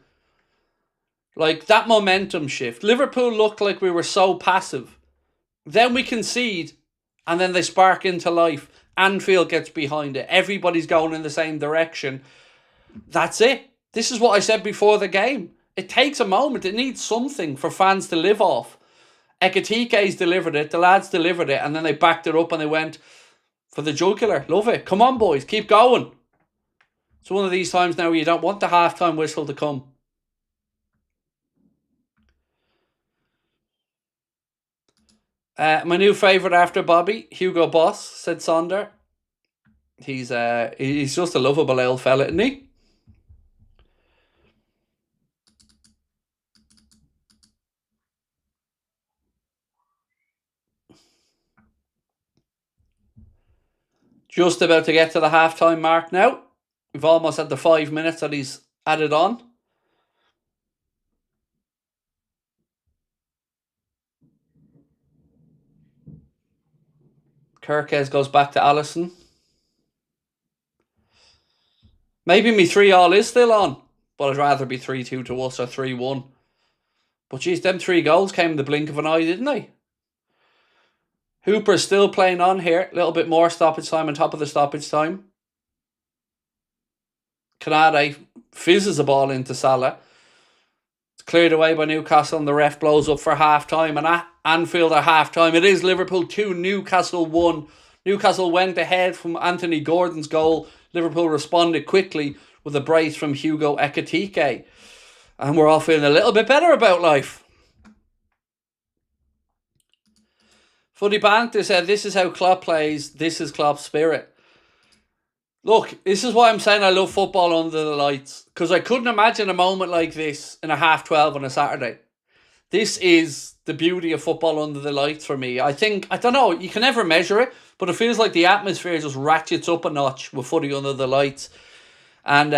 Like that momentum shift. Liverpool looked like we were so passive. Then we concede and then they spark into life. Anfield gets behind it. Everybody's going in the same direction. That's it. This is what I said before the game. It takes a moment. It needs something for fans to live off. Ekitike's delivered it. The lads delivered it. And then they backed it up and they went for the jugular. Love it. Come on, boys. Keep going. It's one of these times now where you don't want the halftime whistle to come. My new favourite after Bobby, Hugo Boss, said Sonder. He's just a lovable old fella, isn't he? Just about to get to the halftime mark now. We've almost had the 5 minutes that he's added on. Kirkes goes back to Allison. Maybe me 3-3 is still on, but I'd rather be 3-2 to us or 3-1. But geez, them 3 goals came in the blink of an eye, didn't they? Hooper's still playing on here. A little bit more stoppage time on top of the stoppage time. Canade fizzes the ball into Salah. It's cleared away by Newcastle and the ref blows up for half-time. And at Anfield at half-time, it is Liverpool 2, Newcastle 1. Newcastle went ahead from Anthony Gordon's goal. Liverpool responded quickly with a brace from Hugo Ekitike. And we're all feeling a little bit better about life. Footy Banter said, this is how Klopp plays. This is Klopp's spirit. Look, this is why I'm saying I love football under the lights. Because I couldn't imagine a moment like this in a 12:30 on a Saturday. This is the beauty of football under the lights for me. I don't know, you can never measure it, but it feels like the atmosphere just ratchets up a notch with footy under the lights. And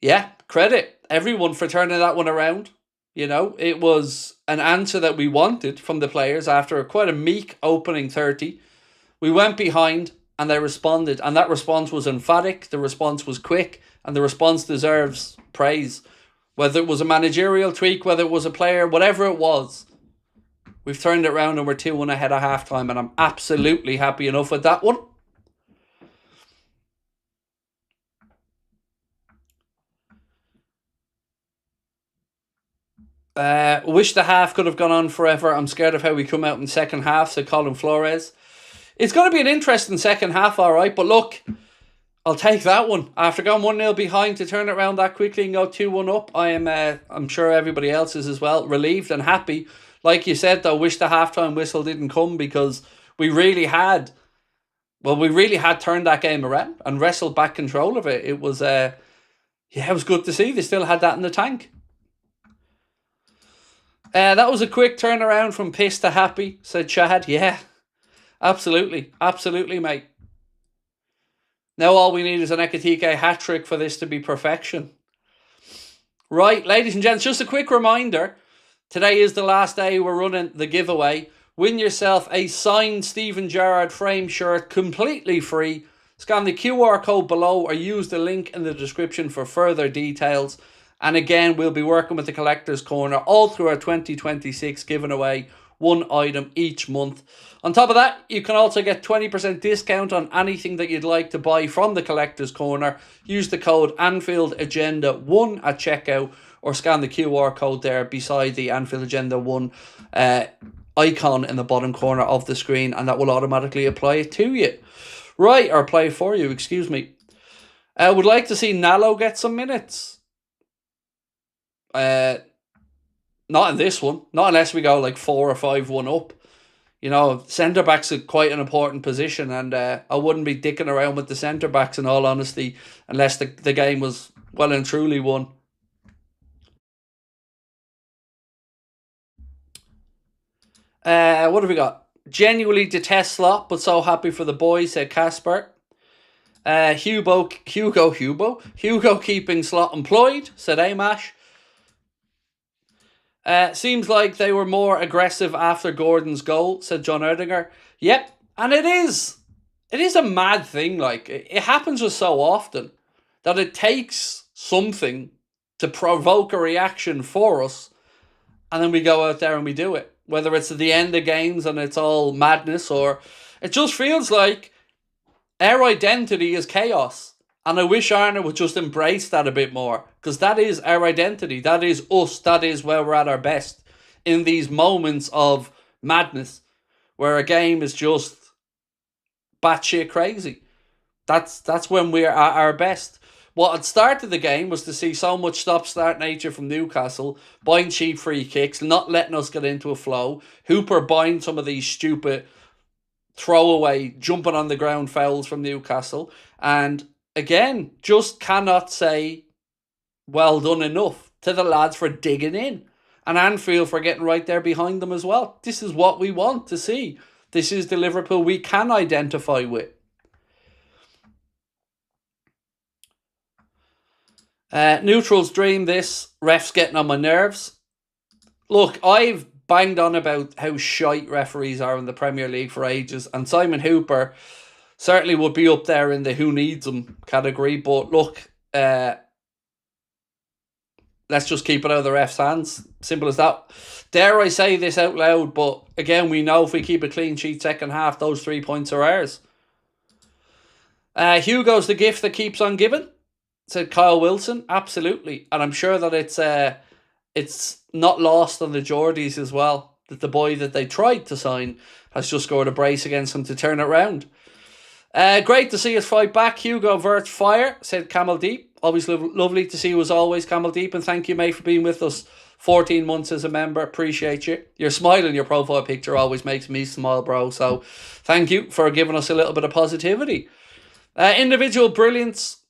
yeah, credit everyone for turning that one around. You know, it was an answer that we wanted from the players after quite a meek opening 30. We went behind and they responded. And that response was emphatic, the response was quick, and the response deserves praise. Whether it was a managerial tweak, whether it was a player, whatever it was, we've turned it around and we're 2-1 ahead of halftime, and I'm absolutely happy enough with that one. Wish the half could have gone on forever. I'm scared of how we come out in second half, said Colin Flores. It's going to be an interesting second half, all right. But look, I'll take that one. After going 1-0 behind to turn it around that quickly and go 2-1 up, I'm sure everybody else is as well, relieved and happy. Like you said, though, wish the halftime whistle didn't come because we really had turned that game around and wrestled back control of it. It was, it was good to see. They still had that in the tank. That was a quick turnaround from pissed to happy, said Chad. Yeah, absolutely. Absolutely, mate. Now all we need is an Ekitike hat-trick for this to be perfection. Right, ladies and gents, just a quick reminder. Today is the last day we're running the giveaway. Win yourself a signed Steven Gerrard frame shirt completely free. Scan the QR code below or use the link in the description for further details. And again, we'll be working with the Collector's Corner all through our 2026, giving away one item each month. On top of that, you can also get 20% discount on anything that you'd like to buy from the Collector's Corner. Use the code Anfield Agenda 1 at checkout or scan the QR code there beside the Anfield Agenda 1 icon in the bottom corner of the screen, and that will automatically apply it to you. Right, or apply it for you, excuse me. I would like to see Nalo get some minutes. Not in this one. Not unless we go like 4 or 5-1 up. You know, centre-back's quite an important position, and I wouldn't be dicking around with the centre-backs in all honesty unless the game was well and truly won. What have we got? Genuinely detest Slot, but so happy for the boys, said Casper. Hugo keeping Slot employed, said Amash. Seems like they were more aggressive after Gordon's goal, said John Erdinger. Yep, and it is a mad thing. Like, it happens just so often that it takes something to provoke a reaction for us, and then we go out there and we do it. Whether it's at the end of games and it's all madness, or it just feels like our identity is chaos. And I wish Arna would just embrace that a bit more, because that is our identity. That is us. That is where we're at our best, in these moments of madness where a game is just batshit crazy. That's when we're at our best. What had started the game was to see so much stop-start nature from Newcastle, buying cheap free kicks, not letting us get into a flow. Hooper buying some of these stupid throwaway, jumping on the ground fouls from Newcastle. And again, just cannot say well done enough to the lads for digging in. And Anfield for getting right there behind them as well. This is what we want to see. This is the Liverpool we can identify with. Neutrals dream this. Refs getting on my nerves. Look, I've banged on about how shite referees are in the Premier League for ages, and Simon Hooper certainly would be up there in the who needs them category. But look, let's just keep it out of the refs' hands. Simple as that. Dare I say this out loud, but again, we know if we keep a clean sheet second half, those 3 points are ours. Hugo's the gift that keeps on giving, said Kyle Wilson. Absolutely. And I'm sure that it's not lost on the Geordies as well, that the boy that they tried to sign has just scored a brace against him to turn it round. Great to see us fight back. Hugo Vert fire, said Camel Deep. Always lovely to see you as always, Camel Deep. And thank you, mate, for being with us 14 months as a member. Appreciate you. Your smile in your profile picture always makes me smile, bro. So thank you for giving us a little bit of positivity. Individual brilliance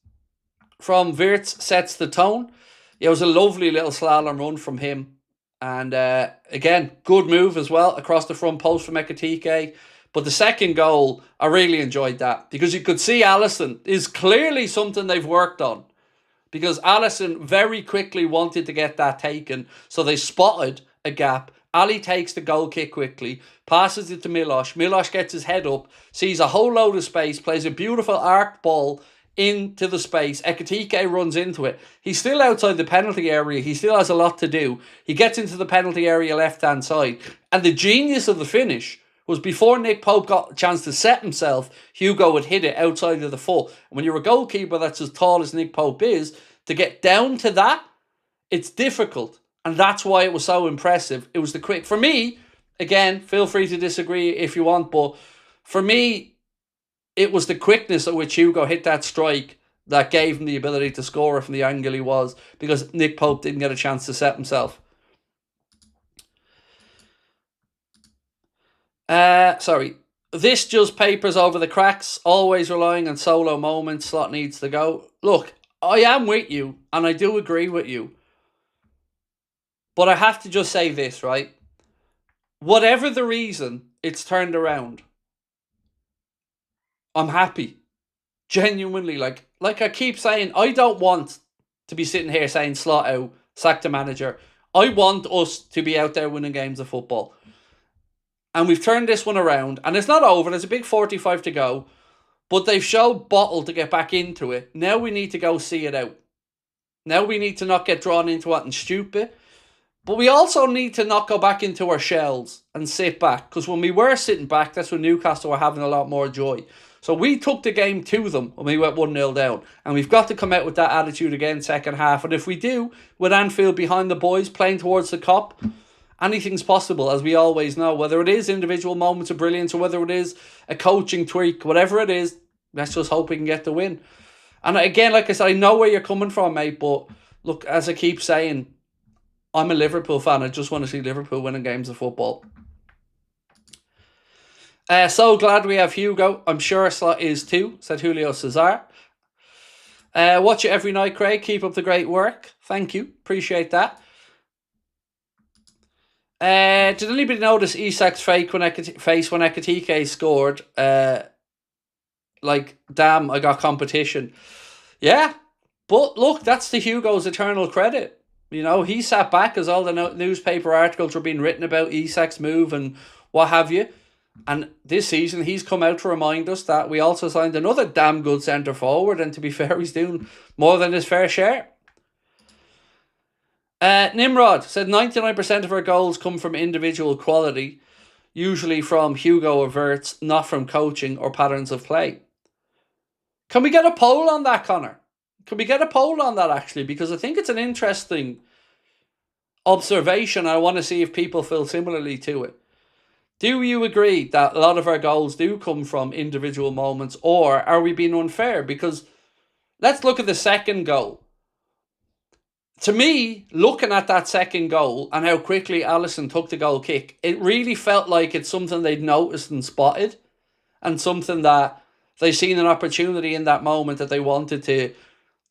from Wirtz sets the tone. It was a lovely little slalom run from him. And again, good move as well across the front post from Ekitike. But the second goal, I really enjoyed that, because you could see Alisson is clearly something they've worked on, because Alisson very quickly wanted to get that taken. So they spotted a gap. Ali takes the goal kick quickly, passes it to Milos. Milos gets his head up, sees a whole load of space, plays a beautiful arc ball into the space. Ekitike runs into it. He's still outside the penalty area. He still has a lot to do. He gets into the penalty area left-hand side. And the genius of the finish was before Nick Pope got a chance to set himself, Hugo would hit it outside of the foot. And when you're a goalkeeper that's as tall as Nick Pope is, to get down to that, it's difficult. And that's why it was so impressive. It was the quick. For me, again, feel free to disagree if you want, but for me, it was the quickness at which Hugo hit that strike that gave him the ability to score from the angle he was, because Nick Pope didn't get a chance to set himself. Sorry. This just papers over the cracks, always relying on solo moments. Slot needs to go. Look, I am with you, and I do agree with you. But I have to just say this, right? Whatever the reason, it's turned around. I'm happy. Genuinely, like I keep saying, I don't want to be sitting here saying slot out, sack the manager. I want us to be out there winning games of football. And we've turned this one around, and it's not over. There's a big 45 to go, but they've showed bottle to get back into it. Now we need to go see it out. Now we need to not get drawn into it and stupid, but we also need to not go back into our shells and sit back, because when we were sitting back, that's when Newcastle were having a lot more joy. So we took the game to them when we went 1-0 down, and we've got to come out with that attitude again second half. And if we do, with Anfield behind the boys playing towards the Kop, anything's possible, as we always know. Whether it is individual moments of brilliance or whether it is a coaching tweak, whatever it is, let's just hope we can get the win. And again, like I said, I know where you're coming from, mate, but look, as I keep saying, I'm a Liverpool fan. I just want to see Liverpool winning games of football. So glad we have Hugo. I'm sure Slot is too, said Julio Cesar. Watch it every night, Craig. Keep up the great work. Thank you. Appreciate that. Did anybody notice Isak's face when Ekitike scored? Like, damn, I got competition. Yeah, but look, that's the Hugo's eternal credit. You know, he sat back as all the newspaper articles were being written about Isak's move and what have you. And this season, he's come out to remind us that we also signed another damn good centre forward. And to be fair, he's doing more than his fair share. Nimrod said 99% of our goals come from individual quality, usually from Hugo or Wirtz, not from coaching or patterns of play. Can we get a poll on that, Connor? Can we get a poll on that, actually? Because I think it's an interesting observation. I want to see if people feel similarly to it. Do you agree that a lot of our goals do come from individual moments, or are we being unfair? Because let's look at the second goal. To me, looking at that second goal and how quickly Alisson took the goal kick, it really felt like it's something they'd noticed and spotted, and something that they've seen an opportunity in that moment that they wanted to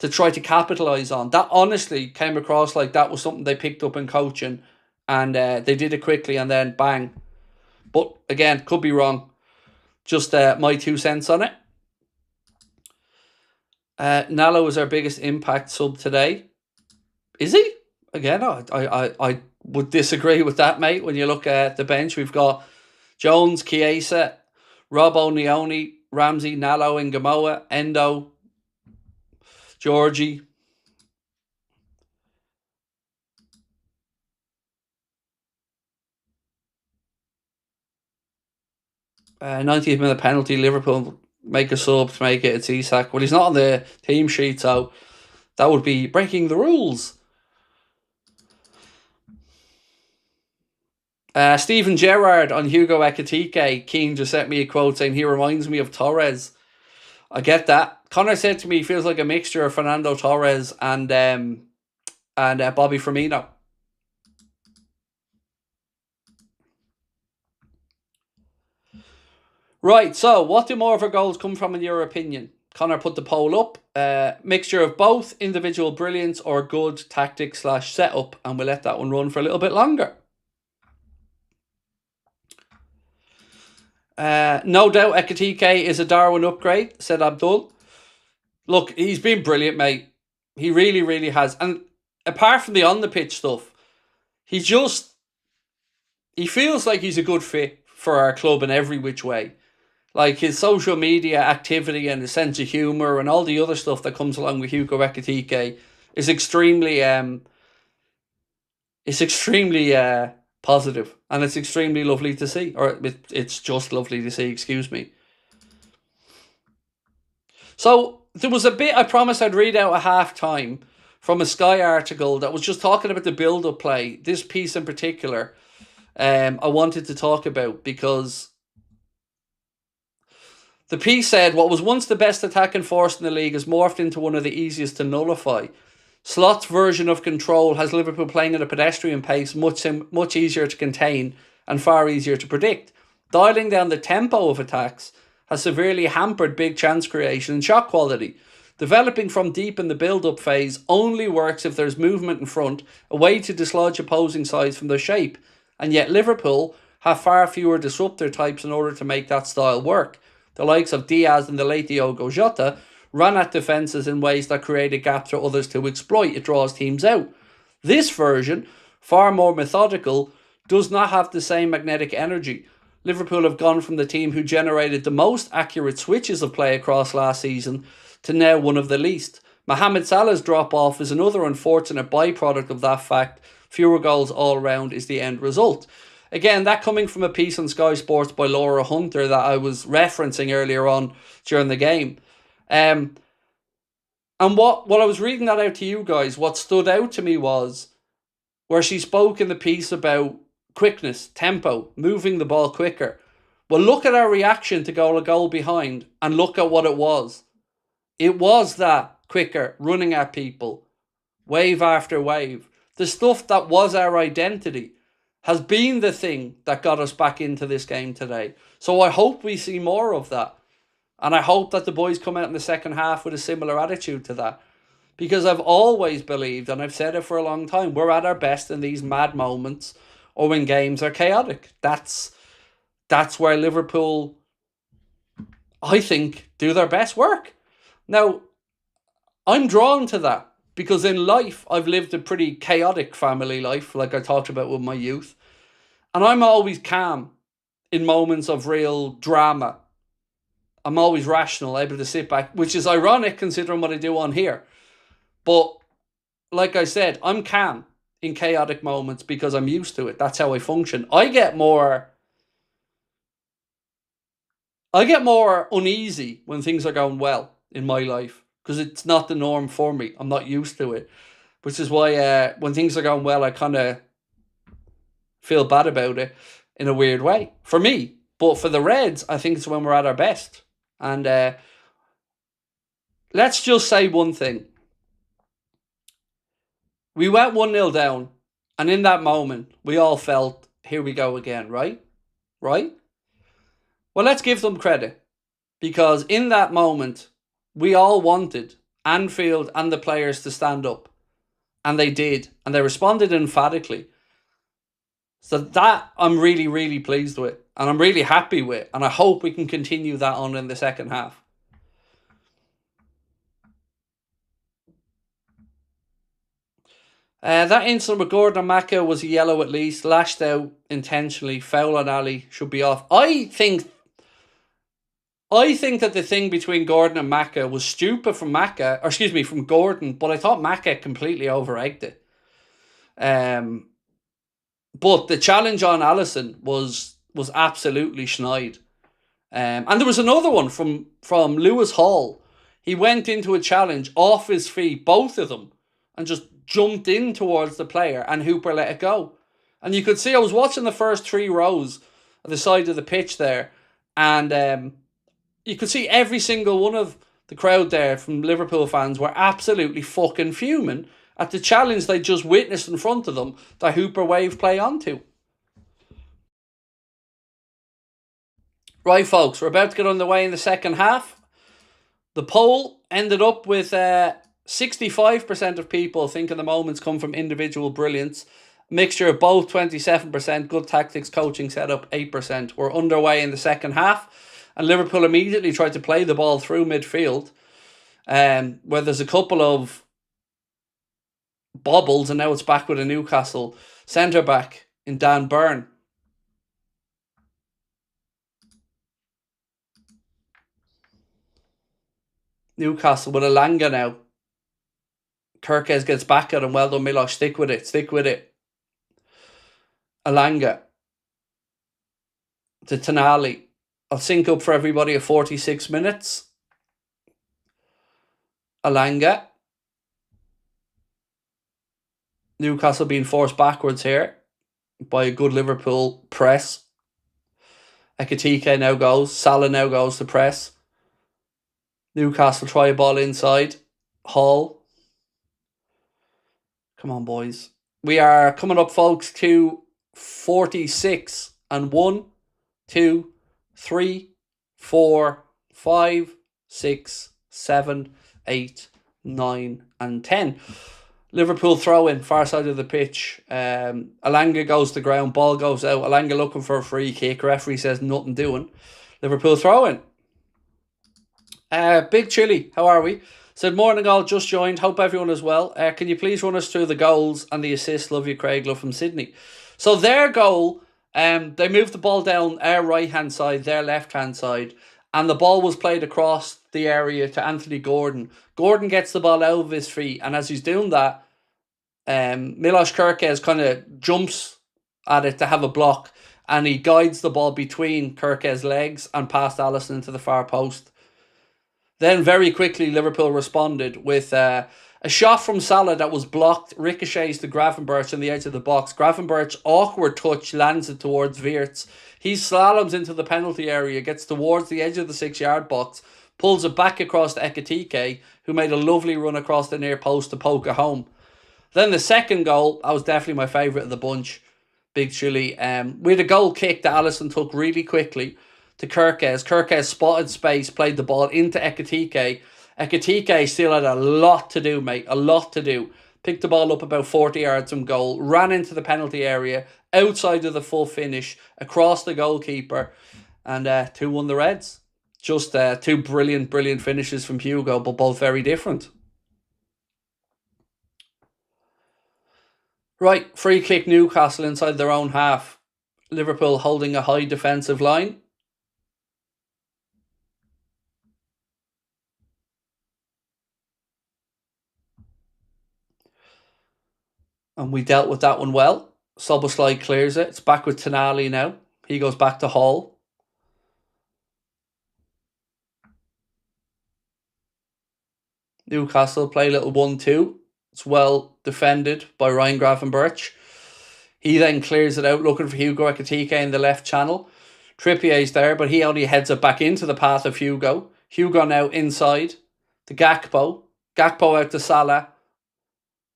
try to capitalise on. That honestly came across like that was something they picked up in coaching, and they did it quickly and then bang. But again, could be wrong. Just my 2 cents on it. Nalo is our biggest impact sub today. Is he? Again, I would disagree with that, mate. When you look at the bench, we've got Jones, Chiesa, Robbo, Nioni, Ramsey, Nalo, and Gamoa, Endo, Georgie. 90th minute penalty, Liverpool make a sub to make it. It's Isak. Well, he's not on the team sheet, so that would be breaking the rules. Stephen Gerrard on Hugo Ekitike. Keane just sent me a quote saying he reminds me of Torres. I get that. Connor said to me he feels like a mixture of Fernando Torres and Bobby Firmino. Right, so what do more of our goals come from in your opinion? Connor put the poll up. Mixture of both individual brilliance or good tactics / setup, and we'll let that one run for a little bit longer. No doubt Ekitike is a Darwin upgrade, said Abdul. Look, he's been brilliant, mate. He really, really has. And apart from the on-the-pitch stuff, he feels like he's a good fit for our club in every which way. Like his social media activity and his sense of humour and all the other stuff that comes along with Hugo Ekitike is extremely positive, and it's extremely lovely to see. Or it's just lovely to see, excuse me. So there was a bit I promised I'd read out at half time from a Sky article that was just talking about the build-up play. This piece in particular, I wanted to talk about because the piece said what was once the best attacking force in the league has morphed into one of the easiest to nullify. Slot's version of control has Liverpool playing at a pedestrian pace, much easier to contain and far easier to predict. Dialing down the tempo of attacks has severely hampered big chance creation and shot quality. Developing from deep in the build-up phase only works if there's movement in front, a way to dislodge opposing sides from their shape. And yet Liverpool have far fewer disruptor types in order to make that style work. The likes of Diaz and the late Diogo Jota run at defences in ways that created gaps for others to exploit. It draws teams out. This version, far more methodical, does not have the same magnetic energy. Liverpool have gone from the team who generated the most accurate switches of play across last season to now one of the least. Mohamed Salah's drop-off is another unfortunate byproduct of that fact. Fewer goals all round is the end result. Again, that coming from a piece on Sky Sports by Laura Hunter that I was referencing earlier on during the game. And while I was reading that out to you guys, what stood out to me was where she spoke in the piece about quickness, tempo, moving the ball quicker. Well, look at our reaction to a goal behind and look at what it was. It was that quicker, running at people, wave after wave. The stuff that was our identity has been the thing that got us back into this game today. So I hope we see more of that. And I hope that the boys come out in the second half with a similar attitude to that. Because I've always believed, and I've said it for a long time, we're at our best in these mad moments or when games are chaotic. That's where Liverpool, I think, do their best work. Now, I'm drawn to that because in life, I've lived a pretty chaotic family life, like I talked about with my youth. And I'm always calm in moments of real drama. I'm always rational, able to sit back, which is ironic considering what I do on here. But like I said, I'm calm in chaotic moments because I'm used to it. That's how I function. I get more uneasy when things are going well in my life because it's not the norm for me. I'm not used to it, which is why when things are going well, I kind of feel bad about it in a weird way for me. But for the Reds, I think it's when we're at our best. And let's just say one thing. We went 1-0 down, and in that moment, we all felt, here we go again, right? Right? Well, let's give them credit. Because in that moment, we all wanted Anfield and the players to stand up. And they did. And they responded emphatically. So that I'm really, really pleased with. And I'm really happy with. And I hope we can continue that on in the second half. That incident with Gordon and Maka was a yellow at least. Lashed out intentionally. Foul on Ali. Should be off. I think that the thing between Gordon and Maka was stupid from Gordon. But I thought Maka completely over-egged it. But the challenge on Alisson was absolutely schneid. And there was another one from Lewis Hall. He went into a challenge off his feet, both of them, and just jumped in towards the player, and Hooper let it go. And you could see, I was watching the first 3 rows at the side of the pitch there, and you could see every single one of the crowd there from Liverpool fans were absolutely fucking fuming at the challenge they just witnessed in front of them that Hooper wave play onto. Right, folks, we're about to get underway in the second half. The poll ended up with 65% of people thinking the moments come from individual brilliance. Mixture of both, 27%. Good tactics, coaching setup, 8%. We're underway in the second half. And Liverpool immediately tried to play the ball through midfield. Where there's a couple of bobbles, and now it's back with a Newcastle centre-back in Dan Burn. Newcastle with Elanga now. Kirkes gets back at him. Well done, Milos. Stick with it. Elanga. To Tonali. I'll sync up for everybody at 46 minutes. Elanga. Newcastle being forced backwards here by a good Liverpool press. Ekitike now goes. Salah now goes to press. Newcastle try a ball inside. Hall. Come on, boys. We are coming up, folks, to 46. And 1, 2, 3, 4, 5, 6, 7, 8, 9, and 10. Liverpool throw in, far side of the pitch. Elanga goes to ground, ball goes out. Elanga looking for a free kick. Referee says nothing doing. Liverpool throw in. Big Chili, how are we? Said, morning all, just joined. Hope everyone is well. Can you please run us through the goals and the assists? Love you, Craig. Love from Sydney. So their goal, they moved the ball down our right-hand side, their left-hand side, and the ball was played across the area to Anthony Gordon. Gordon gets the ball out of his feet, and as he's doing that, Milos Kerkez kind of jumps at it to have a block, and he guides the ball between Kerkez's legs and past Alisson into the far post. Then very quickly Liverpool responded with a shot from Salah that was blocked, ricochets to Gravenberch on the edge of the box. Gravenberch, awkward touch, lands it towards Wirtz. He slaloms into the penalty area, gets towards the edge of the 6-yard box, pulls it back across to Ekitike, who made a lovely run across the near post to poke it home. Then the second goal, that was definitely my favourite of the bunch, Big Chili. We had a goal kick that Alisson took really quickly to Kerkez. Kerkez spotted space, played the ball into Ekitike. Ekitike still had a lot to do, mate. A lot to do. Picked the ball up about 40 yards from goal, ran into the penalty area, outside of the full finish, across the goalkeeper, and 2-1 the Reds. Just two brilliant finishes from Hugo, but both very different. Right, free kick Newcastle inside their own half. Liverpool holding a high defensive line. And we dealt with that one well. Soboslai clears it. It's back with Tonali now. He goes back to Hall. Newcastle play a little 1-2. It's well defended by Ryan Gravenberch. He then clears it out, looking for Hugo Ekitike in the left channel. Trippier's there, but he only heads it back into the path of Hugo. Hugo now inside to Gakpo. Gakpo out to Salah.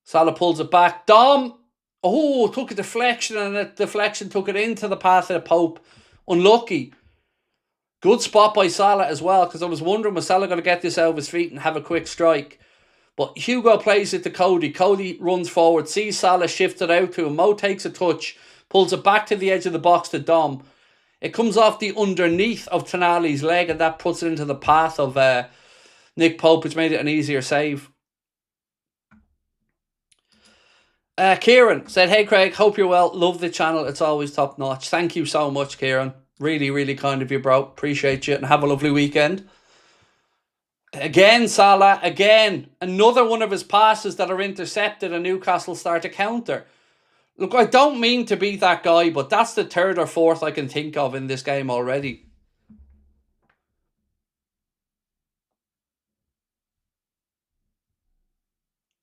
Salah pulls it back. Dom! Oh, took a deflection, and the deflection took it into the path of the Pope. Unlucky. Good spot by Salah as well, because I was wondering, was Salah going to get this out of his feet and have a quick strike? But Hugo plays it to Cody. Cody runs forward, sees Salah shifted out to him. Mo takes a touch, pulls it back to the edge of the box to Dom. It comes off the underneath of Tonali's leg, and that puts it into the path of Nick Pope, which made it an easier save. Kieran said, hey Craig, hope you're well. Love the channel. It's always top notch. Thank you so much, Kieran. Really kind of you, bro. Appreciate you, and have a lovely weekend. Again, Salah, again. Another one of his passes that are intercepted, and Newcastle start to counter. Look, I don't mean to be that guy, but that's the third or fourth I can think of in this game already.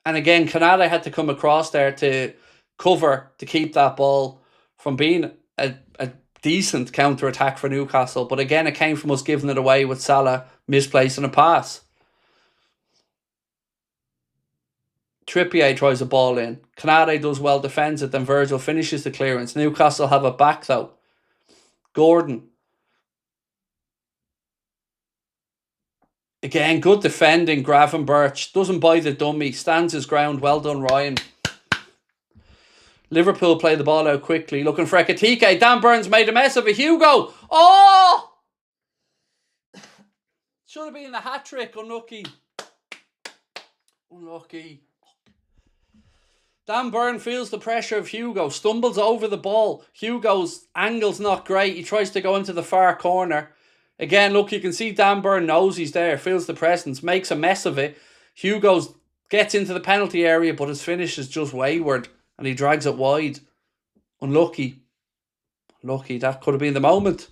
And again, Canada had to come across there to cover, to keep that ball from being a decent counter-attack for Newcastle. But again, it came from us giving it away with Salah misplacing a pass. Trippier tries a ball in. Canada does well, defends it, then Virgil finishes the clearance. Newcastle have it back though. Gordon. Again, good defending. Gravenberch doesn't buy the dummy, stands his ground. Well done, Ryan. Liverpool play the ball out quickly, looking for Ekitike. Dan Burns made a mess of it. Hugo. Oh! Should have been the hat-trick. Unlucky. Dan Burn feels the pressure of Hugo, stumbles over the ball. Hugo's angle's not great. He tries to go into the far corner. Again, look, you can see Dan Burn knows he's there, feels the presence, makes a mess of it. Hugo gets into the penalty area, but his finish is just wayward, and he drags it wide. Unlucky. That could have been the moment.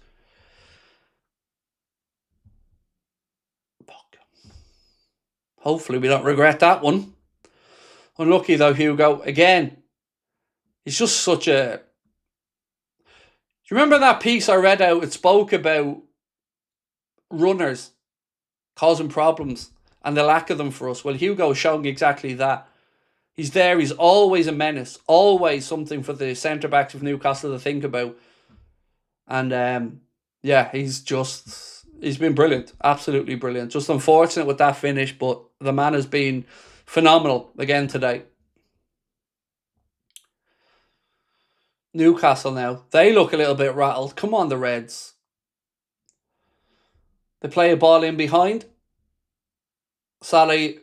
Hopefully we don't regret that one. Unlucky though, Hugo. Again, He's just such a... Do you remember that piece I read out? It spoke about runners causing problems and the lack of them for us. Well, Hugo's showing exactly that. He's there. He's always a menace. Always something for the centre-backs of Newcastle to think about. And, yeah, he's been brilliant. Absolutely brilliant. Just unfortunate with that finish, but the man has been phenomenal again today. Newcastle now. They look a little bit rattled. Come on, the Reds. They play a ball in behind. Virgil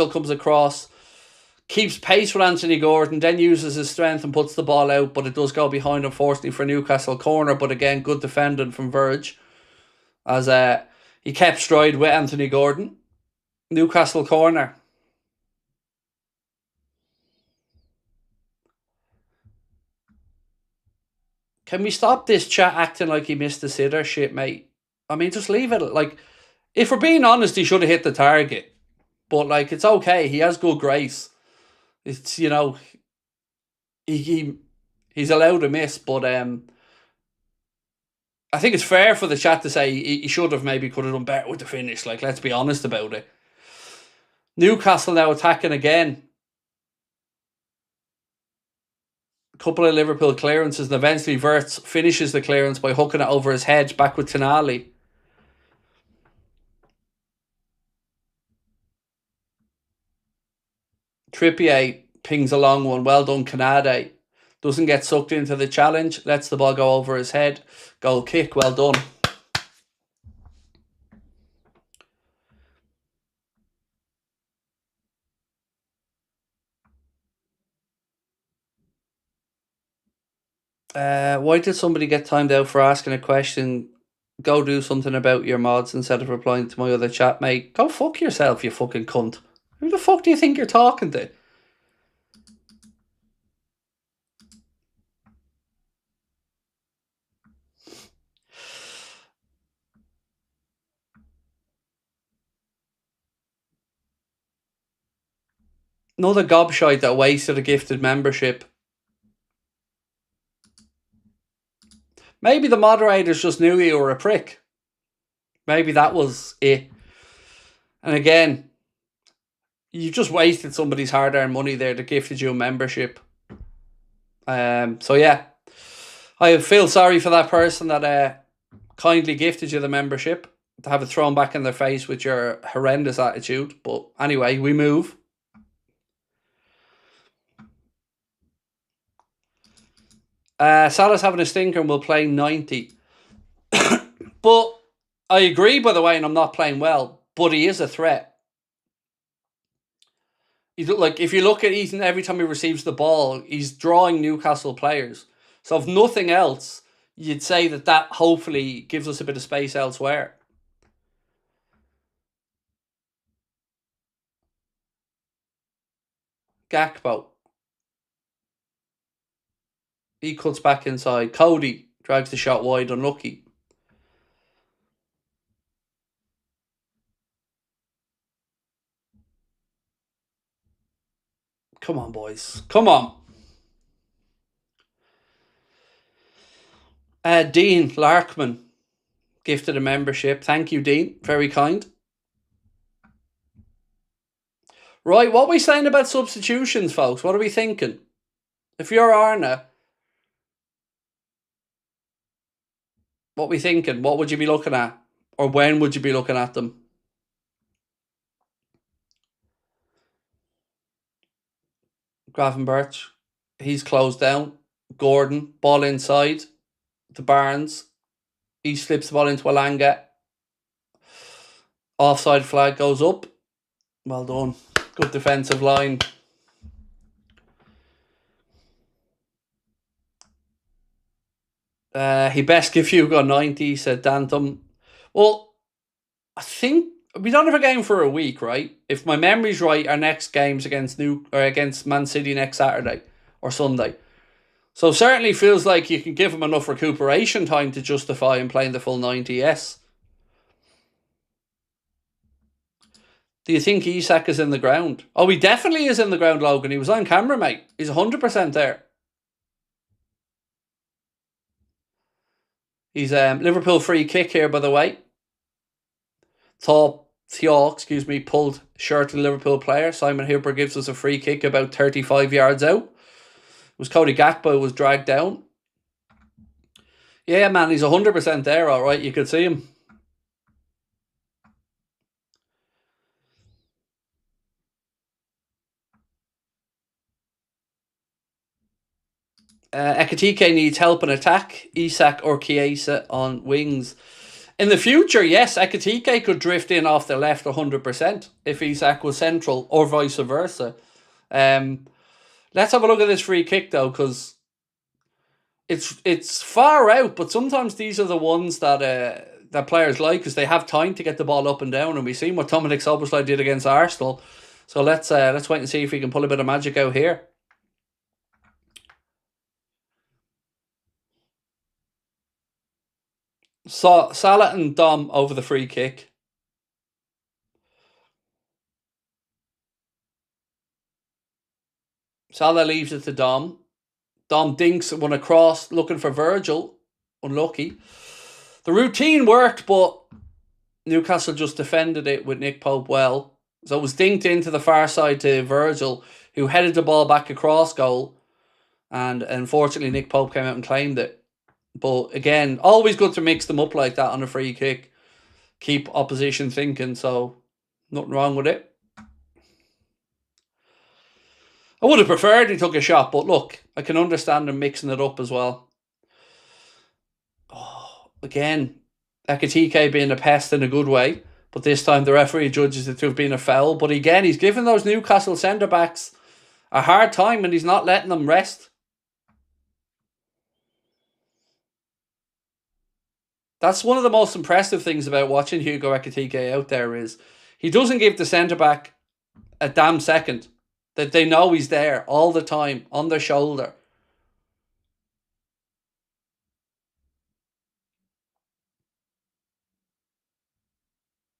comes across, keeps pace with Anthony Gordon, then uses his strength and puts the ball out, but it does go behind, unfortunately, for Newcastle corner. But again, good defending from Verge, as he kept stride with Anthony Gordon. Newcastle corner. Can we stop this chat acting like he missed the sitter shit, mate? I mean, just leave it. Like, if we're being honest, he should have hit the target. But, like, it's okay. He has good grace. It's, you know, he's allowed to miss. But I think it's fair for the chat to say he should have could have done better with the finish. Like, let's be honest about it. Newcastle now attacking again. A couple of Liverpool clearances, and eventually Wirtz finishes the clearance by hooking it over his head back with Tonali. Trippier pings a long one. Well done, Canade. Doesn't get sucked into the challenge. Lets the ball go over his head. Goal kick. Well done. Why did somebody get timed out for asking a question? Go do something about your mods instead of replying to my other chat, mate. Go fuck yourself, you fucking cunt. Who the fuck do you think you're talking to? Another gobshite that wasted a gifted membership. Maybe the moderators just knew you were a prick. Maybe that was it. And again, you just wasted somebody's hard-earned money there that gifted you a membership. So yeah, I feel sorry for that person that kindly gifted you the membership, to have it thrown back in their face with your horrendous attitude. But anyway, we move. Salah's having a stinker and will play 90. But I agree, by the way, and I'm not playing well, but he is a threat. Like, if you look at Ethan, every time he receives the ball, he's drawing Newcastle players. So if nothing else, you'd say that hopefully gives us a bit of space elsewhere. Gakpo. He cuts back inside. Cody drags the shot wide, unlucky. Come on, boys. Come on. Dean Larkman gifted a membership. Thank you, Dean. Very kind. Right, what are we saying about substitutions, folks? What are we thinking? If you're Arna, what are we thinking? What would you be looking at? Or when would you be looking at them? Gravenberch. He's closed down. Gordon. Ball inside. To Barnes. He slips the ball into Alanga. Offside flag goes up. Well done. Good defensive line. He best give Hugo 90, said Dantum. Well, I think we don't have a game for a week, right? If my memory's right, our next game's against Man City next Saturday or Sunday. So certainly feels like you can give him enough recuperation time to justify him playing the full 90, yes. Do you think Isak is in the ground? Oh, he definitely is in the ground, Logan. He was on camera, mate. He's 100% there. He's Liverpool free kick here, by the way. Theo, pulled shirt of the Liverpool player. Simon Hooper gives us a free kick about 35 yards out. It was Cody Gakpo who was dragged down. Yeah, man, he's 100% there, all right. You could see him. Ekitike needs help in attack. Isak or Chiesa on wings. In the future, yes, Ekitike could drift in off the left 100% if Isak was central, or vice versa. Let's have a look at this free kick, though, because it's far out, but sometimes these are the ones that players like, because they have time to get the ball up and down, and we've seen what Dominic Szoboszlai did against Arsenal. So let's wait and see if we can pull a bit of magic out here. So Salah and Dom over the free kick. Salah leaves it to Dom. Dom dinks one across, looking for Virgil. Unlucky. The routine worked, but Newcastle just defended it with Nick Pope well. So it was dinked into the far side to Virgil, who headed the ball back across goal. And unfortunately, Nick Pope came out and claimed it. But again, always good to mix them up like that on a free kick. Keep opposition thinking, so nothing wrong with it. I would have preferred he took a shot, but look, I can understand him mixing it up as well. Oh, again, Ekitike being a pest in a good way, but this time the referee judges it to have been a foul. But again, he's giving those Newcastle centre-backs a hard time and he's not letting them rest. That's one of the most impressive things about watching Hugo Ekitike out there is he doesn't give the centre-back a damn second. That they know he's there all the time, on their shoulder.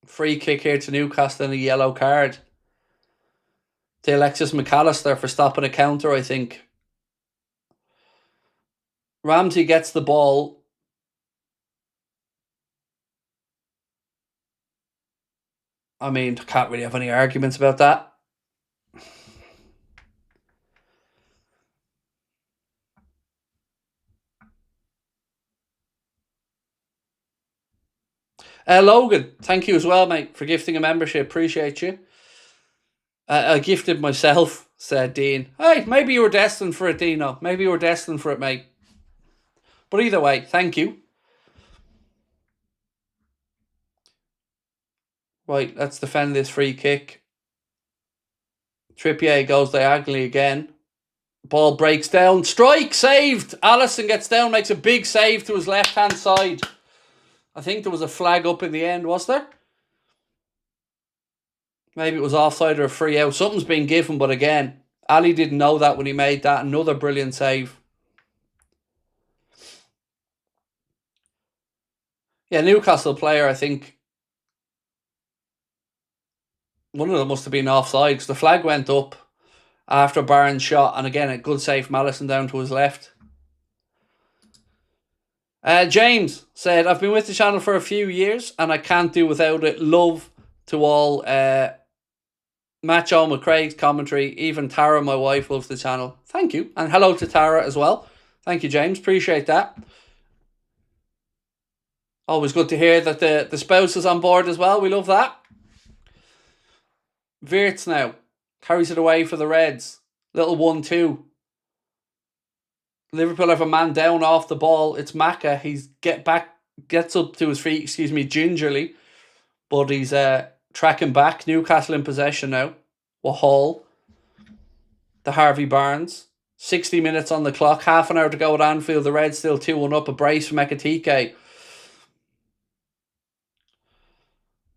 Free kick here to Newcastle and a yellow card. To Alexis McAllister for stopping a counter, I think. Ramsey gets the ball. I mean, can't really have any arguments about that. Logan, thank you as well, mate, for gifting a membership. Appreciate you. I gifted myself, said Dean. Hey, maybe you were destined for it, Dino. Maybe you were destined for it, mate. But either way, thank you. Right, let's defend this free kick. Trippier goes diagonally again. Ball breaks down. Strike! Saved! Alisson gets down, makes a big save to his left-hand side. I think there was a flag up in the end, was there? Maybe it was offside or a free out. Something's been given, but again, Ali didn't know that when he made that. Another brilliant save. Yeah, Newcastle player, I think. One of them must have been offside because the flag went up after Barnes' shot. And again, a good save from Alisson down to his left. James said, I've been with the channel for a few years and I can't do without it. Love to all. Match on with Craig's commentary. Even Tara, my wife, loves the channel. Thank you. And hello to Tara as well. Thank you, James. Appreciate that. Always good to hear that the spouse is on board as well. We love that. Wirtz now. Carries it away for the Reds. Little 1-2. Liverpool have a man down off the ball. It's Maka. He's gets up to his feet, gingerly. But he's tracking back. Newcastle in possession now. Hall. The Harvey Barnes. 60 minutes on the clock. Half an hour to go at Anfield. The Reds still 2-1 up. A brace from Ekitike.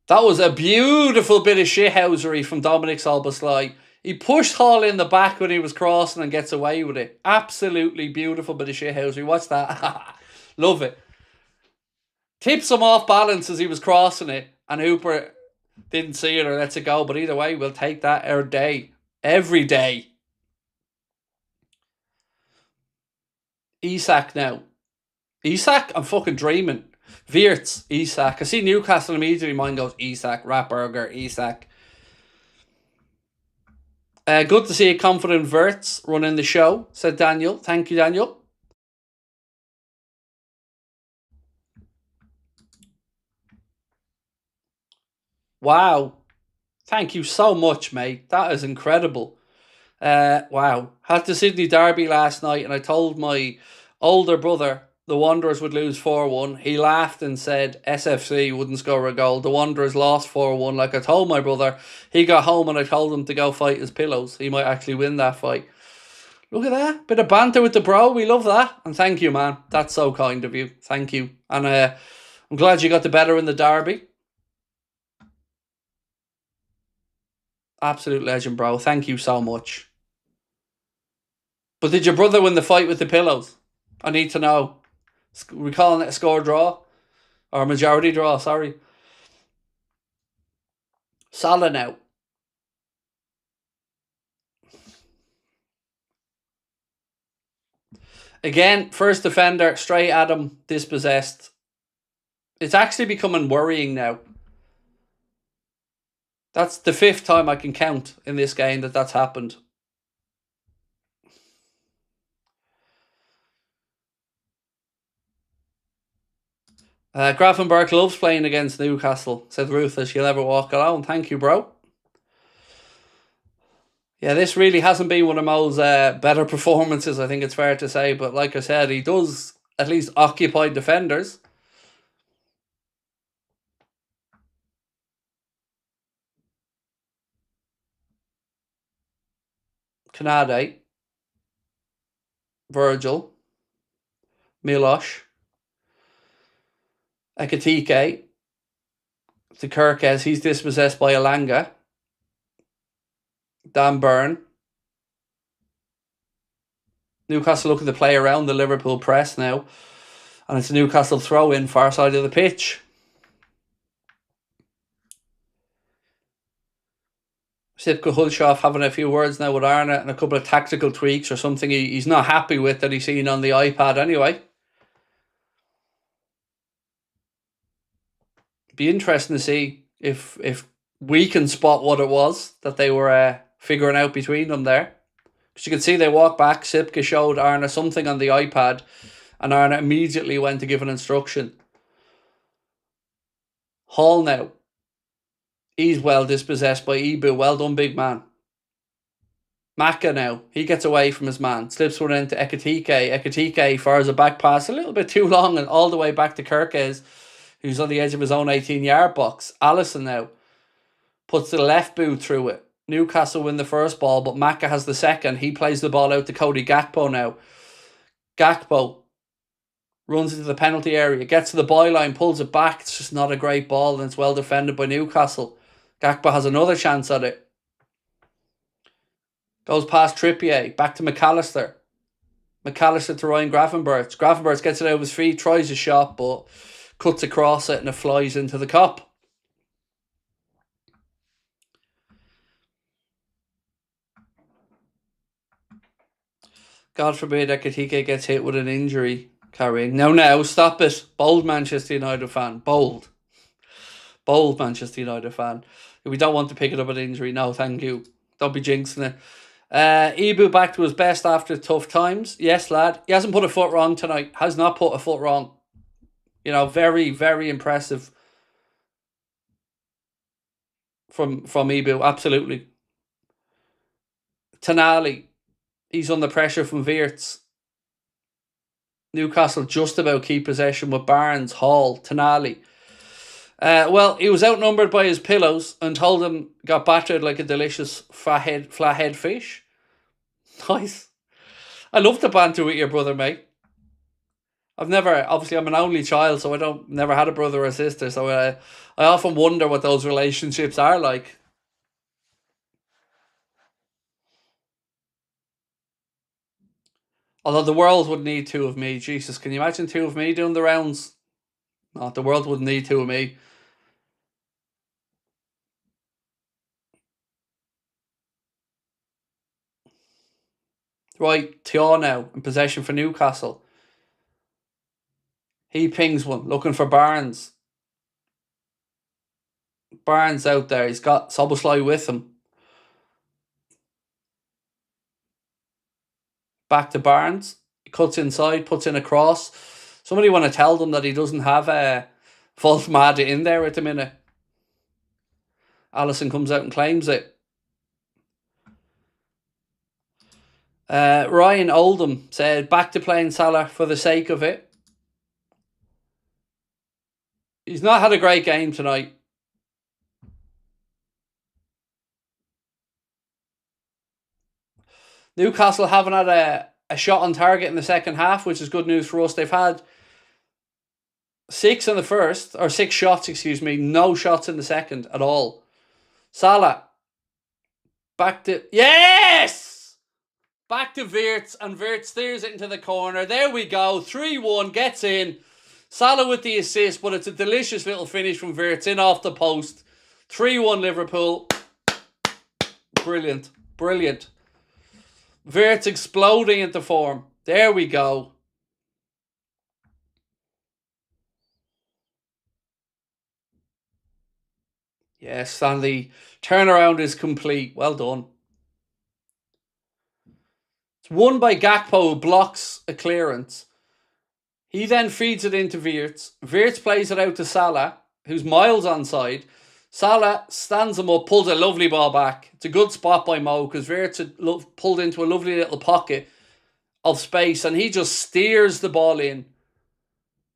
That was a beautiful bit of shithousery from Dominic Szoboszlai. He pushed Hall in the back when he was crossing and gets away with it. Absolutely beautiful bit of shithousery. What's that? Love it. Tips him off balance as he was crossing it. And Hooper Didn't see it or lets it go, but either way, we'll take that our day. Every day. Isak now. Isak? I'm fucking dreaming. Wirtz, Isak. I see Newcastle immediately, mine goes Isak, Ratberger, Isak. Good to see a confident Wirtz running the show, said Daniel. Thank you, Daniel. Wow. Thank you so much, mate. That is incredible. Wow. Had the Sydney Derby last night, and I told my older brother the Wanderers would lose 4-1. He laughed and said SFC wouldn't score a goal. The Wanderers lost 4-1. Like I told my brother, he got home and I told him to go fight his pillows. He might actually win that fight. Look at that. Bit of banter with the bro. We love that. And thank you, man. That's so kind of you. Thank you. And I'm glad you got the better in the derby. Absolute legend, bro. Thank you so much. But did your brother win the fight with the pillows? I need to know. We're calling it a score draw? Or a majority draw, sorry. Salah now. Again, first defender, straight at him, dispossessed. It's actually becoming worrying now. That's the 5th time I can count in this game that's happened. Grafenberg loves playing against Newcastle, said Ruthless. You'll never walk alone. Thank you, bro. Yeah, this really hasn't been one of Mo's better performances, I think it's fair to say. But like I said, he does at least occupy defenders. Kanade. Virgil. Milosh. Ekatike. To Kirkes, he's dispossessed by Alanga. Dan Burn. Newcastle looking to play around the Liverpool press now. And it's a Newcastle throw in far side of the pitch. Sitka Hulshoff having a few words now with Arna and a couple of tactical tweaks or something he's not happy with that he's seen on the iPad anyway. Be interesting to see if we can spot what it was that they were figuring out between them there. Because you can see they walk back, Sipka showed Arna something on the iPad, and Arna immediately went to give an instruction. Hall now. He's well dispossessed by Ibu. Well done, big man. Maka now. He gets away from his man. Slips one into Ekatike. Ekatike fires a back pass a little bit too long and all the way back to Kirkes, who's on the edge of his own 18-yard box. Allison now puts the left boot through it. Newcastle win the first ball, but Maka has the second. He plays the ball out to Cody Gakpo now. Gakpo runs into the penalty area, gets to the byline, pulls it back. It's just not a great ball, and it's well defended by Newcastle. Gakpo has another chance at it. Goes past Trippier, back to McAllister. McAllister to Ryan Gravenberch. Gravenberch gets it out of his feet, tries a shot, but cuts across it and it flies into the cup. God forbid Ekatike gets hit with an injury carrying. Now, stop it. Bold Manchester United fan. Bold Manchester United fan. We don't want to pick it up an injury. No, thank you. Don't be jinxing it. Ibu back to his best after tough times. Yes, lad. He hasn't put a foot wrong tonight. Has not put a foot wrong. You know, very, very impressive from Ibu. Absolutely. Tonali. He's under pressure from Wirtz. Newcastle just about keep possession with Barnes, Hall, Tonali. Well, he was outnumbered by his pillows and Houlden got battered like a delicious flathead fish. Nice. I love the banter with your brother, mate. Obviously I'm an only child, so I never had a brother or sister, so I often wonder what those relationships are like. Although the world would need 2 of me. Jesus, can you imagine 2 of me doing the rounds? No, the world wouldn't need 2 of me. Right, Thiaw now in possession for Newcastle. He pings one, looking for Barnes. Barnes out there. He's got Szoboszlai with him. Back to Barnes. He cuts inside, puts in a cross. Somebody want to tell them that he doesn't have a false mad in there at the minute. Allison comes out and claims it. Ryan Oldham said, back to playing Salah for the sake of it. He's not had a great game tonight. Newcastle haven't had a shot on target in the second half, which is good news for us. They've had 6 in the first, or 6 shots, no shots in the second at all. Salah, back to, yes! Back to Wirtz, and Wirtz steers it into the corner. There we go, 3-1, gets in. Salah with the assist, but it's a delicious little finish from Wirtz, in off the post. 3-1 Liverpool. Brilliant, brilliant. Wirtz exploding into form. There we go. Yes, and the turnaround is complete. Well done. It's won by Gakpo, who blocks a clearance. He then feeds it into Wirtz. Wirtz plays it out to Salah, who's miles onside. Salah stands him up, pulls a lovely ball back. It's a good spot by Mo, because Wirtz had pulled into a lovely little pocket of space, and he just steers the ball in.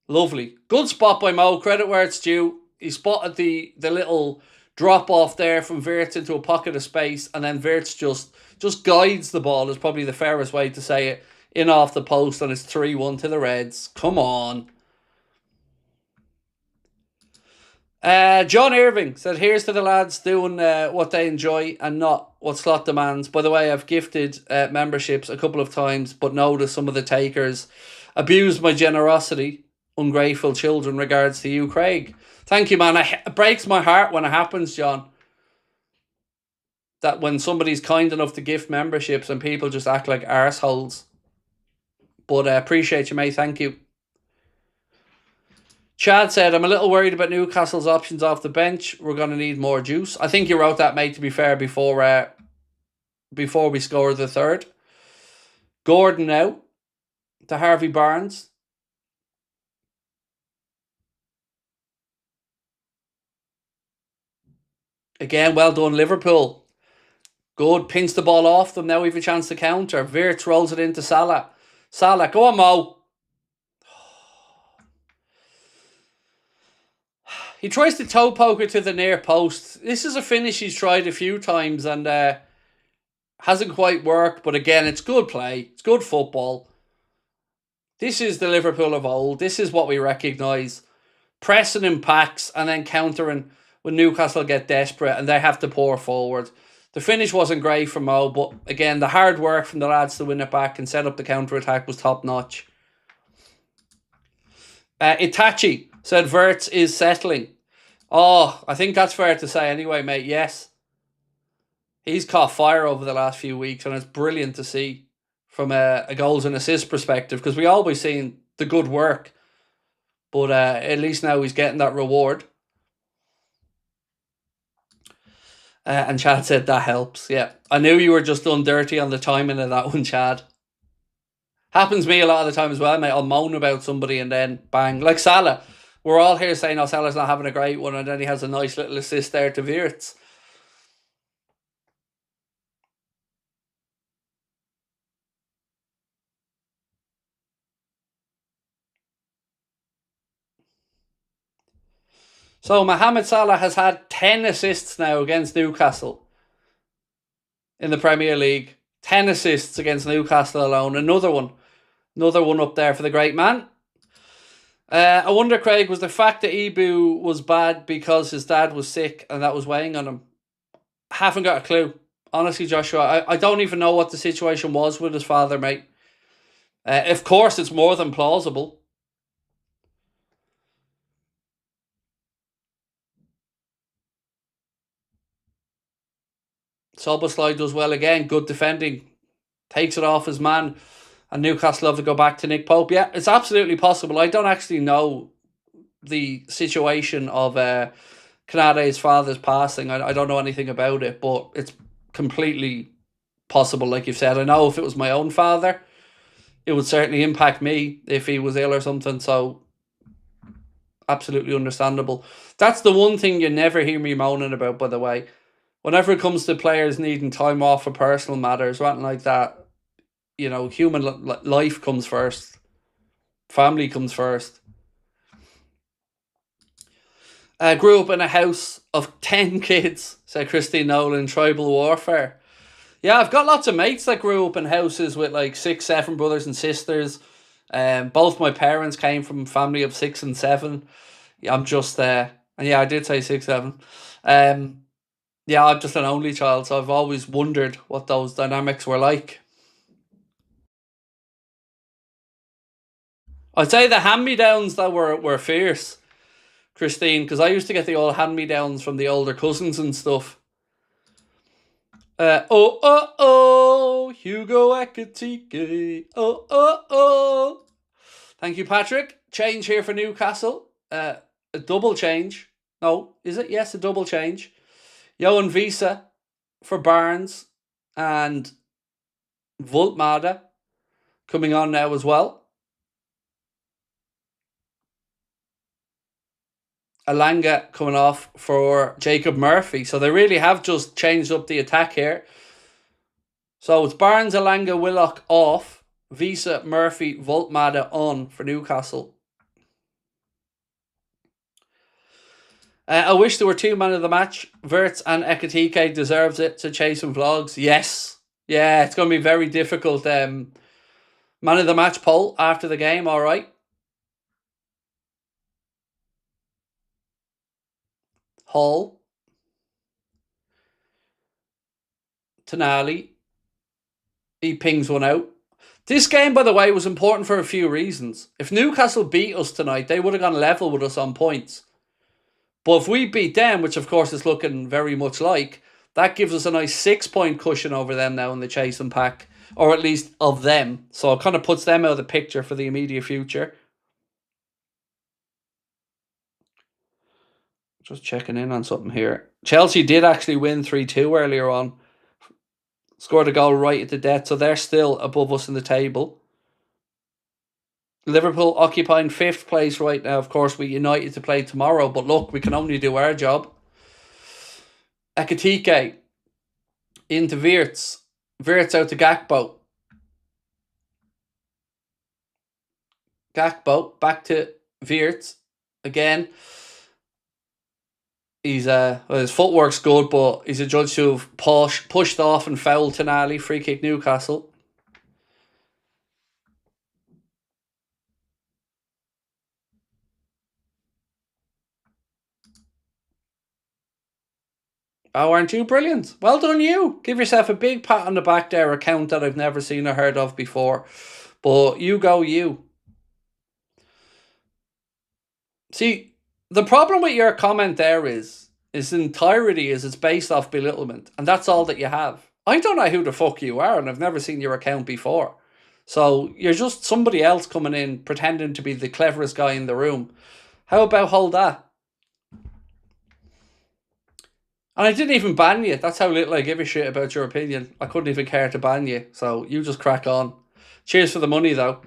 Lovely. Good spot by Mo. Credit where it's due. He spotted the little drop off there from Wirtz into a pocket of space, and then Wirtz just guides the ball, is probably the fairest way to say it, in off the post, and it's 3-1 to the Reds. Come on. John Irving said, here's to the lads doing what they enjoy and not what slot demands. By the way, I've gifted memberships a couple of times, but noticed some of the takers abused my generosity. Ungrateful children. Regards to you, Craig. Thank you, man. It breaks my heart when it happens, John. That when somebody's kind enough to gift memberships and people just act like arseholes. But I appreciate you, mate. Thank you. Chad said, I'm a little worried about Newcastle's options off the bench. We're going to need more juice. I think you wrote that, mate, to be fair, before we scored the third. Gordon now to Harvey Barnes. Again, well done, Liverpool. Good, pinch the ball off them. Now we have a chance to counter. Wirtz rolls it into Salah. Salah, go on, Mo. He tries to toe poke it to the near post. This is a finish he's tried a few times and hasn't quite worked. But again, it's good play. It's good football. This is the Liverpool of old. This is what we recognise. Pressing in packs and then countering when Newcastle get desperate and they have to pour forward. The finish wasn't great from Mo, but again, the hard work from the lads to win it back and set up the counter-attack was top-notch. Itachi said Wirtz is settling. Oh, I think that's fair to say anyway, mate. Yes. He's caught fire over the last few weeks, and it's brilliant to see from a goals and assists perspective, because we always seen the good work. But at least now he's getting that reward. And Chad said that helps. Yeah, I knew you were just done dirty on the timing of that one, Chad. Happens to me a lot of the time as well, mate. I'll moan about somebody and then bang. Like Salah. We're all here saying, oh, Salah's not having a great one, and then he has a nice little assist there to Wirtz. So Mohamed Salah has had 10 assists now against Newcastle in the Premier League. 10 assists against Newcastle alone. Another one up there for the great man. I wonder, Craig, was the fact that Ibu was bad because his dad was sick and that was weighing on him? Haven't got a clue. Honestly, Joshua, I don't even know what the situation was with his father, mate. Of course, it's more than plausible. Szoboszlai does well again. Good defending takes it off his man, and Newcastle have to go back to Nick Pope. Yeah, it's absolutely possible. I don't actually know the situation of Kanade's father's passing. I don't know anything about it, but it's completely possible, like you've said. I know if it was my own father, it would certainly impact me if he was ill or something, so absolutely understandable. That's the one thing you never hear me moaning about, by the way. Whenever it comes to players needing time off for personal matters or anything like that, you know, human life comes first. Family comes first. Grew up in a house of 10 kids, said Christine Nolan, tribal warfare. Yeah, I've got lots of mates that grew up in houses with like 6, 7 brothers and sisters. Both my parents came from a family of 6 and 7. Yeah, I'm just and yeah, I did say 6, 7. Yeah, I'm just an only child, so I've always wondered what those dynamics were like. I'd say the hand-me-downs that were fierce, Christine, because I used to get the old hand-me-downs from the older cousins and stuff. Hugo Ekitike. Thank you, Patrick. Change here for Newcastle. A double change. No, is it? Yes, a double change. Johan Visa for Barnes and Voltmada coming on now as well. Alanga coming off for Jacob Murphy. So they really have just changed up the attack here. So it's Barnes, Alanga, Willock off. Visa, Murphy, Voltmada on for Newcastle. I wish there were 2 men of the match. Wirtz and Ekitike deserves it to chase some vlogs. Yes. Yeah, it's going to be very difficult. Man of the match poll after the game, all right. Hall. Tonali. He pings one out. This game, by the way, was important for a few reasons. If Newcastle beat us tonight, they would have gone level with us on points. But if we beat them, which of course is looking very much like, that gives us a nice 6-point cushion over them now in the chasing pack. Or at least of them. So it kind of puts them out of the picture for the immediate future. Just checking in on something here. Chelsea did actually win 3-2 earlier on. Scored a goal right at the death, so they're still above us in the table. Liverpool occupying 5th place right now. Of course, we United to play tomorrow, but look, we can only do our job. Ekitike into Wirtz. Wirtz out to Gakpo. Gakpo back to Wirtz again. He's well, his footwork's good, but he's adjudged to have pushed off and fouled Tonali. Free kick Newcastle. Oh, aren't you brilliant? Well done, you. Give yourself a big pat on the back there, account that I've never seen or heard of before. But you go, you. See, the problem with your comment there is entirety is it's based off belittlement, and that's all that you have. I don't know who the fuck you are, and I've never seen your account before. So you're just somebody else coming in pretending to be the cleverest guy in the room. How about hold that? And I didn't even ban you. That's how little I give a shit about your opinion. I couldn't even care to ban you. So you just crack on. Cheers for the money, though.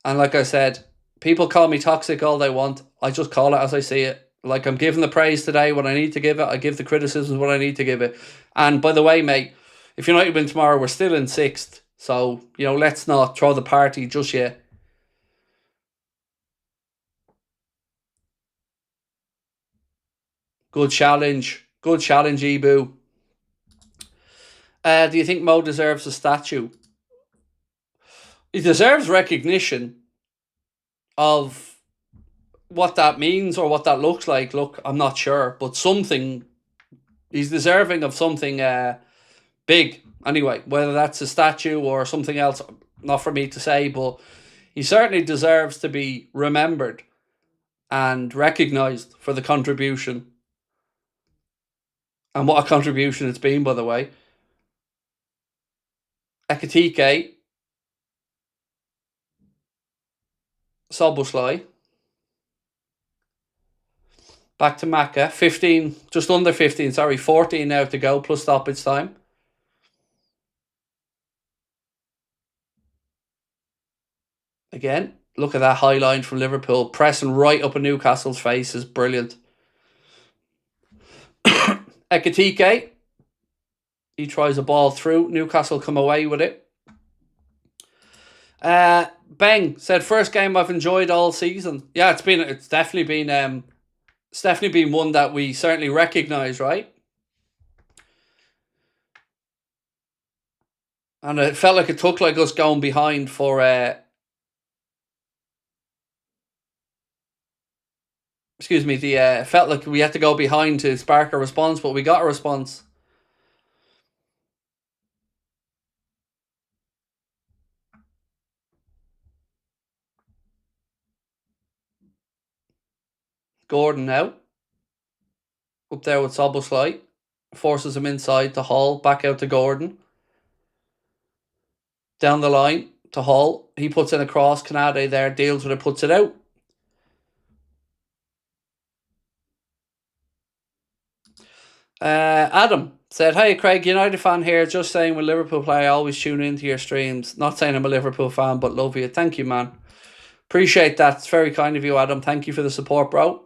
And like I said, people call me toxic all they want. I just call it as I see it. Like, I'm giving the praise today when I need to give it. I give the criticisms when I need to give it. And by the way, mate, if United win tomorrow, we're still in 6th. So, you know, let's not throw the party just yet. Good challenge. Good challenge, Ibu. Do you think Mo deserves a statue? He deserves recognition of what that means or what that looks like. Look, I'm not sure, but something, he's deserving of something big. Anyway, whether that's a statue or something else, not for me to say, but he certainly deserves to be remembered and recognised for the contribution. And what a contribution it's been, by the way. Ekitike, Szoboszlai, back to Maka, 15, just under 15, 14 now to go, plus stoppage time. Again, look at that high line from Liverpool, pressing right up in Newcastle's face is brilliant. Ekitike, he tries a ball through, Newcastle come away with it. Beng said, first game I've enjoyed all season. Yeah, it's definitely been one that we certainly recognise, right? And it felt like it took like us going behind for it felt like we had to go behind to spark a response, but we got a response. Gordon now. Up there with Szoboszlai. Forces him inside to Hall. Back out to Gordon. Down the line to Hall. He puts in a cross. Canade there deals with it, puts it out. Adam said, "Hey Craig, United fan here. Just saying when Liverpool play, I always tune into your streams. Not saying I'm a Liverpool fan, but love you. Thank you, man. Appreciate that. It's very kind of you, Adam. Thank you for the support, bro.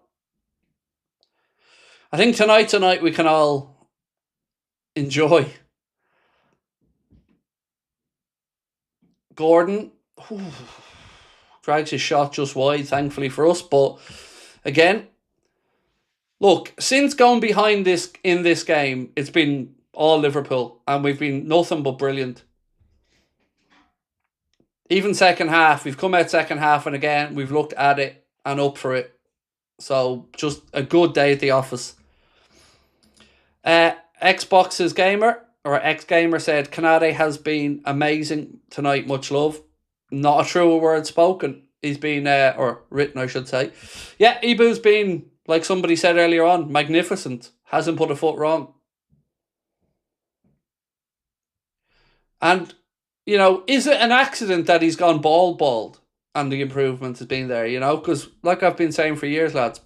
I think tonight we can all enjoy." Gordon drags his shot just wide, thankfully for us. But again, look, since going behind in this game, it's been all Liverpool, and we've been nothing but brilliant. Even second half, we've come out second half, and again, we've looked at it and up for it. So just a good day at the office. Xbox's gamer or X gamer said, Canade has been amazing tonight. Much love. Not a truer word spoken. He's been or written, I should say. Yeah, Ibu's been, like somebody said earlier on, magnificent. Hasn't put a foot wrong. And, you know, is it an accident that he's gone bald and the improvement has been there, you know? Because, like I've been saying for years, lads,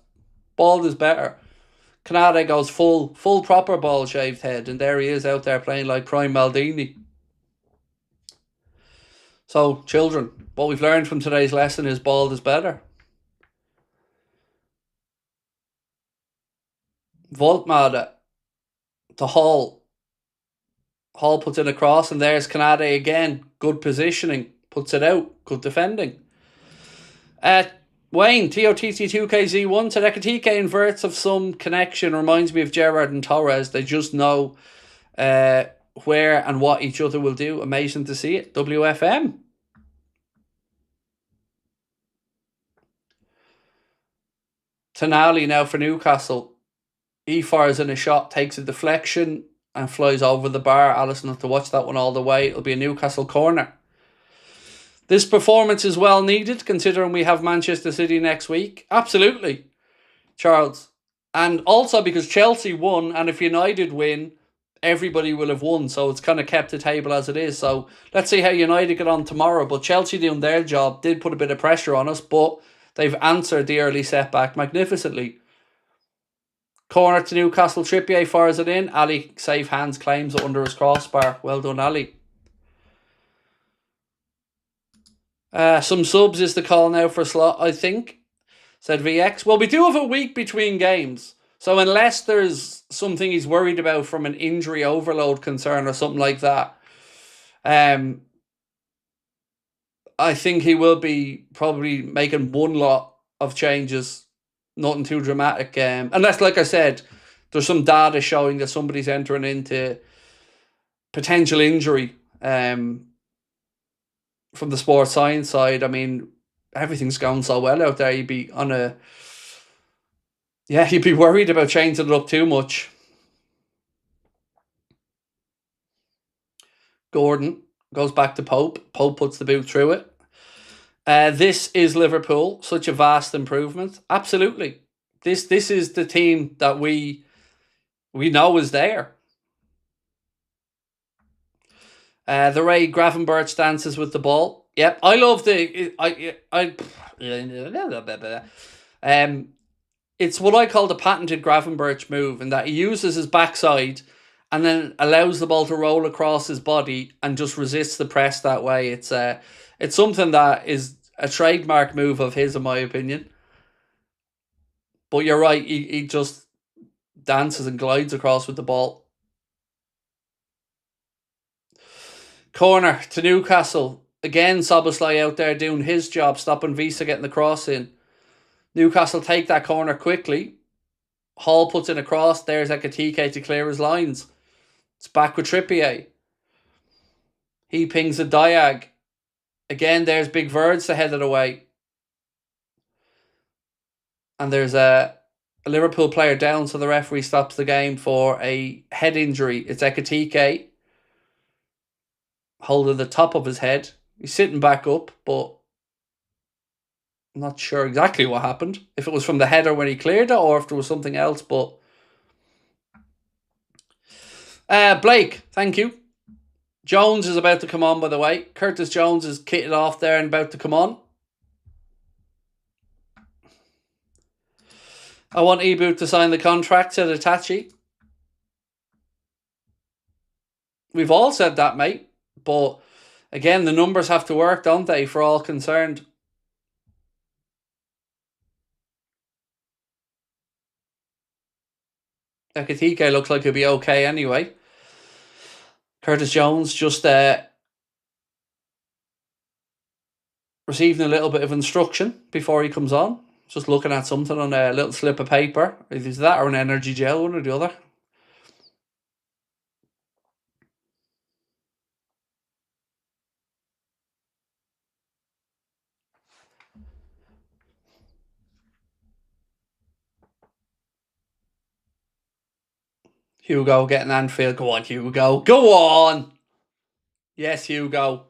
bald is better. Canade goes full proper bald shaved head, and there he is out there playing like prime Maldini. So, children, what we've learned from today's lesson is bald is better. Voltmada to Hall. Hall puts in a cross, and there's Canade again. Good positioning. Puts it out. Good defending. Wayne, TOTT2KZ1 said Ekitike inverts of some connection. Reminds me of Gerrard and Torres. They just know where and what each other will do. Amazing to see it. WFM. Tonali now for Newcastle. He fires in a shot, takes a deflection and flies over the bar. Alisson have to watch that one all the way. It'll be a Newcastle corner. This performance is well needed considering we have Manchester City next week. Absolutely, Charles. And also because Chelsea won, and if United win, everybody will have won. So it's kind of kept the table as it is. So let's see how United get on tomorrow. But Chelsea doing their job did put a bit of pressure on us, but they've answered the early setback magnificently. Corner to Newcastle. Trippier fires it in. Ali, safe hands, claims it under his crossbar. Well done, Ali. Some subs is the call now for slot, I think, said VX. Well, we do have a week between games. So unless there's something he's worried about from an injury overload concern or something like that, I think he will be probably making one lot of changes. Nothing too dramatic. Unless, like I said, there's some data showing that somebody's entering into potential injury. From the sports science side, I mean, everything's going so well out there. You'd be worried about changing it up too much. Gordon goes back to Pope. Pope puts the boot through it. This is Liverpool, such a vast improvement. Absolutely. This is the team that we know is there. The Ray Gravenberch dances with the ball. Yep, I love it's what I call the patented Gravenberch move, in that he uses his backside and then allows the ball to roll across his body and just resists the press that way. It's something that is a trademark move of his, in my opinion. But you're right, he just dances and glides across with the ball. Corner to Newcastle. Again, Szoboszlai out there doing his job, stopping Visa getting the cross in. Newcastle take that corner quickly. Hall puts in a cross. There's Ekitike to clear his lines. It's back with Trippier. He pings a diag. Again, there's Big Verds to head it away. And there's a Liverpool player down, so the referee stops the game for a head injury. It's Ekitike holding the top of his head. He's sitting back up, but I'm not sure exactly what happened. If it was from the header when he cleared it, or if there was something else. But Blake, thank you. Jones is about to come on, by the way. Curtis Jones is kitted off there and about to come on. I want Eboot to sign the contract, said Itachi. We've all said that, mate. But again, the numbers have to work, don't they, for all concerned. Ekitike looks like he'll be okay anyway. Curtis Jones just receiving a little bit of instruction before he comes on. Just looking at something on a little slip of paper. Is that or an energy gel, one or the other? Hugo getting Anfield. Go on, Hugo. Go on! Yes, Hugo.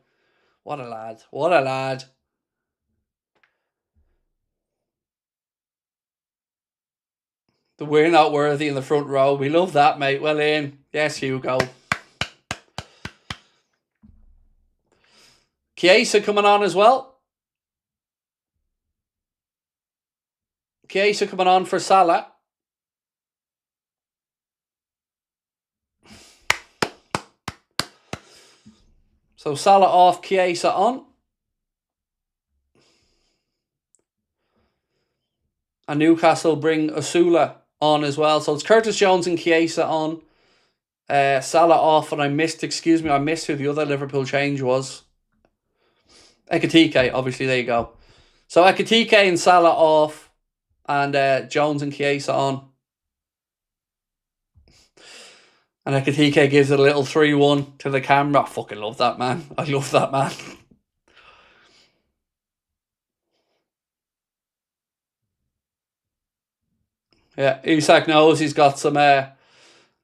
What a lad. What a lad. The we're not worthy in the front row. We love that, mate. Well in. Yes, Hugo. Chiesa coming on as well. Chiesa coming on for Salah. So Salah off, Chiesa on. And Newcastle bring Osula on as well. So it's Curtis Jones and Chiesa on. Salah off, and I missed who the other Liverpool change was. Ekitike, obviously, there you go. So Ekitike and Salah off, and Jones and Chiesa on. And Ekitike gives it a little 3-1 to the camera. I fucking love that, man. I love that, man. Yeah, Isak knows he's got some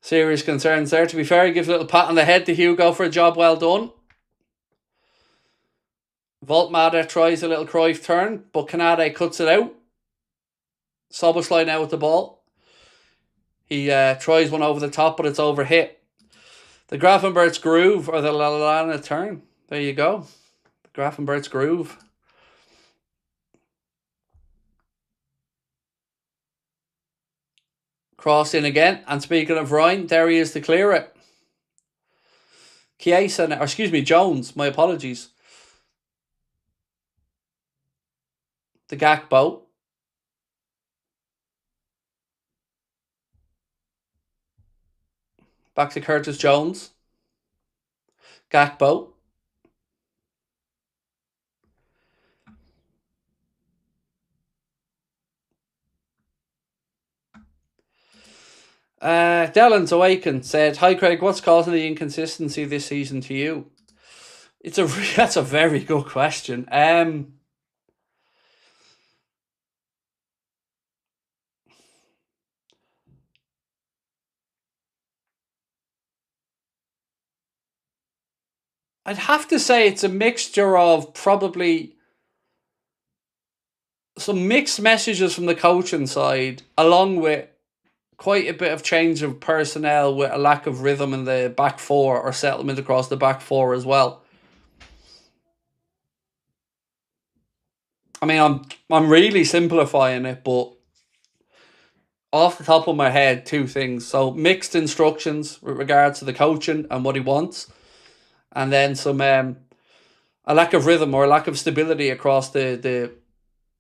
serious concerns there. To be fair, he gives a little pat on the head to Hugo for a job well done. Voltmatter tries a little Cruyff turn, but Canade cuts it out. Szoboszlai now with the ball. He tries one over the top, but it's overhit. The Gravenberch groove, or the Lallana turn. There you go. The Gravenberch groove. Cross in again. And speaking of Ryan, there he is to clear it. Jones. My apologies. The Gakpo. Back to Curtis Jones. Gakpo. Dellen's Awakened said, "Hi Craig, what's causing the inconsistency this season to you?" That's a very good question. I'd have to say it's a mixture of probably some mixed messages from the coaching side, along with quite a bit of change of personnel with a lack of rhythm in the back four or settlement across the back four as well. I mean, I'm really simplifying it, but off the top of my head, two things. So mixed instructions with regards to the coaching and what he wants, and then some a lack of rhythm or a lack of stability across the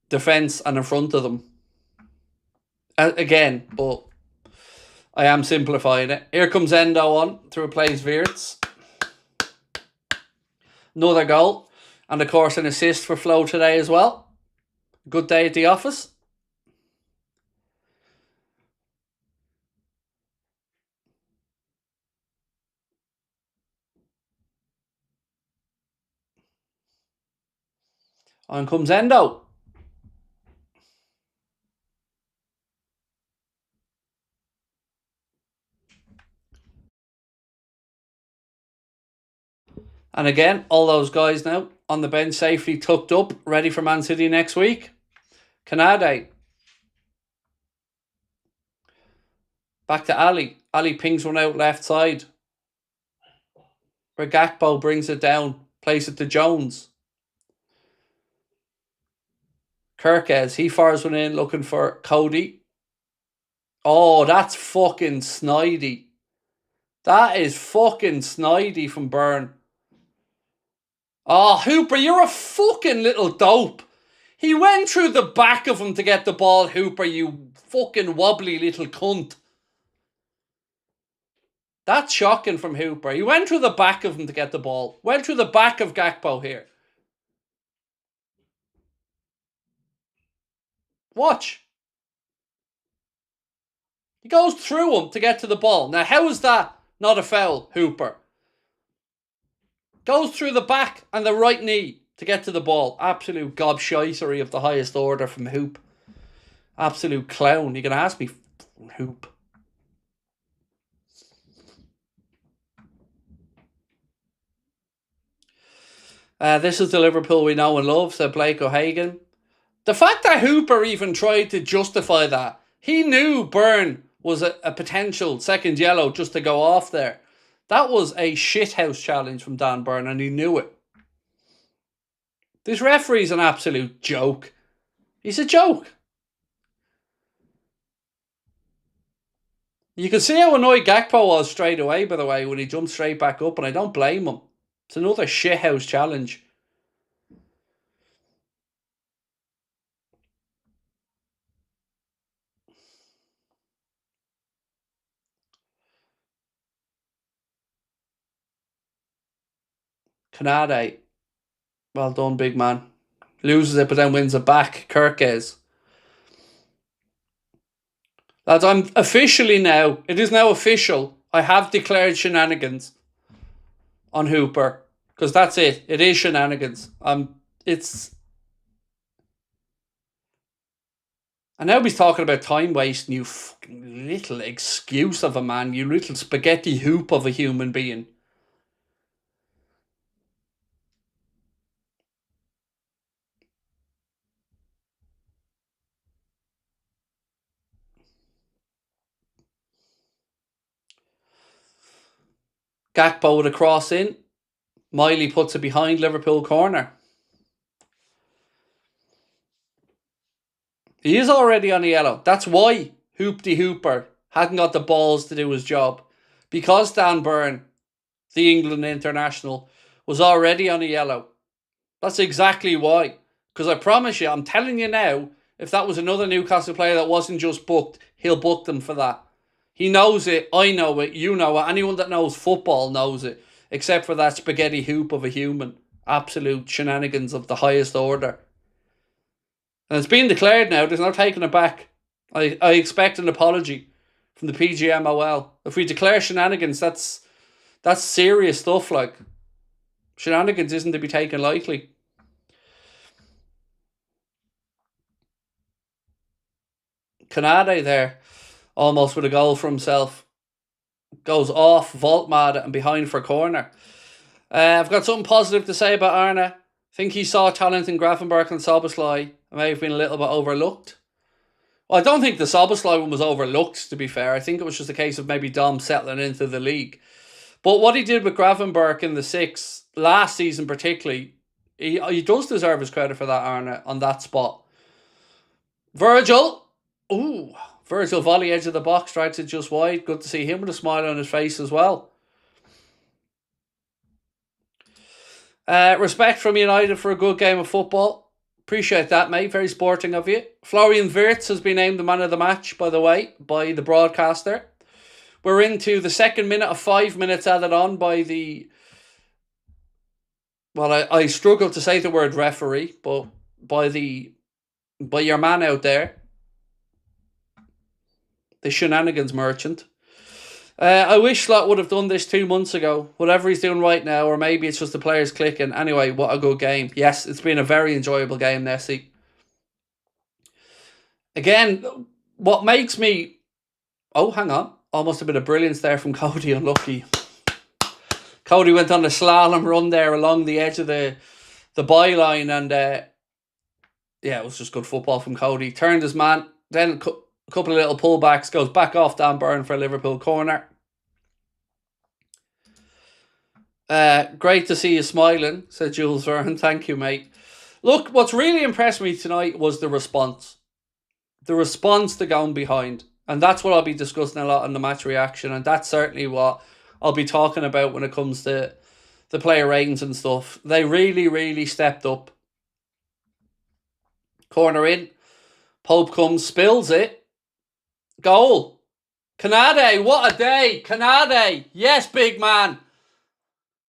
defence and in front of them. Again, but I am simplifying it. Here comes Endo on to replace Wirtz. Another goal. And of course an assist for Flo today as well. Good day at the office. On comes Endo. And again, all those guys now on the bench safely tucked up, ready for Man City next week. Canade. Back to Ali. Ali pings one out left side. Where Gakpo brings it down. Plays it to Jones. Kirkes. He fires one in looking for Cody. Oh, that's fucking snidey. That is fucking snidey from Byrne. Oh, Hooper, you're a fucking little dope. He went through the back of him to get the ball, Hooper, you fucking wobbly little cunt. That's shocking from Hooper. He went through the back of him to get the ball. Went through the back of Gakpo here. Watch. He goes through him to get to the ball. Now, how is that not a foul, Hooper? Goes through the back and the right knee to get to the ball. Absolute gobshitery of the highest order from Hoop. Absolute clown. You can ask me, Hoop. This is the Liverpool we know and love, said Blake O'Hagan. The fact that Hooper even tried to justify that, he knew Byrne was a potential second yellow just to go off there. That was a shithouse challenge from Dan Byrne, and he knew it. This referee's an absolute joke. He's a joke. You can see how annoyed Gakpo was straight away, by the way, when he jumped straight back up, and I don't blame him. It's another shithouse challenge. Canade. Well done, big man. Loses it, but then wins it back. Kirkes. Lads, I'm officially now, it is now official. I have declared shenanigans on Hooper. Because that's it. It is shenanigans. It's... And now he's talking about time wasting, you fucking little excuse of a man. You little spaghetti hoop of a human being. Gakpo with a cross in. Miley puts it behind Liverpool corner. He is already on a yellow. That's why Hoopty Hooper hadn't got the balls to do his job. Because Dan Byrne, the England international, was already on a yellow. That's exactly why. Because I promise you, I'm telling you now, if that was another Newcastle player that wasn't just booked, he'll book them for that. He knows it, I know it, you know it, anyone that knows football knows it. Except for that spaghetti hoop of a human. Absolute shenanigans of the highest order. And it's been declared now, there's no taking it back. I expect an apology from the PGMOL. If we declare shenanigans, that's serious stuff, like. Shenanigans isn't to be taken lightly. Canade there, almost with a goal for himself. Goes off, vault mad and behind for corner. I've got something positive to say about Arne. I think he saw talent in Gravenberch and Szoboszlai, It may have been a little bit overlooked. Well, I don't think the Szoboszlai one was overlooked, to be fair. I think it was just a case of maybe Dom settling into the league. But what he did with Gravenberch in the six, last season particularly, he does deserve his credit for that, Arna, on that spot. Virgil. Ooh. Virgil volley edge of the box, strikes it just wide. Good to see him with a smile on his face as well. Respect from United for a good game of football. Appreciate that, mate. Very sporting of you. Florian Wirtz has been named the man of the match, by the way, by the broadcaster. We're into the second minute of 5 minutes added on by the... Well, I struggle to say the word referee, but by your man out there, the shenanigans merchant. I wish Slot would have done this 2 months ago. Whatever he's doing right now, or maybe it's just the players clicking. Anyway, what a good game. Yes, it's been a very enjoyable game, Nessie. Again, what makes me... Oh, hang on. Almost a bit of brilliance there from Cody. Unlucky. Cody went on a slalom run there along the edge of the byline, and yeah, it was just good football from Cody. Turned his man, then a couple of little pullbacks, goes back off Dan Burn for a Liverpool corner. Great to see you smiling, said Jules Verne. Thank you, mate. Look, what's really impressed me tonight was the response. The response to going behind. And that's what I'll be discussing a lot in the match reaction. And that's certainly what I'll be talking about when it comes to the player ratings and stuff. They really, really stepped up. Corner in. Pope comes, spills it. Goal. Canade, what a day. Canade. Yes, big man.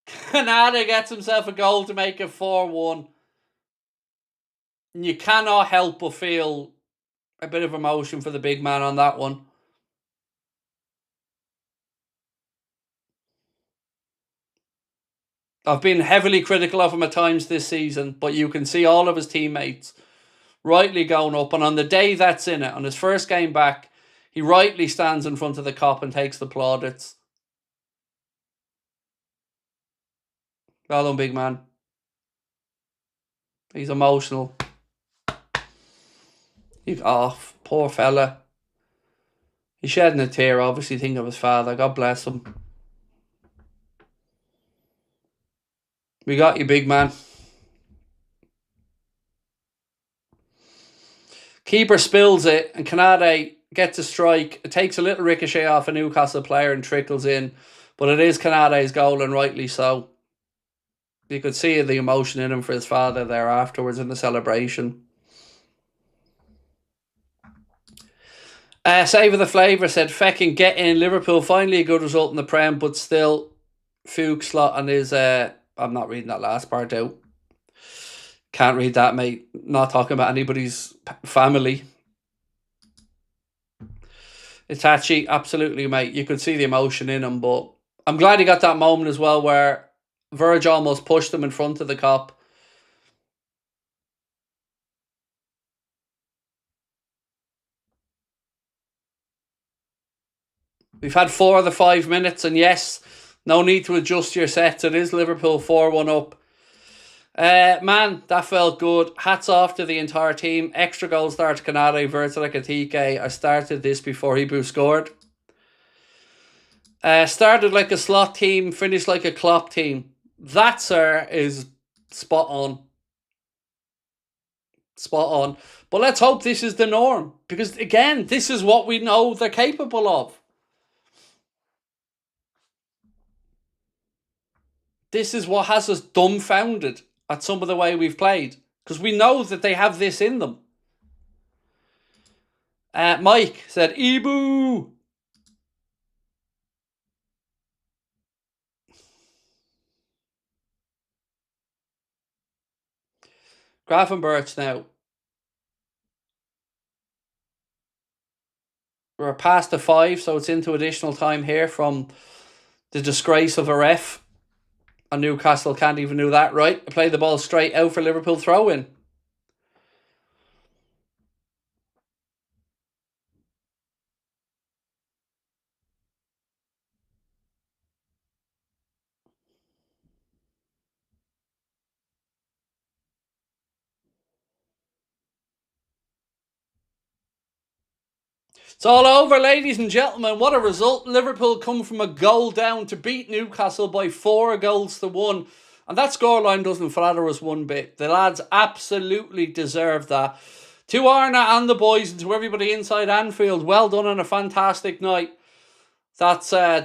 Canade gets himself a goal to make it 4-1. And you cannot help but feel a bit of emotion for the big man on that one. I've been heavily critical of him at times this season, but you can see all of his teammates rightly going up. And on the day that's in it, on his first game back, he rightly stands in front of the cop and takes the plaudits. Well done, big man. He's emotional. Poor fella. He's shedding a tear, obviously thinking of his father. God bless him. We got you, big man. Keeper spills it, and Canade gets a strike. It takes a little ricochet off a Newcastle player and trickles in. But it is Canade's goal, and rightly so. You could see the emotion in him for his father there afterwards in the celebration. Save of the Flavour said, fecking get in. Liverpool, finally a good result in the Prem, but still Fuchs slot on his... I'm not reading that last part out. Can't read that, mate. Not talking about anybody's family. Itachi, absolutely, mate. You could see the emotion in him, but I'm glad he got that moment as well where Verge almost pushed him in front of the cop. We've had 4 of the 5 minutes, and yes, no need to adjust your sets. It is Liverpool 4-1 up. Man, that felt good. Hats off to the entire team. Extra goal start to Canade, Virgil Ekitike. I started this before Hebrew scored. Started like a slot team, finished like a Klopp team. That, sir, is spot on. Spot on. But let's hope this is the norm. Because, again, this is what we know they're capable of. This is what has us dumbfounded at some of the way we've played. Because we know that they have this in them. Mike said, Ibu! Gravenberch now. We're past the 5, so it's into additional time here from the disgrace of a ref. And Newcastle can't even do that right. Play the ball straight out for Liverpool throw-in. It's all over, ladies and gentlemen. What a result. Liverpool come from a goal down to beat Newcastle by 4-1. And that scoreline doesn't flatter us one bit. The lads absolutely deserve that. To Arna and the boys and to everybody inside Anfield, well done on a fantastic night. That's a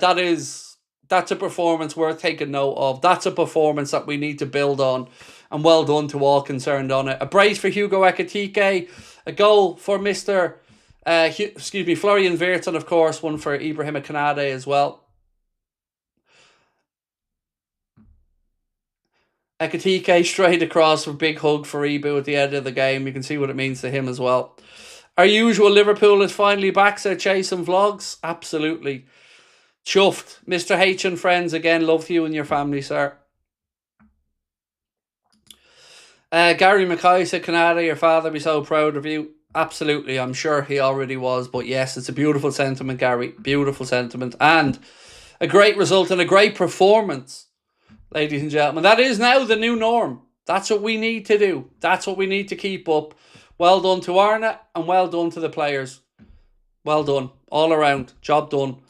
performance worth taking note of. That's a performance that we need to build on. And well done to all concerned on it. A brace for Hugo Ekitike. A goal for Florian Wirtz, and of course one for Ibrahima Konate as well. Ekitike straight across for a big hug for Ibu at the end of the game. You can see what it means to him as well. Our usual Liverpool is finally back, said Chase and Vlogs. Absolutely. Chuffed. Mr. H and friends, again, love to you and your family, sir. Gary Mackay said, Canada, your father be so proud of you. Absolutely, I'm sure he already was. But yes, it's a beautiful sentiment, Gary. Beautiful sentiment. And a great result and a great performance, ladies and gentlemen. That is now the new norm. That's what we need to do. That's what we need to keep up. Well done to Arna and well done to the players. Well done. All around. Job done.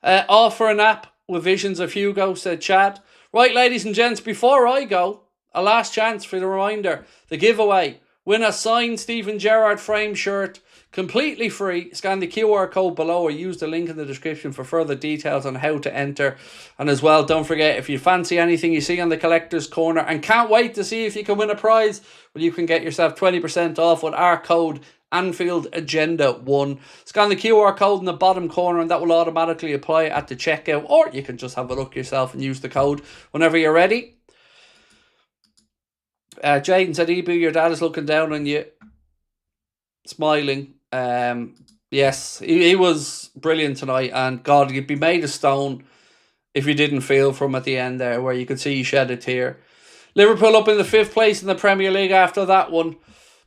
Off for a nap with visions of Hugo, said Chad. Right, ladies and gents, before I go, a last chance for the reminder. The giveaway. Win a signed Steven Gerrard frame shirt. Completely free. Scan the QR code below or use the link in the description for further details on how to enter. And as well, don't forget, if you fancy anything you see on the collector's corner and can't wait to see if you can win a prize, well, you can get yourself 20% off with our code Anfield Agenda 1. Scan the QR code in the bottom corner and that will automatically apply at the checkout, or you can just have a look yourself and use the code whenever you're ready. Jaden said, Ibu, your dad is looking down on you, smiling. Yes, he was brilliant tonight, and God, you'd be made of stone if you didn't feel from at the end there, where you could see he shed a tear. Liverpool up in the 5th place in the Premier League after that one,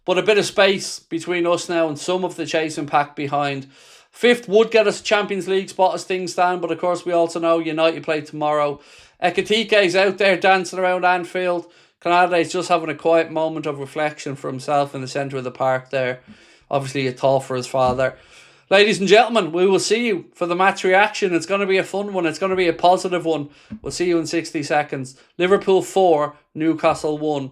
but a bit of space between us now and some of the chasing pack behind. 5th would get us a Champions League spot as things stand, but of course we also know United play tomorrow. Ekitike's out there dancing around Anfield. Canada's just having a quiet moment of reflection for himself in the centre of the park there. Obviously a thought for his father. Ladies and gentlemen, we will see you for the match reaction. It's going to be a fun one. It's going to be a positive one. We'll see you in 60 seconds. Liverpool 4, Newcastle 1.